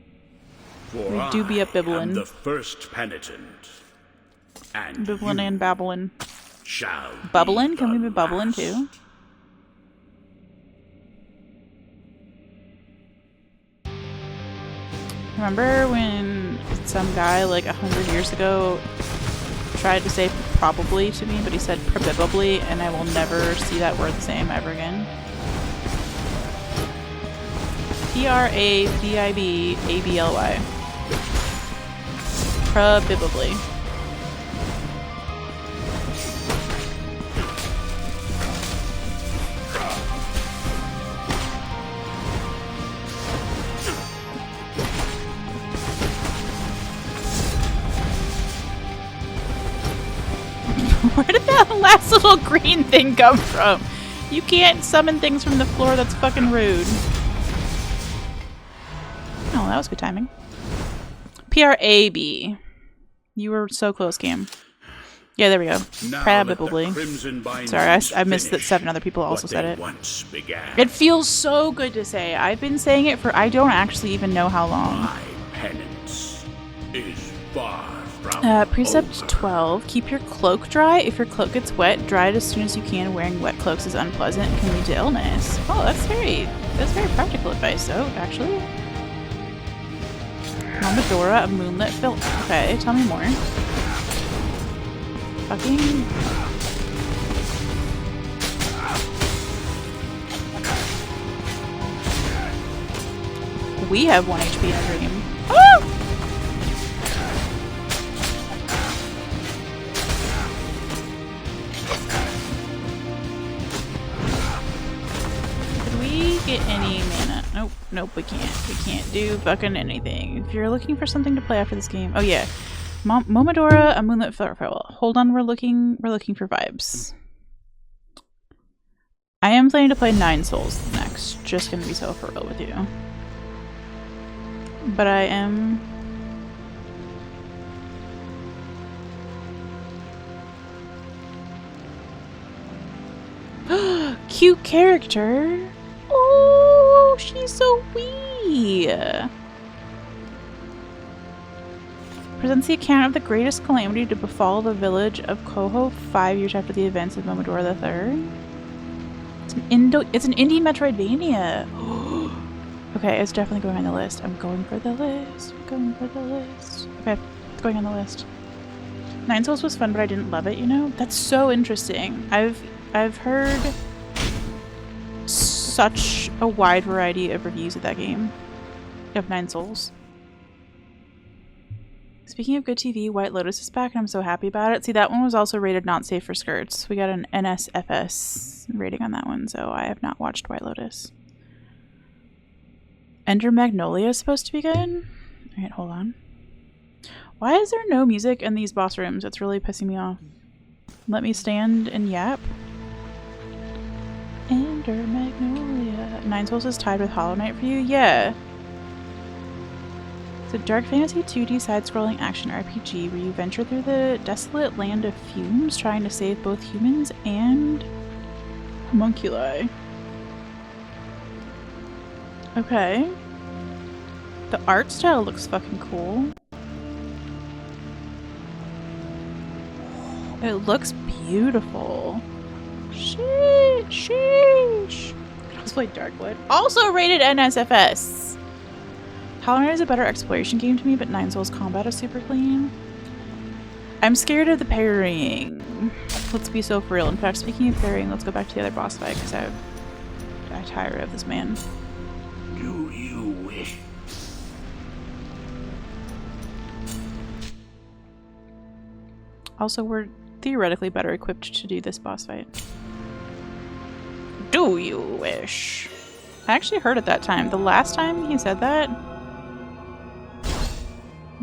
We do be up Bibblin'. The first penitent. And Bibblin' and Babblin'. Bubblin'? Can we be bubblin' too? Remember when some guy like 100 years ago tried to say probably to me, but he said probably, and I will never see that word the same ever again. P-R-A-B-I-B-A-B-L-Y. Probably. Where did that last little green thing come from? You can't summon things from the floor, that's fucking rude. Oh, that was good timing. P-R-A-B. You were so close, game. Yeah, there we go. Probably. Sorry, I missed that 7 other people also said it. It feels so good to say. I've been saying it for I don't actually even know how long. My penance is far from Precept over. 12. Keep your cloak dry. If your cloak gets wet, dry it as soon as you can. Wearing wet cloaks is unpleasant and can lead to illness. Oh, that's very practical advice, though, actually. Momodora, a moonlit film. Okay, tell me more. Fucking... We have 1 HP in a dream. Oh! Did we get any mana? Nope, we can't. We can't do fucking anything. If you're looking for something to play after this game... Oh yeah. Momodora, a moonlit farewell. Hold on, we're looking for vibes. I am planning to play 9 Souls next. Just gonna be so for real with you. But I am... Cute character. Oh, she's so wee. Presents the account of the greatest calamity to befall the village of Koho 5 years after the events of Momodora III. It's an indie Metroidvania. Okay, it's definitely going on the list. I'm going for the list. I'm going for the list. Okay, it's going on the list. Nine Souls was fun, but I didn't love it, you know? That's so interesting. I've heard such a wide variety of reviews of that game. Of Nine Souls. Speaking of good TV, White Lotus is back and I'm so happy about it. See, that one was also rated not safe for skirts. We got an NSFS rating on that one, so I have not watched White Lotus. Ender Magnolia is supposed to be good? Alright, hold on. Why is there no music in these boss rooms? It's really pissing me off. Let me stand and yap. Ender Magnolia. Nine Souls is tied with Hollow Knight for you? Yeah. It's a dark fantasy 2D side-scrolling action RPG where you venture through the desolate land of fumes trying to save both humans and homunculi. Okay. The art style looks fucking cool. It looks beautiful. Sheesh. Sheesh. Let's play Darkwood. Also rated NSFS. Hollow Knight is a better exploration game to me, but Nine Souls combat is super clean. I'm scared of the parrying. Let's be so for real. In fact, speaking of parrying, let's go back to the other boss fight because I tire of this man. Do you wish? Also, we're theoretically better equipped to do this boss fight. Do you wish? I actually heard it that time. The last time he said that,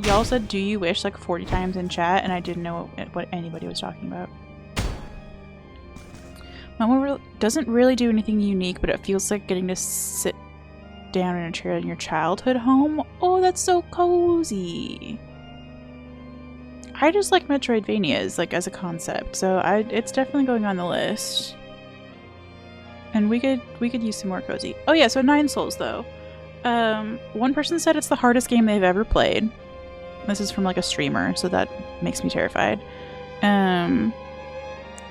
y'all said do you wish like 40 times in chat and I didn't know what anybody was talking about. Momo doesn't really do anything unique, but it feels like getting to sit down in a chair in your childhood home. Oh, that's so cozy. I just like Metroidvanias like as a concept, so it's definitely going on the list. And we could use some more cozy. Oh yeah, so Nine Souls though. One person said it's the hardest game they've ever played. This is from like a streamer, so that makes me terrified. I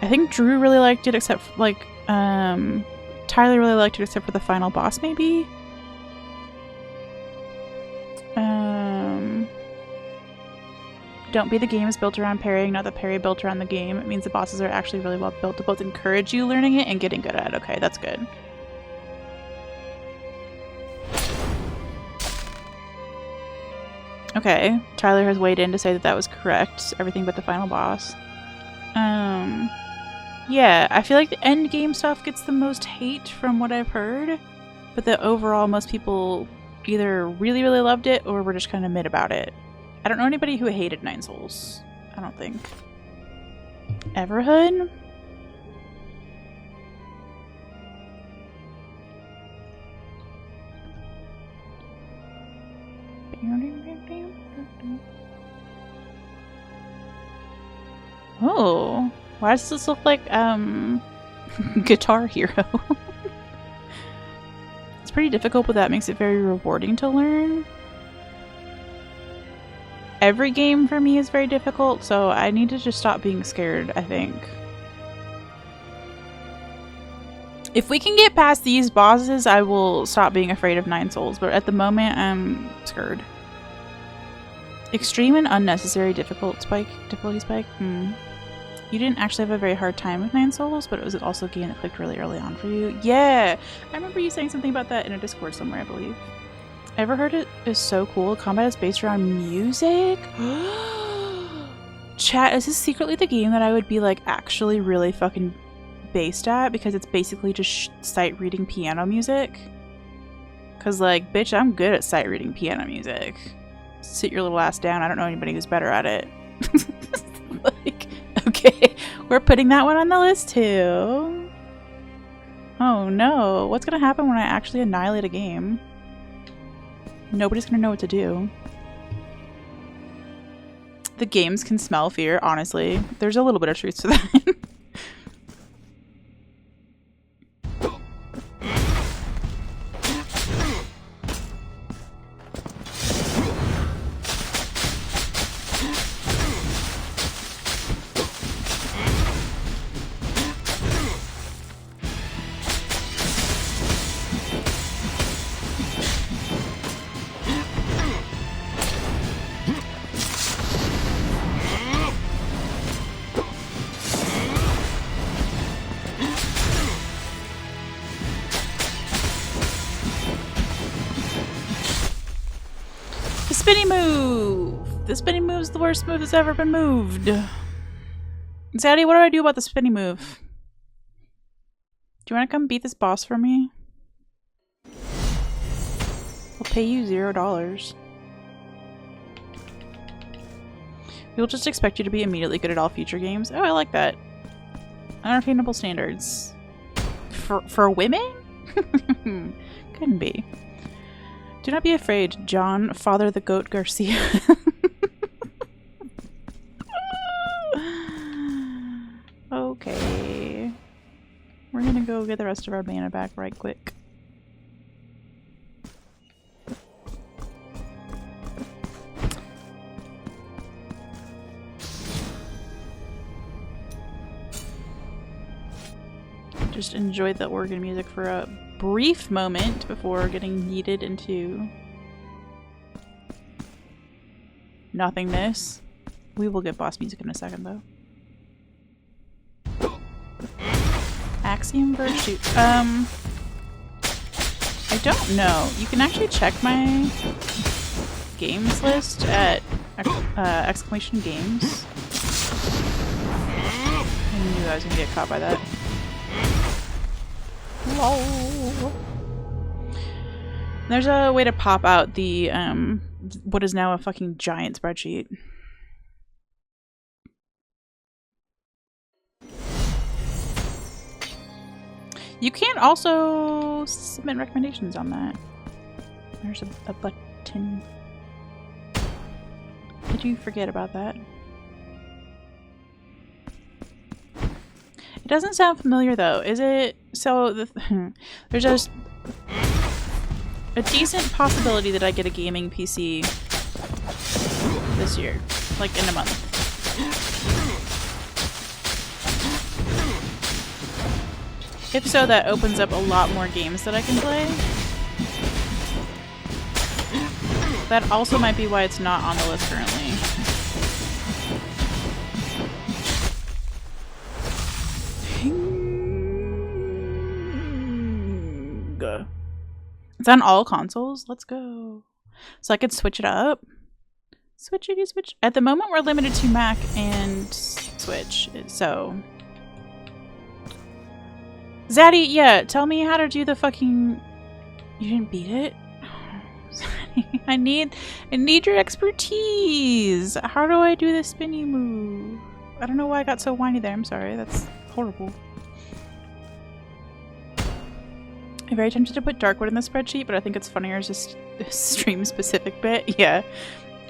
think Drew really liked it, except for, like Tyler really liked it except for the final boss maybe. Don't be the game is built around parrying, not the parry built around the game. It means the bosses are actually really well built to both encourage you learning it and getting good at it. Okay, that's good. Okay, Tyler has weighed in to say that that was correct. Everything but the final boss. Yeah, I feel like the end game stuff gets the most hate from what I've heard, but that overall most people either really, really loved it or were just kind of mid about it. I don't know anybody who hated Nine Souls. I don't think. Everhood? Oh, why does this look like Guitar Hero? It's pretty difficult, but that makes it very rewarding to learn. Every game for me is very difficult, so I need to just stop being scared, I think. If we can get past these bosses, I will stop being afraid of Nine Souls, but at the moment, I'm scared. Extreme and unnecessary difficulty spike? You didn't actually have a very hard time with Nine Souls, but it was also a game that clicked really early on for you. Yeah! I remember you saying something about that in a Discord somewhere, I believe. Everheard it is so cool. Combat is based around music. Chat, is this secretly the game that I would be like actually really fucking based at? Because it's basically just sight reading piano music. Cause like, bitch, I'm good at sight reading piano music. Sit your little ass down. I don't know anybody who's better at it. Like, okay, we're putting that one on the list too. Oh no, what's gonna happen when I actually annihilate a game? Nobody's gonna know what to do. The games can smell fear, honestly. There's a little bit of truth to that. spinny move! The spinny move's the worst move that's ever been moved. Zaddy, what do I do about the spinny move? Do you want to come beat this boss for me? I'll pay you $0. We'll just expect you to be immediately good at all future games. Oh, I like that. Unattainable standards. For women? Couldn't be. Do not be afraid, John, Father the Goat Garcia. Okay. We're gonna go get the rest of our mana back right quick. Just enjoy the organ music for a brief moment before getting yeeted into nothingness. We will get boss music in a second, though. Axiom verse shoot. I don't know. You can actually check my games list at exclamation games. I knew I was gonna get caught by that. Lol. There's a way to pop out the what is now a fucking giant spreadsheet. You can also submit recommendations on that. There's a button. Did you forget about that? It doesn't sound familiar though, is it? So there's just a decent possibility that I get a gaming PC this year, like in a month. If so, that opens up a lot more games that I can play. That also might be why it's not on the list currently. It's on all consoles? Let's go. So I could switch it up. Switchity switch. At the moment, we're limited to Mac and Switch, so... Zaddy, yeah, tell me how to do the fucking... You didn't beat it? Zaddy, I need your expertise! How do I do the spinny move? I don't know why I got so whiny there, I'm sorry, that's horrible. I'm very tempted to put Darkwood in the spreadsheet, but I think it's funnier as just a stream-specific bit. Yeah,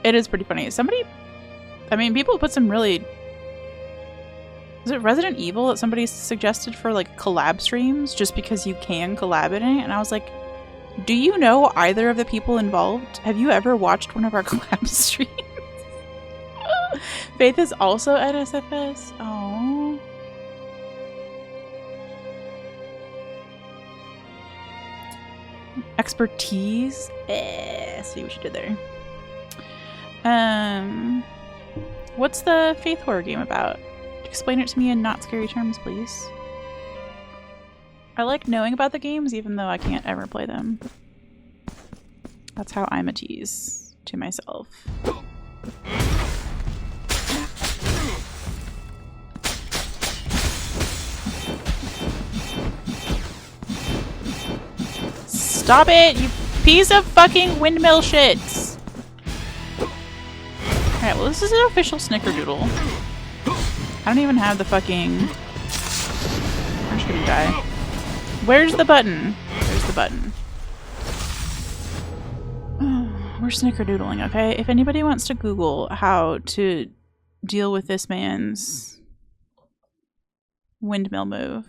it is pretty funny. Somebody... I mean, people put some really... Was it Resident Evil that somebody suggested for, like, collab streams just because you can collab in it? And I was like, do you know either of the people involved? Have you ever watched one of our collab streams? Faith is also at SFS. Oh. Expertise. See what you did there. What's the Faith horror game about? Explain it to me in not scary terms, please. I like knowing about the games even though I can't ever play them. That's how I'm a tease to myself. Stop it, you piece of fucking windmill shits! Alright, well this is an official snickerdoodle. I don't even have the fucking... I'm just gonna die. Where's the button? There's the button. We're snickerdoodling, okay? If anybody wants to Google how to deal with this man's windmill move,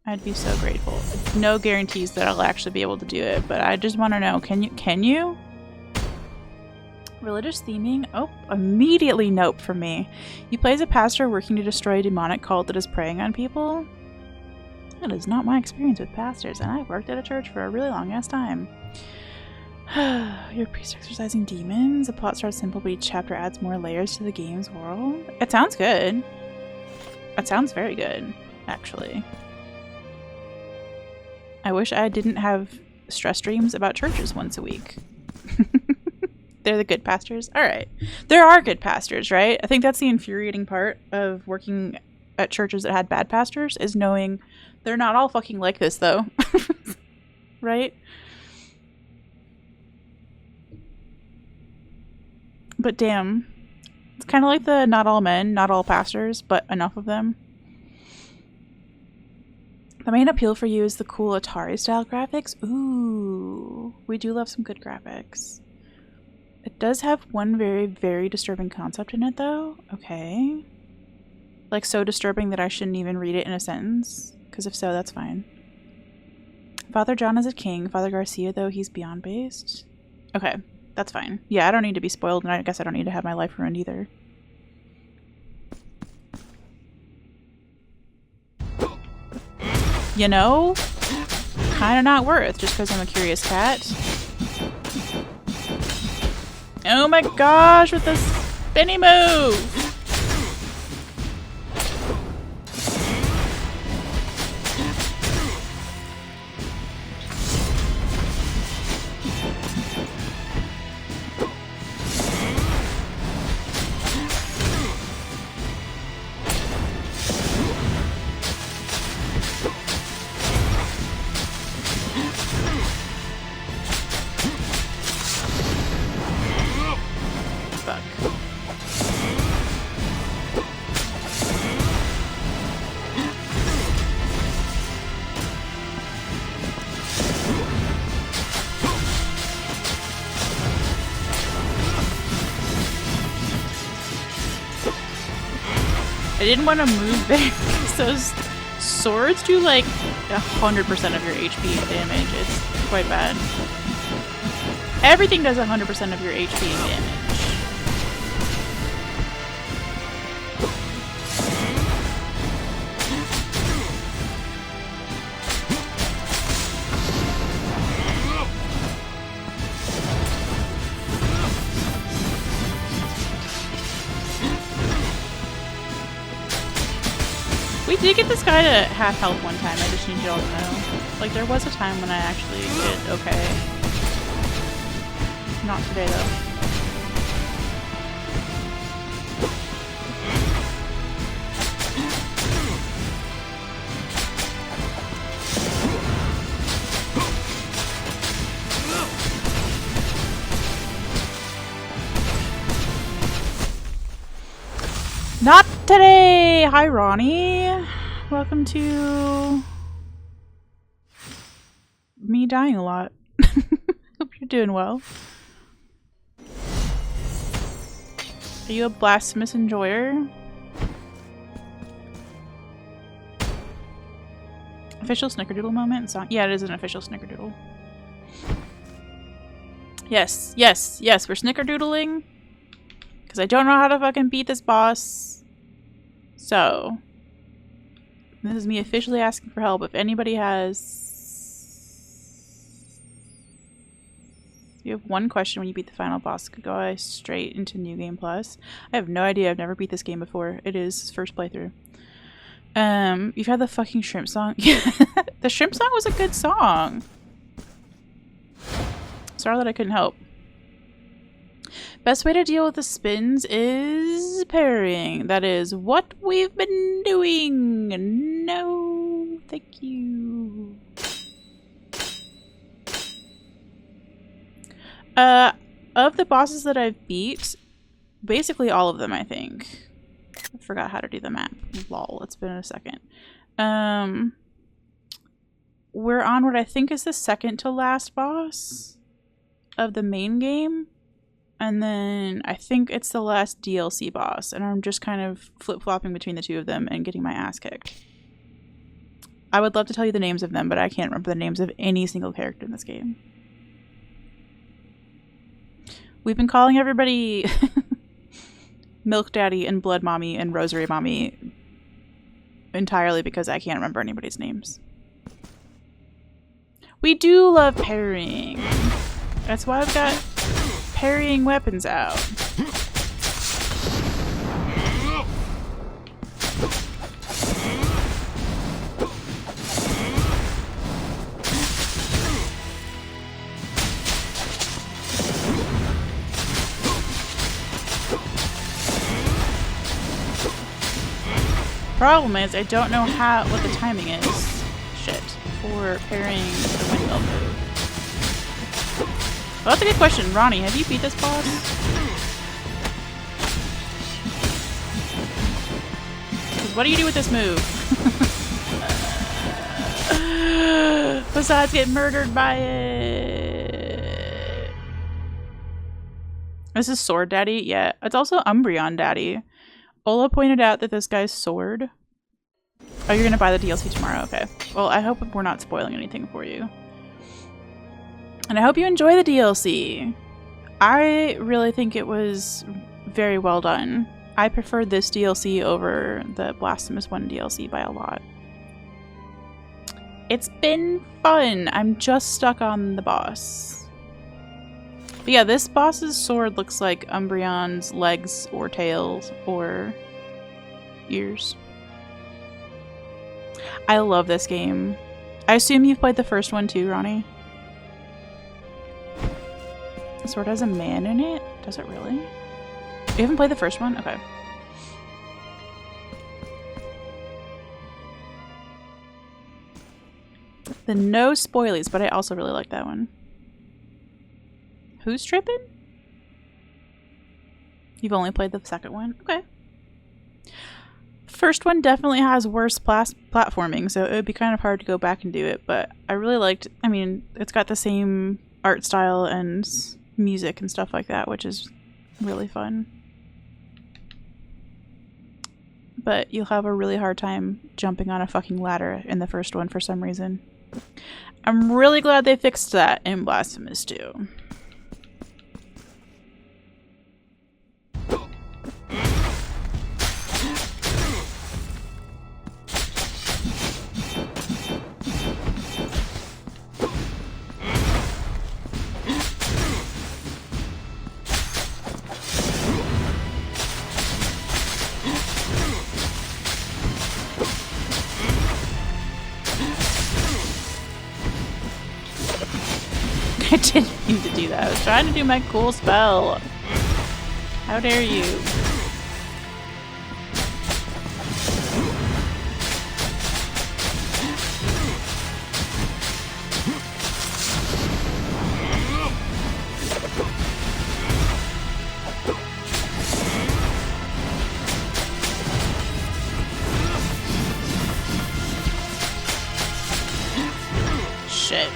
I'd be so grateful. No guarantees that I'll actually be able to do it, but I just want to know, can you? Religious theming? Oh, immediately nope from me. You play as a pastor working to destroy a demonic cult that is preying on people? That is not my experience with pastors, and I've worked at a church for a really long ass time. You're priest exorcising demons? The plot starts simple, but each chapter adds more layers to the game's world? It sounds good. It sounds very good, actually. I wish I didn't have stress dreams about churches once a week. They're the good pastors? Alright. There are good pastors, right? I think that's the infuriating part of working at churches that had bad pastors, is knowing they're not all fucking like this, though. Right? But damn. It's kind of like the not all men, not all pastors, but enough of them. The main appeal for you is the cool Atari-style graphics? Ooh. We do love some good graphics. It does have one very, very disturbing concept in it, though. Okay. Like, so disturbing that I shouldn't even read it in a sentence. Because if so, that's fine. Father John is a king. Father Garcia, though, he's beyond-based. Okay. That's fine. Yeah, I don't need to be spoiled, and I guess I don't need to have my life ruined either. You know? Kinda not worth, just because I'm a curious cat. Oh my gosh, with the spinny move! I didn't want to move there because those swords do like 100% of your HP and damage. It's quite bad. Everything does 100% of your HP and damage. We did get this guy to half health one time, I just need you all to know. Like, there was a time when I actually did okay. Not today, though. Not today! Hi, Ronnie. Welcome to me dying a lot. Hope you're doing well. Are you a Blasphemous enjoyer? Official snickerdoodle moment? Song? Yeah, it is an official snickerdoodle. Yes, yes, yes, we're snickerdoodling. Because I don't know how to fucking beat this boss. So, this is me officially asking for help. If anybody has... You have one question when you beat the final boss. Could go straight into New Game Plus. I have no idea. I've never beat this game before. It is first playthrough. You've had the fucking shrimp song. The shrimp song was a good song. Sorry that I couldn't help. Best way to deal with the spins is parrying. That is what we've been doing. No, thank you. Of the bosses that I've beat, basically all of them, I think. I forgot how to do the map. Lol, it's been a second. We're on what I think is the second to last boss of the main game. And then I think it's the last DLC boss, and I'm just kind of flip-flopping between the two of them and getting my ass kicked. I would love to tell you the names of them, but I can't remember the names of any single character in this game. We've been calling everybody Milk Daddy and Blood Mommy and Rosary Mommy entirely because I can't remember anybody's names. We do love parrying. That's why I've got parrying weapons out. problem is I don't know what the timing is. Shit. For parrying the windmill move. Well, that's a good question. Ronnie, have you beat this boss? Because what do you do with this move? Besides get murdered by it. This is Sword Daddy? Yeah. It's also Umbreon Daddy. Ola pointed out that this guy's sword. Oh, you're gonna buy the DLC tomorrow? Okay. Well, I hope we're not spoiling anything for you. And I hope you enjoy the DLC. I really think it was very well done. I preferred this DLC over the Blasphemous 1 DLC by a lot. It's been fun. I'm just stuck on the boss. But yeah, this boss's sword looks like Umbreon's legs or tails or ears. I love this game. I assume you've played the first one too, Ronnie? The sword has a man in it? Does it really? You haven't played the first one? Okay. The no spoilies, but I also really like that one. Who's tripping? You've only played the second one? Okay. First one definitely has worse platforming, so it would be kind of hard to go back and do it, but I really liked, I mean, it's got the same art style and music and stuff like that, which is really fun. But you'll have a really hard time jumping on a fucking ladder in the first one for some reason. I'm really glad they fixed that in Blasphemous 2. I didn't mean to do that. I was trying to do my cool spell. How dare you? Shit.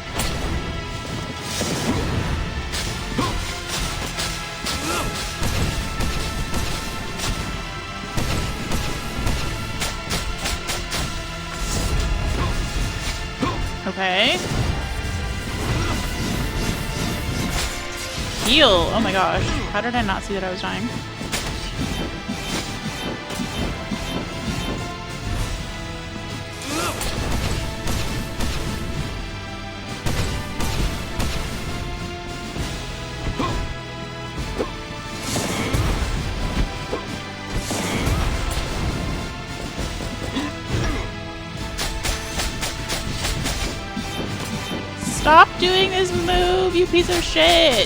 Okay. Heal! Oh my gosh. How did I not see that I was dying? Stop doing this move, you piece of shit!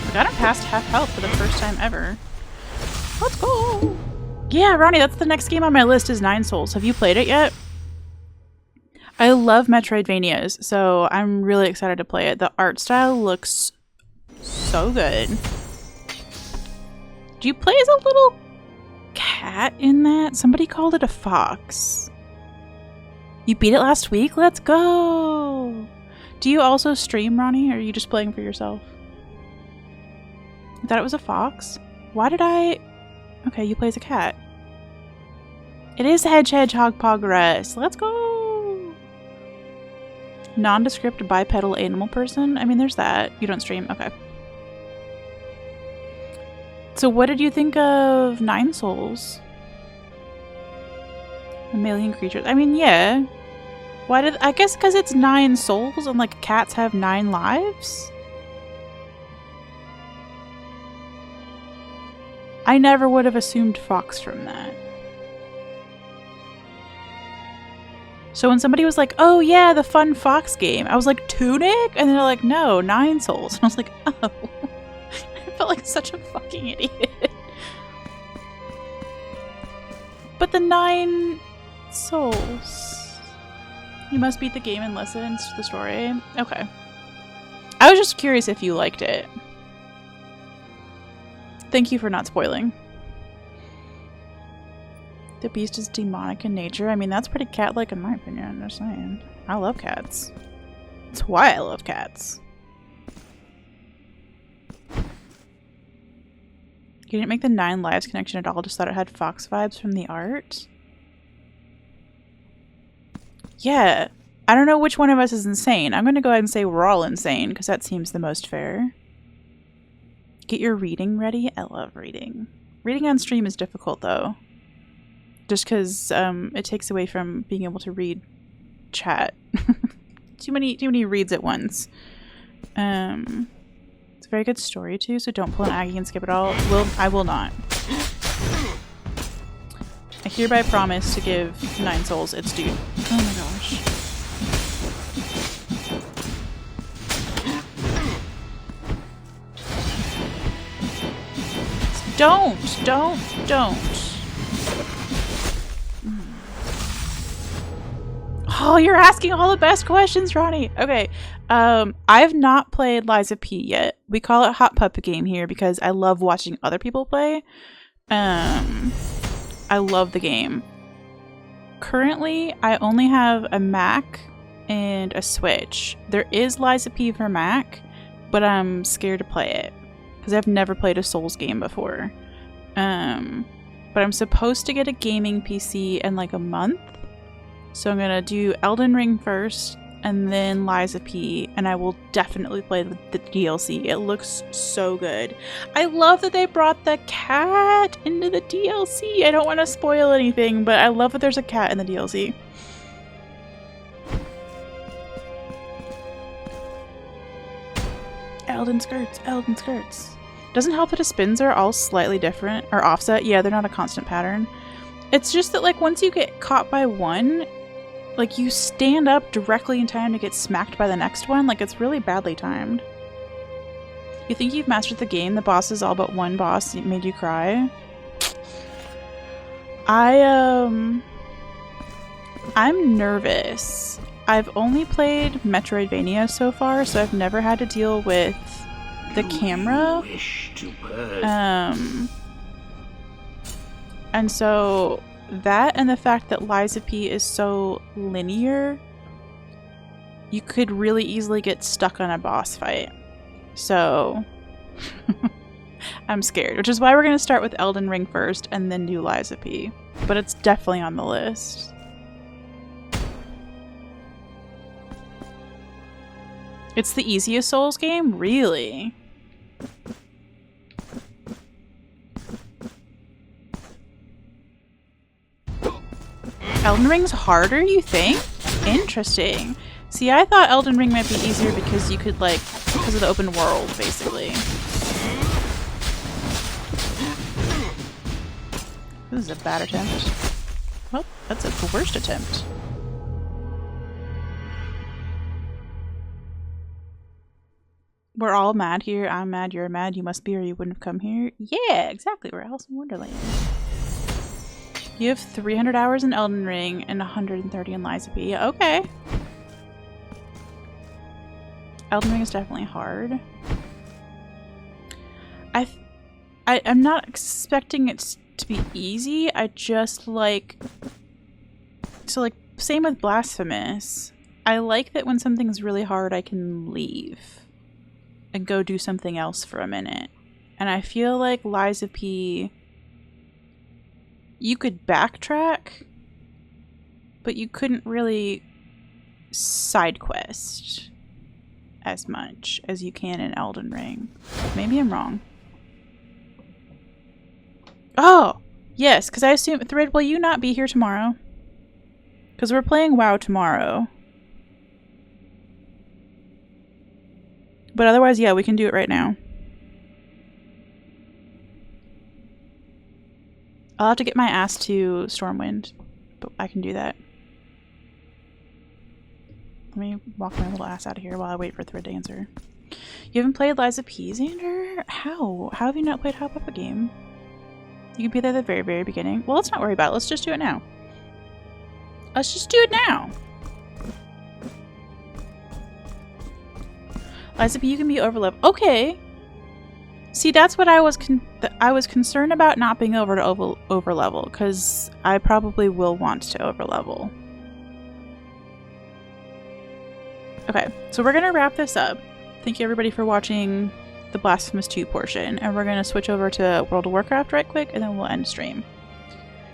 I got him past half health for the first time ever. Let's go! Yeah, Ronnie, that's the next game on my list is Nine Souls. Have you played it yet? I love Metroidvanias, so I'm really excited to play it. The art style looks so good. Do you play as a little cat in that? Somebody called it a fox. You beat it last week? Let's go! Do you also stream, Ronnie, or are you just playing for yourself? I thought it was a fox. Why did I... Okay, you play as a cat. It is Hedgehog Progress. Let's go! Nondescript bipedal animal person? I mean, there's that. You don't stream. Okay. So what did you think of Nine Souls? Mammalian creatures. I mean, yeah. Why did... I guess because it's 9 souls and, like, cats have 9 lives? I never would have assumed fox from that. So when somebody was like, oh yeah, the fun fox game, I was like, Tunic? And they're like, no, 9 souls. And I was like, oh. I felt like such a fucking idiot. But the 9 souls. You must beat the game and listen to the story. Okay. I was just curious if you liked it. Thank you for not spoiling. The beast is demonic in nature. I mean, that's pretty cat-like in my opinion, I'm just saying. I love cats. That's why I love cats. You didn't make the 9 lives connection at all, just thought it had fox vibes from the art? Yeah. I don't know which one of us is insane. I'm gonna go ahead and say we're all insane, because that seems the most fair. Get your reading ready? I love reading. Reading on stream is difficult, though. Just because it takes away from being able to read chat. too many reads at once. It's a very good story too, so don't pull an Aggie and skip it all. I will not. I hereby promise to give 9 souls its due. Oh my gosh. Don't. Oh, you're asking all the best questions, Ronnie. Okay. I've not played Lies of P yet. We call it Hot Puppet Game here because I love watching other people play. I love the game. Currently, I only have a Mac and a Switch. There is Lies of P for Mac, but I'm scared to play it because I've never played a Souls game before. But I'm supposed to get a gaming PC in like a month. So I'm gonna do Elden Ring first, and then Lies of P, and I will definitely play the DLC. It looks so good. I love that they brought the cat into the DLC. I don't want to spoil anything, but I love that there's a cat in the DLC. Elden skirts. Doesn't help that the spins are all slightly different, or offset. Yeah, they're not a constant pattern. It's just that, like, once you get caught by one, like, you stand up directly in time to get smacked by the next one. Like, it's really badly timed. You think you've mastered the game? The bosses, all but one boss, made you cry? I'm nervous. I've only played Metroidvania so far, so I've never had to deal with the camera. And so that and the fact that Lies of P is so linear, you could really easily get stuck on a boss fight. So I'm scared, which is why we're going to start with Elden Ring first and then do Lies of P. But it's definitely on the list. It's the easiest Souls game? Really? Elden Ring's harder, you think? Interesting. See, I thought Elden Ring might be easier because you could, like, because of the open world, basically. This is a bad attempt. Well, that's a worst attempt. We're all mad here. I'm mad, you're mad, you must be or you wouldn't have come here. Yeah, exactly. We're Alice in Wonderland. You have 300 hours in Elden Ring and 130 in Lies of P. Okay. Elden Ring is definitely hard. I'm not expecting it to be easy. I just like... So, like, same with Blasphemous. I like that when something's really hard, I can leave and go do something else for a minute. And I feel like Lies of P... You could backtrack, but you couldn't really side quest as much as you can in Elden Ring. Maybe I'm wrong. Oh! Yes, because I assume... Thread, will you not be here tomorrow? Because we're playing WoW tomorrow. But otherwise, yeah, we can do it right now. I'll have to get my ass to Stormwind, but I can do that. Let me walk my little ass out of here while I wait for Thread to answer. You haven't played Lies of P, Xander? How? How have you not played Hop Up a Game? You can be there at the very, very beginning. Well, let's not worry about it. Let's just do it now. Let's just do it now. Lies of P, you can be overleveled. Okay. See, that's what I was concerned about, not being over to overlevel, because I probably will want to overlevel. Okay, so we're gonna wrap this up. Thank you everybody for watching the Blasphemous 2 portion, and we're gonna switch over to World of Warcraft right quick, and then we'll end stream.